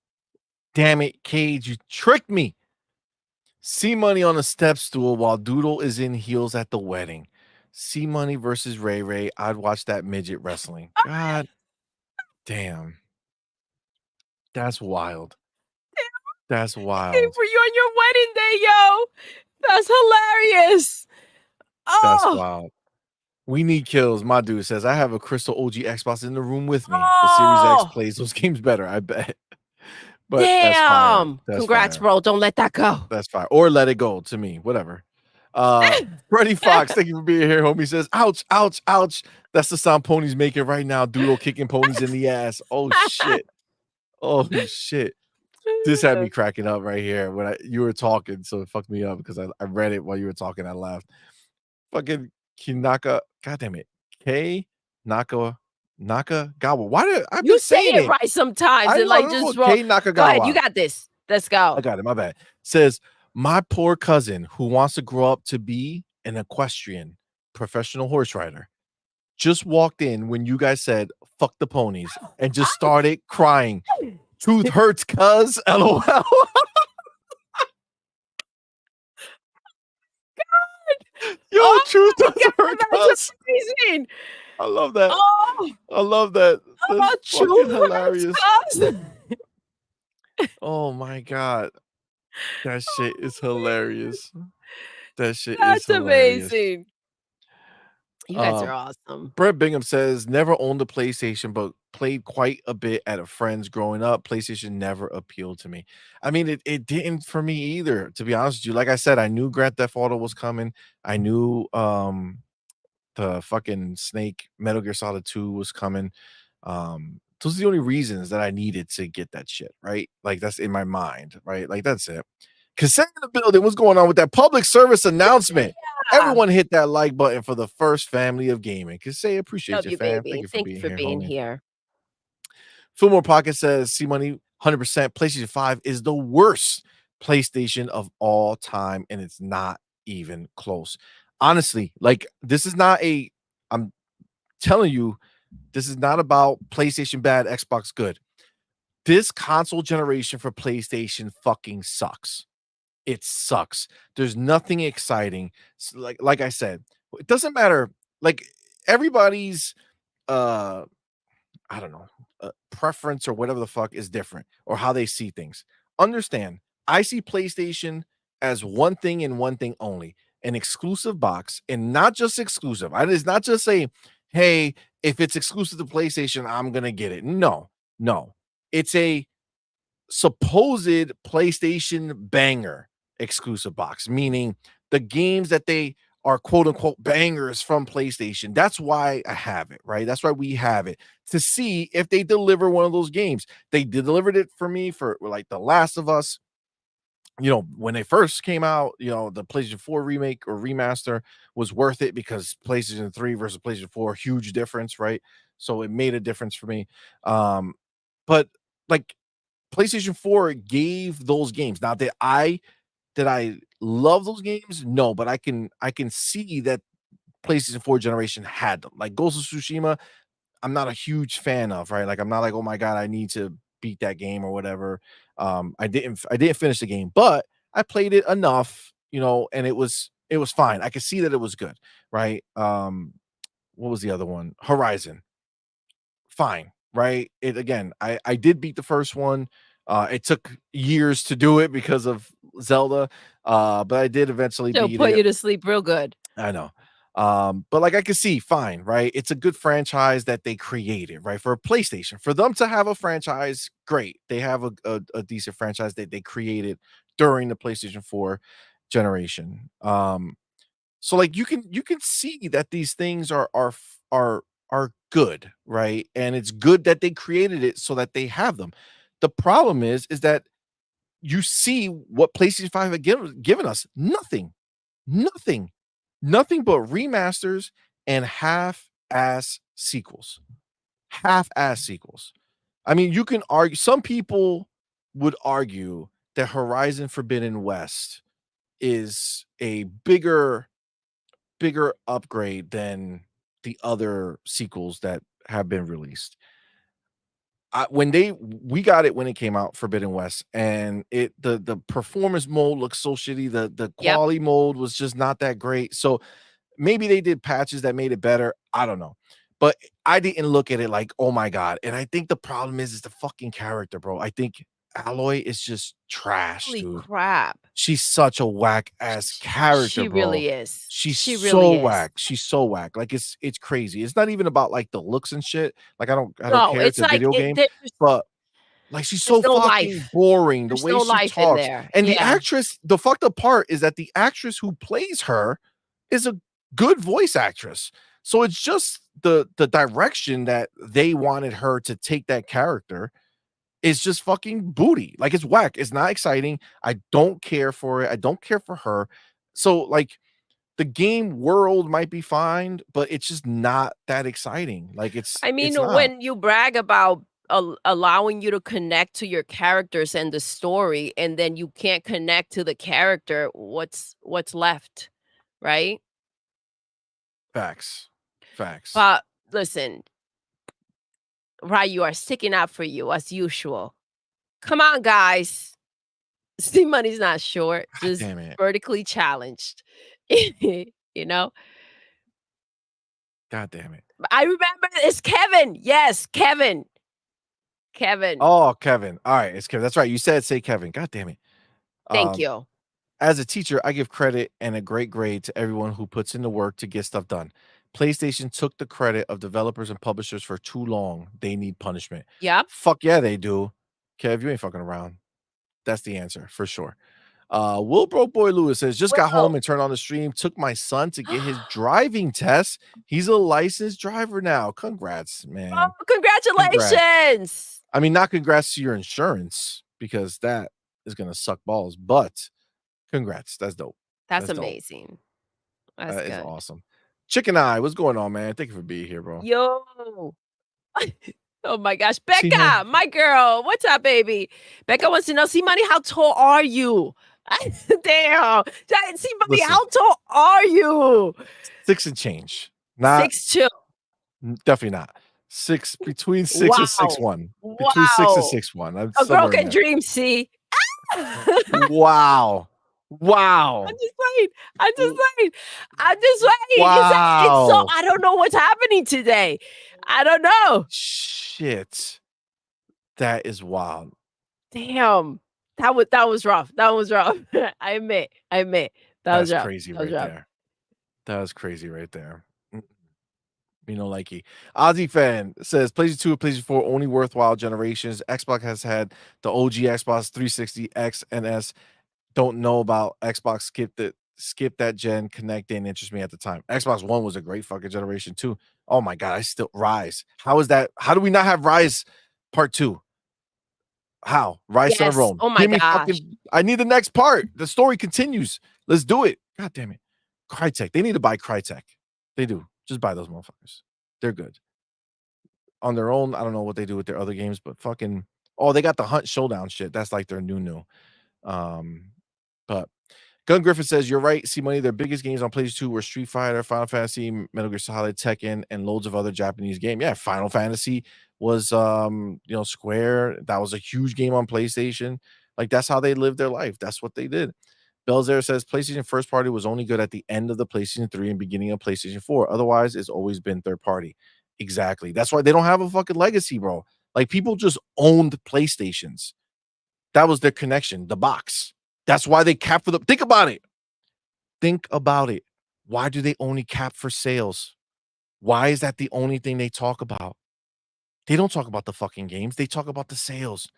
damn it, Cage, you tricked me. CMoney on a step stool while Doodle is in heels at the wedding. CMoney versus Ray Ray. I'd watch that midget wrestling. God damn. That's wild. That's wild. For you on your wedding day, yo. That's hilarious. That's Oh, wild. We need kills. My dude says, I have a Crystal OG Xbox in the room with me. The Series X oh, plays those games better, I bet. But that's fire. damn. That's Congrats, fire. bro. Don't let that go. That's fire. Or let it go to me. Whatever. Freddie Fox, thank you for being here, homie. Says, ouch, ouch, ouch. That's the sound Pony's making right now. Doodle kicking ponies in the ass. Oh shit. Oh shit. This had me cracking up right here when you were talking, so it fucked me up because I read it while you were talking. I laughed. Fucking Kinaka, god damn it, K Nakagawa. Why did I've been You say saying it it? right sometimes I and know, like just roll. K Nakagawa. Go ahead, you got this. Let's go. I got it. My bad. Says my poor cousin who wants to grow up to be an equestrian professional horse rider just walked in when you guys said fuck the ponies and just started crying. Truth hurts, cuz. LOL. Yo, Oh truth my does God, hurt, that's cuz. amazing. I love that. Oh, I love that. That's fucking truth hilarious. hurts, cuz. Oh my god. That shit is hilarious. That shit is That's hilarious. amazing. You guys are awesome. Brett Bingham says, never owned a PlayStation, but played quite a bit at a friend's growing up. PlayStation never appealed to me. I mean, it didn't for me either, to be honest with you. Like I said, I knew Grand Theft Auto was coming. I knew the fucking Snake Metal Gear Solid 2 was coming. Those are the only reasons that I needed to get that shit, right? Like that's in my mind, right? Like that's it. Cassette in the building, what's going on with that public service announcement? Everyone hit that like button for the first family of gaming. Cassette, appreciate Love you, you, fam. baby. Thank you for being here, homie. here. Fillmore Pocket says, CMoney, 100%. PlayStation 5 is the worst PlayStation of all time, and it's not even close. Honestly, like this is not a, I'm telling you, this is not about PlayStation bad, Xbox good. This console generation for PlayStation fucking sucks. It sucks. There's nothing exciting. Like I said, it doesn't matter. Like everybody's I don't know, preference or whatever the fuck is different or how they see things. Understand, I see PlayStation as one thing and one thing only, an exclusive box, and not just exclusive. It's not just say, hey, if it's exclusive to PlayStation, I'm gonna get it. No, no, it's a supposed PlayStation banger exclusive box, meaning the games that they are quote unquote bangers from PlayStation. That's why I have it, right? That's why we have it to see if they deliver one of those games. They delivered it for me for like The Last of Us. You know, when they first came out, you know, the PlayStation 4 remake or remaster was worth it because PlayStation 3 versus PlayStation 4, huge difference, right? So it made a difference for me. But like PlayStation 4 gave those games. Now that I love those games, no, but I can see that PlayStation 4 generation had them. Like Ghost of Tsushima, I'm not a huge fan of, right? Like I'm not like, oh my god, I need to beat that game or whatever. I didn't finish the game, but I played it enough, you know, and it was fine. I could see that it was good, right? What was the other one? Horizon. Fine, right? It again, I did beat the first one. It took years to do it because of Zelda, but I did eventually They'll beat put it. you to sleep real good. I know. But like I can see, fine, right? It's a good franchise that they created, right? For a PlayStation. For them to have a franchise, great. They have a decent franchise that they created during the PlayStation 4 generation. So like you can see that these things are good, right? And it's good that they created it so that they have them. The problem is that you see what PlayStation 5 had given us nothing, nothing, nothing but remasters and half-ass sequels. Half-ass sequels. I mean, you can argue, some people would argue that Horizon Forbidden West is a bigger upgrade than the other sequels that have been released. We got it when it came out, Forbidden West, and the performance mode looks so shitty. The Yep. quality mode was just not that great. So maybe they did patches that made it better. I don't know. But I didn't look at it like, oh my god. And I think the problem is the fucking character, bro. I think Alloy is just trash, Holy dude. crap. She's such a whack ass character, She bro. really is. She's She so really is. whack. She's so whack. Like it's crazy. It's not even about like the looks and shit. Like I don't No, care. it's It's a like video game, but like she's so there's no fucking life. boring the There's way no she life in talks. there. And the Yeah. actress, the fucked up part is that the actress who plays her is a good voice actress. So it's just the direction that they wanted her to take that character is just fucking booty. Like it's whack. It's not exciting. I don't care for it. I don't care for her. So like the game world might be fine, but it's just not that exciting. Like I mean, it's not. when you brag about allowing you to connect to your characters and the story, and then you can't connect to the character, what's left, right? Facts. But listen, right, you are sticking up for you as usual. Come on, guys. CMoney's not short, just damn it. vertically challenged. You know? God damn it. I remember it's Kevin. Yes, Kevin. Kevin. Oh, Kevin. All right, it's Kevin. That's right. You said say Kevin. God damn it. Thank you. As a teacher, I give credit and a great grade to everyone who puts in the work to get stuff done. PlayStation took the credit of developers and publishers for too long. They need punishment. Yep. Fuck yeah, they do. Kev, you ain't fucking around. That's the answer for sure. Will Broke Boy Lewis says, just got home and turned on the stream. Took my son to get his driving test. He's a licensed driver now. Congrats, man. Oh, congratulations. I mean, not congrats to your insurance because that is gonna suck balls, but congrats. That's dope. That's dope. amazing. That's That is good. awesome. Chicken Eye, what's going on, man? Thank you for being here, bro. Yo. Oh my gosh. See, Becca, man. my girl. What's up, baby? Becca wants to know, CMoney, how tall are you? Damn. CMoney, Listen. how tall are you? 6 and change. Not 6'2". definitely not. Between 6 and 6'1". Between 6 and Wow. 6'1". I'm A somewhere girl in can there. dream, see? Wow. Wow. I'm just saying. It's so, Wow. I don't know what's happening today. I don't know. Shit. That is wild. Damn. That was rough. That was rough. I admit. That was That's rough. crazy That was right rough. there. That was crazy right there. You know, likey. Ozzy fan says PlayStation 2 and PlayStation 4 only worthwhile generations. Xbox has had the OG Xbox 360 X and S. Don't know about Xbox. Skip that gen. Connect didn't interest me at the time. Xbox One was a great fucking generation too. Oh my god, I still Rise. How is that? How do we not have Rise Part 2? How? Rise Son of Yes. Rome. Oh my Give me gosh. fucking. I need the next part. The story continues. Let's do it. God damn it. Crytek. They need to buy Crytek. They do. Just buy those motherfuckers. They're good. On their own, I don't know what they do with their other games, but fucking they got the Hunt Showdown shit. That's like their new. But Gun Griffin says, you're right. CMoney, their biggest games on PlayStation 2 were Street Fighter, Final Fantasy, Metal Gear Solid, Tekken, and loads of other Japanese games. Yeah, Final Fantasy was Square. That was a huge game on PlayStation. Like, that's how they lived their life. That's what they did. Belzer says PlayStation first party was only good at the end of the PlayStation 3 and beginning of PlayStation 4. Otherwise, it's always been third party. Exactly. That's why they don't have a fucking legacy, bro. Like, people just owned PlayStations. That was their connection, the box. That's why they cap for the. Think about it. Think about it. Why do they only cap for sales? Why is that the only thing they talk about? They don't talk about the fucking games. They talk about the sales.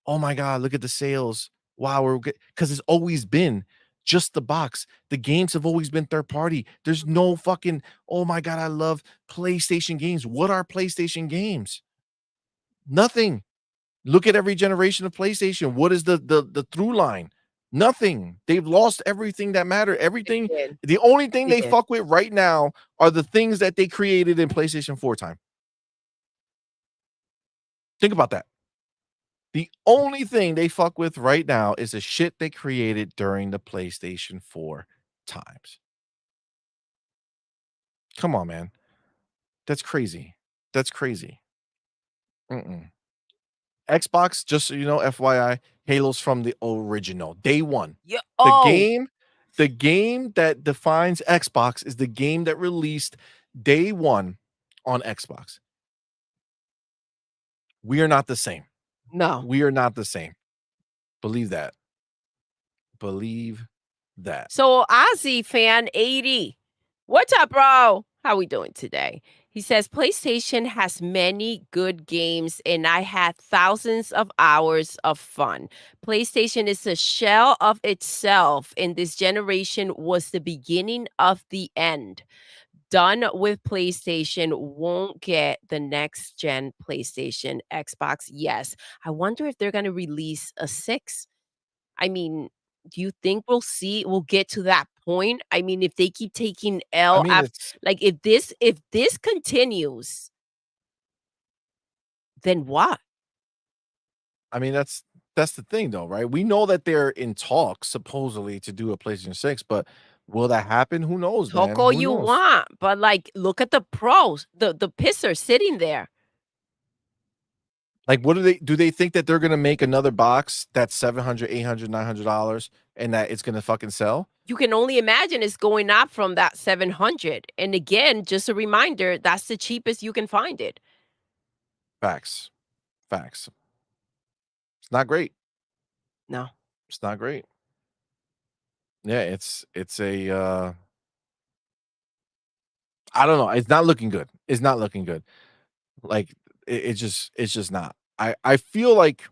Oh my God, look at the sales. Wow, we're good. Because it's always been just the box. The games have always been third party. There's no fucking, oh my God, I love PlayStation games. What are PlayStation games? Nothing. Look at every generation of PlayStation. What is the through line? Nothing. They've lost everything that mattered. Everything. did. The only thing They they did. fuck with right now are the things that they created in PlayStation 4 time. Think about that. The only thing they fuck with right now is the shit they created during the PlayStation 4 times. Come on, man. That's crazy. That's crazy. Xbox, just so you know, FYI, Halo's from the original. Day one. Yeah. The game that defines Xbox is the game that released day one on Xbox. We are not the same. No. We are not the same. Believe that. Believe that. So Ozzy fan 80. What's up, bro? How we doing today? He says PlayStation has many good games and I had thousands of hours of fun. PlayStation is a shell of itself and this generation was the beginning of the end. Done with PlayStation, won't get the next gen PlayStation, Xbox. Yes. I wonder if they're going to release a 6. I mean, do you think we'll get to that point? I mean, if they keep taking I L mean, after, it's like if this continues, then what? I mean, that's the thing though, right? We know that they're in talks supposedly to do a PlayStation 6, but will that happen? Who knows, man? Talk all Who you knows? want, but like look at the pros, the pissers sitting there. Like, what do they think that they're gonna make another box that's $700, $800, $900 and that it's gonna fucking sell? You can only imagine it's going up from that 700. And again, just a reminder, that's the cheapest you can find it. Facts. Facts. It's not great. No. It's not great. Yeah, it's a I don't know. It's not looking good. It's not looking good. Like it's just not. I feel like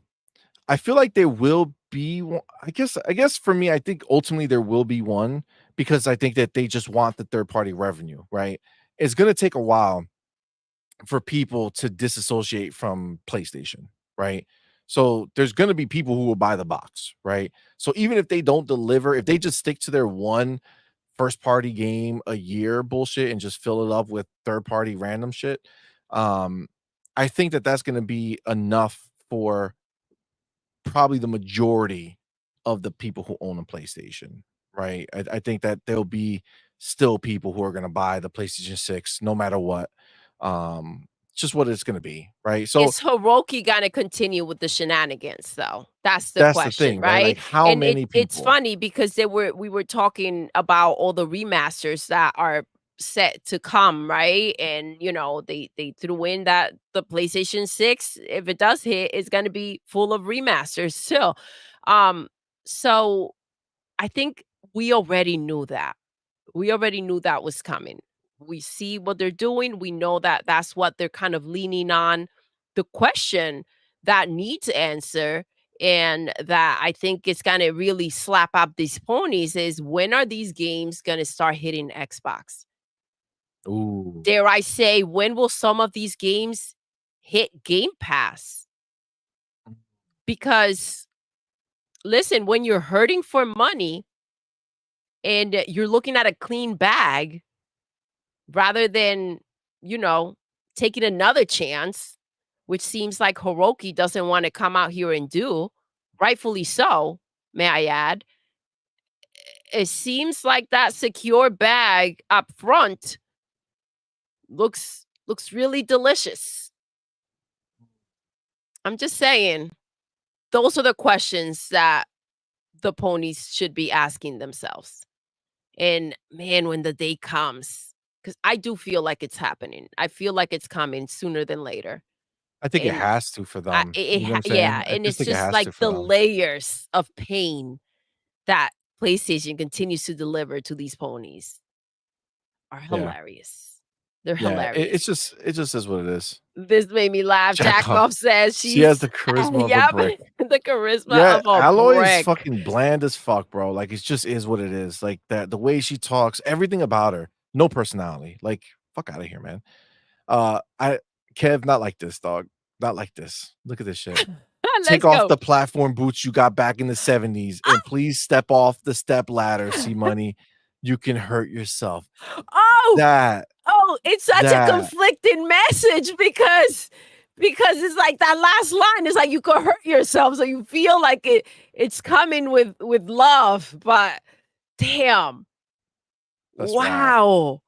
there will be one. I guess for me, I think ultimately there will be one because I think that they just want the third party revenue, right? It's gonna take a while for people to disassociate from PlayStation, right? So there's going to be people who will buy the box, right? So even if they don't deliver, if they just stick to their one first party game a year bullshit and just fill it up with third party random shit, um, I think that that's going to be enough for probably the majority of the people who own a PlayStation, right? I think that there'll be still people who are going to buy the PlayStation 6 no matter what. Just what it's going to be, right? So Is Hiroki gonna continue with the shenanigans though? That's the that's the question, thing, right? right? Like how And many it's people? funny because we were talking about all the remasters that are set to come, right? And they threw in that the PlayStation 6, if it does hit, is gonna be full of remasters still. Um, so I think we already knew that. We already knew that was coming. We see what they're doing. We know that that's what they're kind of leaning on. The question that needs answer and that I think is going to really slap up these ponies is when are these games going to start hitting Xbox? Ooh. Dare I say, when will some of these games hit Game Pass? Because listen, when you're hurting for money and you're looking at a clean bag, rather than, you know, taking another chance, which seems like Hiroki doesn't want to come out here and do, rightfully so, may I add. It seems like that secure bag up front looks really delicious. I'm just saying, those are the questions that the ponies should be asking themselves. And man, when the day comes, because I do feel like it's happening. I feel like it's coming sooner than later. I think it And has to for them. You know what I'm yeah, saying? I and just it's think it just has like to for the them. layers of pain that PlayStation continues to deliver to these ponies are Yeah. hilarious. They're Yeah. hilarious. It just is what it is. This made me laugh. Jack off. Jackoff says She has she's the charisma of a yep, brick. the charisma Yeah, of a Alloy is brick. fucking bland as fuck, bro. Like it just is what it is. Like that the way she talks, everything about her, no personality. Like fuck out of here, man. I Kev, not like this, dog. Not like this. Look at this shit. Take Let's off go. the platform boots you got back in the 70s and please step off the step ladder, CMoney. You can hurt yourself. Oh, That oh, it's such a that conflicting message because it's like that last line is like you could hurt yourself, so you feel like it's coming with love, but damn. that's wild. Wow.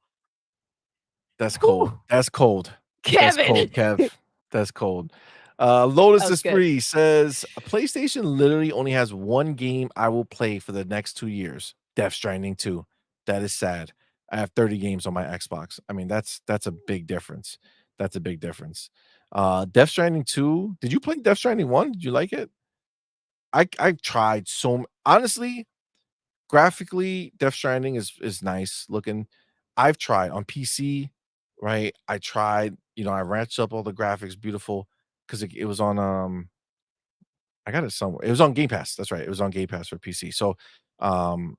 That's Whew, cold. That's cold. That's Kevin. cold, Kev. That's cold. Lotus That was good. Esprit says PlayStation literally only has one game I will play for the next 2 years. Death Stranding 2. That is sad. I have 30 games on my Xbox. I mean, that's a big difference. That's a big difference. Death Stranding 2. Did you play Death Stranding 1? Did you like it? I tried honestly, graphically, Death Stranding is nice looking. I've tried on PC, right? I tried, I ranched up all the graphics, beautiful, because it was on I got it somewhere. It was on Game Pass. That's right. It was on Game Pass for PC. So um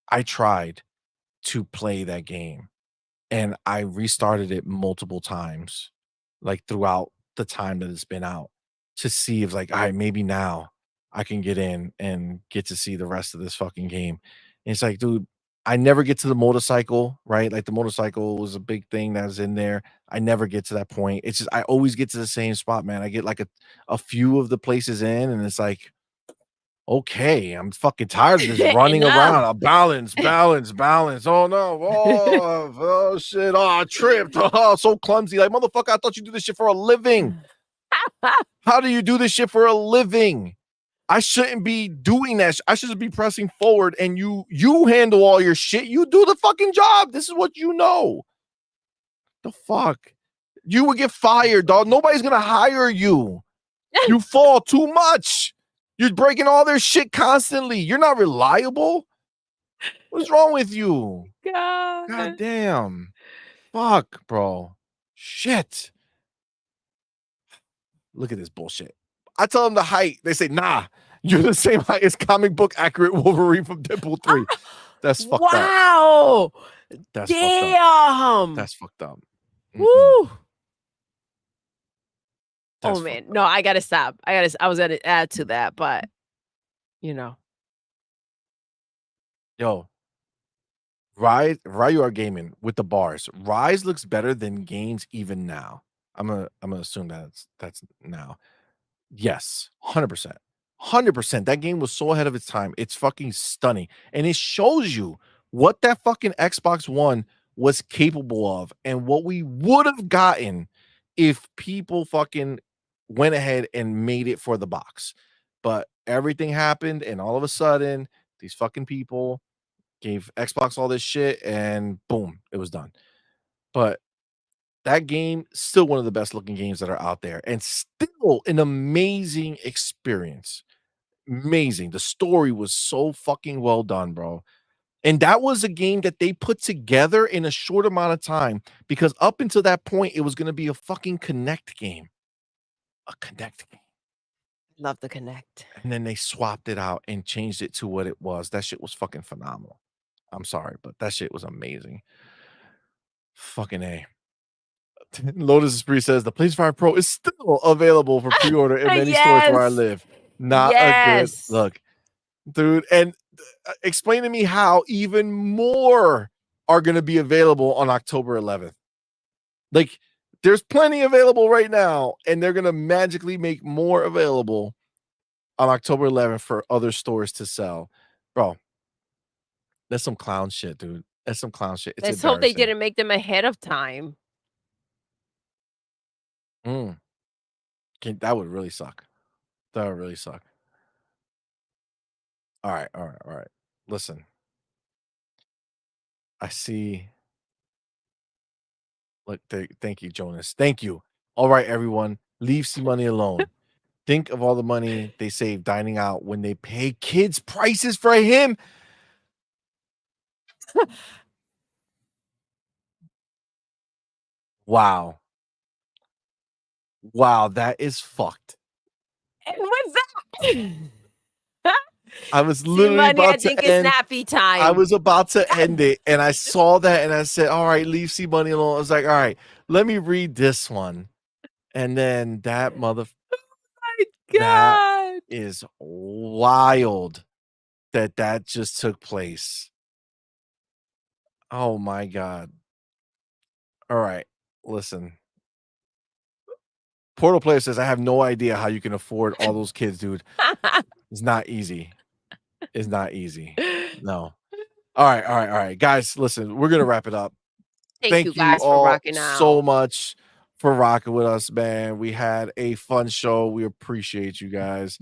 I tried to play that game and I restarted it multiple times, like throughout the time that it's been out to see if like, all right, maybe now I can get in and get to see the rest of this fucking game. And it's like, dude, I never get to the motorcycle, right? Like the motorcycle was a big thing that was in there. I never get to that point. It's just I always get to the same spot, man. I get like a few of the places in, and it's like, okay, I'm fucking tired of this running Enough. around. Balance, balance, balance. Oh no. Oh shit. Oh, I tripped. Oh, so clumsy. Like, motherfucker, I thought you do this shit for a living. How do you do this shit for a living? I shouldn't be doing that. I should be pressing forward and you handle all your shit. You do the fucking job. This is what you know. The fuck? You would get fired, dog. Nobody's gonna hire you. You fall too much. You're breaking all their shit constantly. You're not reliable. What's wrong with you? God God. damn. fuck, bro? Shit. Look at this bullshit. I tell them the height. They say, nah, you're the same height as comic book accurate Wolverine from Deadpool 3. That's fucked up. Wow. That's fucked up. Damn. That's fucked up. Woo. That's Oh man, fucked up. no, I gotta stop. I was gonna add to that, but you know. Yo, Ryu are gaming with the bars. Rise looks better than Gains even now. I'm gonna assume that's now. Yes, 100%. 100%. That game was so ahead of its time. It's fucking stunning. And it shows you what that fucking Xbox One was capable of and what we would have gotten if people fucking went ahead and made it for the box. But everything happened, and all of a sudden, these fucking people gave Xbox all this shit, and boom, it was done. But that game, still one of the best looking games that are out there, and still an amazing experience. Amazing. The story was so fucking well done, bro. And that was a game that they put together in a short amount of time, because up until that point, it was going to be a fucking Connect game. A Connect game. Love the Connect. And then they swapped it out and changed it to what it was. That shit was fucking phenomenal. I'm sorry, but that shit was amazing. Fucking A. Lotus Esprit says the PlayStation 5 Pro is still available for pre-order in many stores where I Yes. live. Not a good Yes. look, dude. And explain to me how even more are going to be available on October 11th. Like, there's plenty available right now, and they're going to magically make more available on October 11th for other stores to sell. Bro, that's some clown shit, dude. That's some clown shit. It's Let's hope they embarrassing. didn't make them ahead of time. That would really suck. That would really suck. All right, all right, all right. Listen, I see. Look, thank you, Jonas. Thank you. All right, everyone, leave CMoney alone. Think of all the money they save dining out when they pay kids prices for him. Wow. Wow, that is fucked. And with that, I was see literally money, I about think to it's end. nappy time. I was about to end it, and I saw that, and I said, "All right, leave CMoney alone." I was like, "All right, let me read this one," and then that mother. That God. is wild that just took place. Oh my god. All right, listen. Portal Player says, I have no idea how you can afford all those kids, dude. It's not easy. It's not easy. No. All right, all right, all right. Guys, listen, we're gonna wrap it up. Thank you Thank you guys for all rocking so out. much for rocking with us, man. We had a fun show. We appreciate you guys.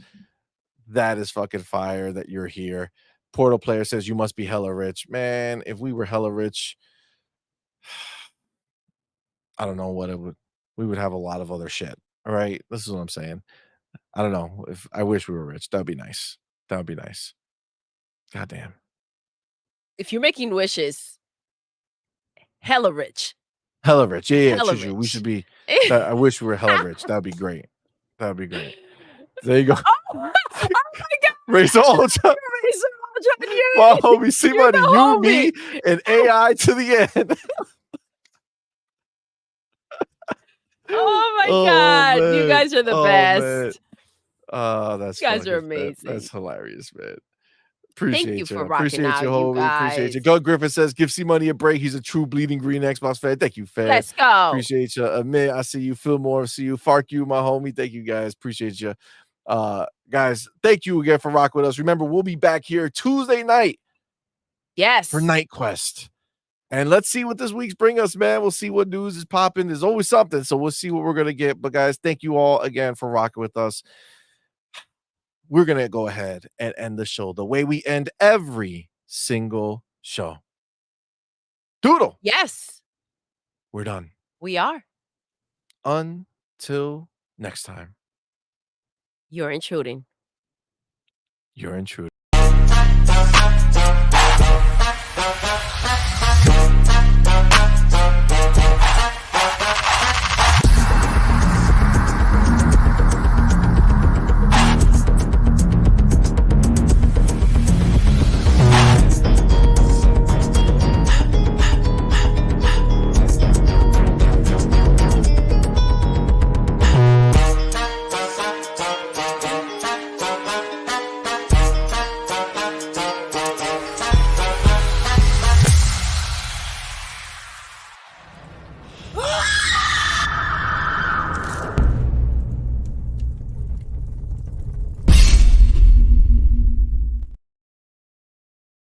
That is fucking fire that you're here. Portal Player says you must be hella rich. Man, if we were hella rich, I don't know what it would. We would have a lot of other shit. All right. This is what I'm saying. I don't know. If I wish we were rich. That'd be nice. That would be nice. Goddamn. If you're making wishes, hella rich. Hella rich. Yeah, yeah. Hella True. We rich. should be. I wish we were hella rich. That'd be great. That'd be great. There you go. Oh my God. Raise all time. Raise all time. Well, homie, see you're money. the You, homie. me, and AI to the end. Oh my Oh, God. You man. guys are the Oh, best. man. That's You guys are fucking fat. That's amazing. hilarious, man. Thank you Appreciate for you. rocking Appreciate out, you, you homie. Appreciate you. guys. Go Griffin says, give CMoney a break. He's a true bleeding green Xbox fan. Thank you, Fed. Let's go. Appreciate you. Amit, I see you. Fillmore, I see you. Fark you, my homie. Thank you, guys. Appreciate you. Guys, thank you again for rocking with us. Remember, we'll be back here Tuesday night Yes. for Night Quest. And let's see what this week's bring us, man. We'll see what news is popping. There's always something, so we'll see what we're going to get. But, guys, thank you all again for rocking with us. We're going to go ahead and end the show the way we end every single show. Doodle. Yes. We're done. We are. Until next time. You're intruding. You're intruding.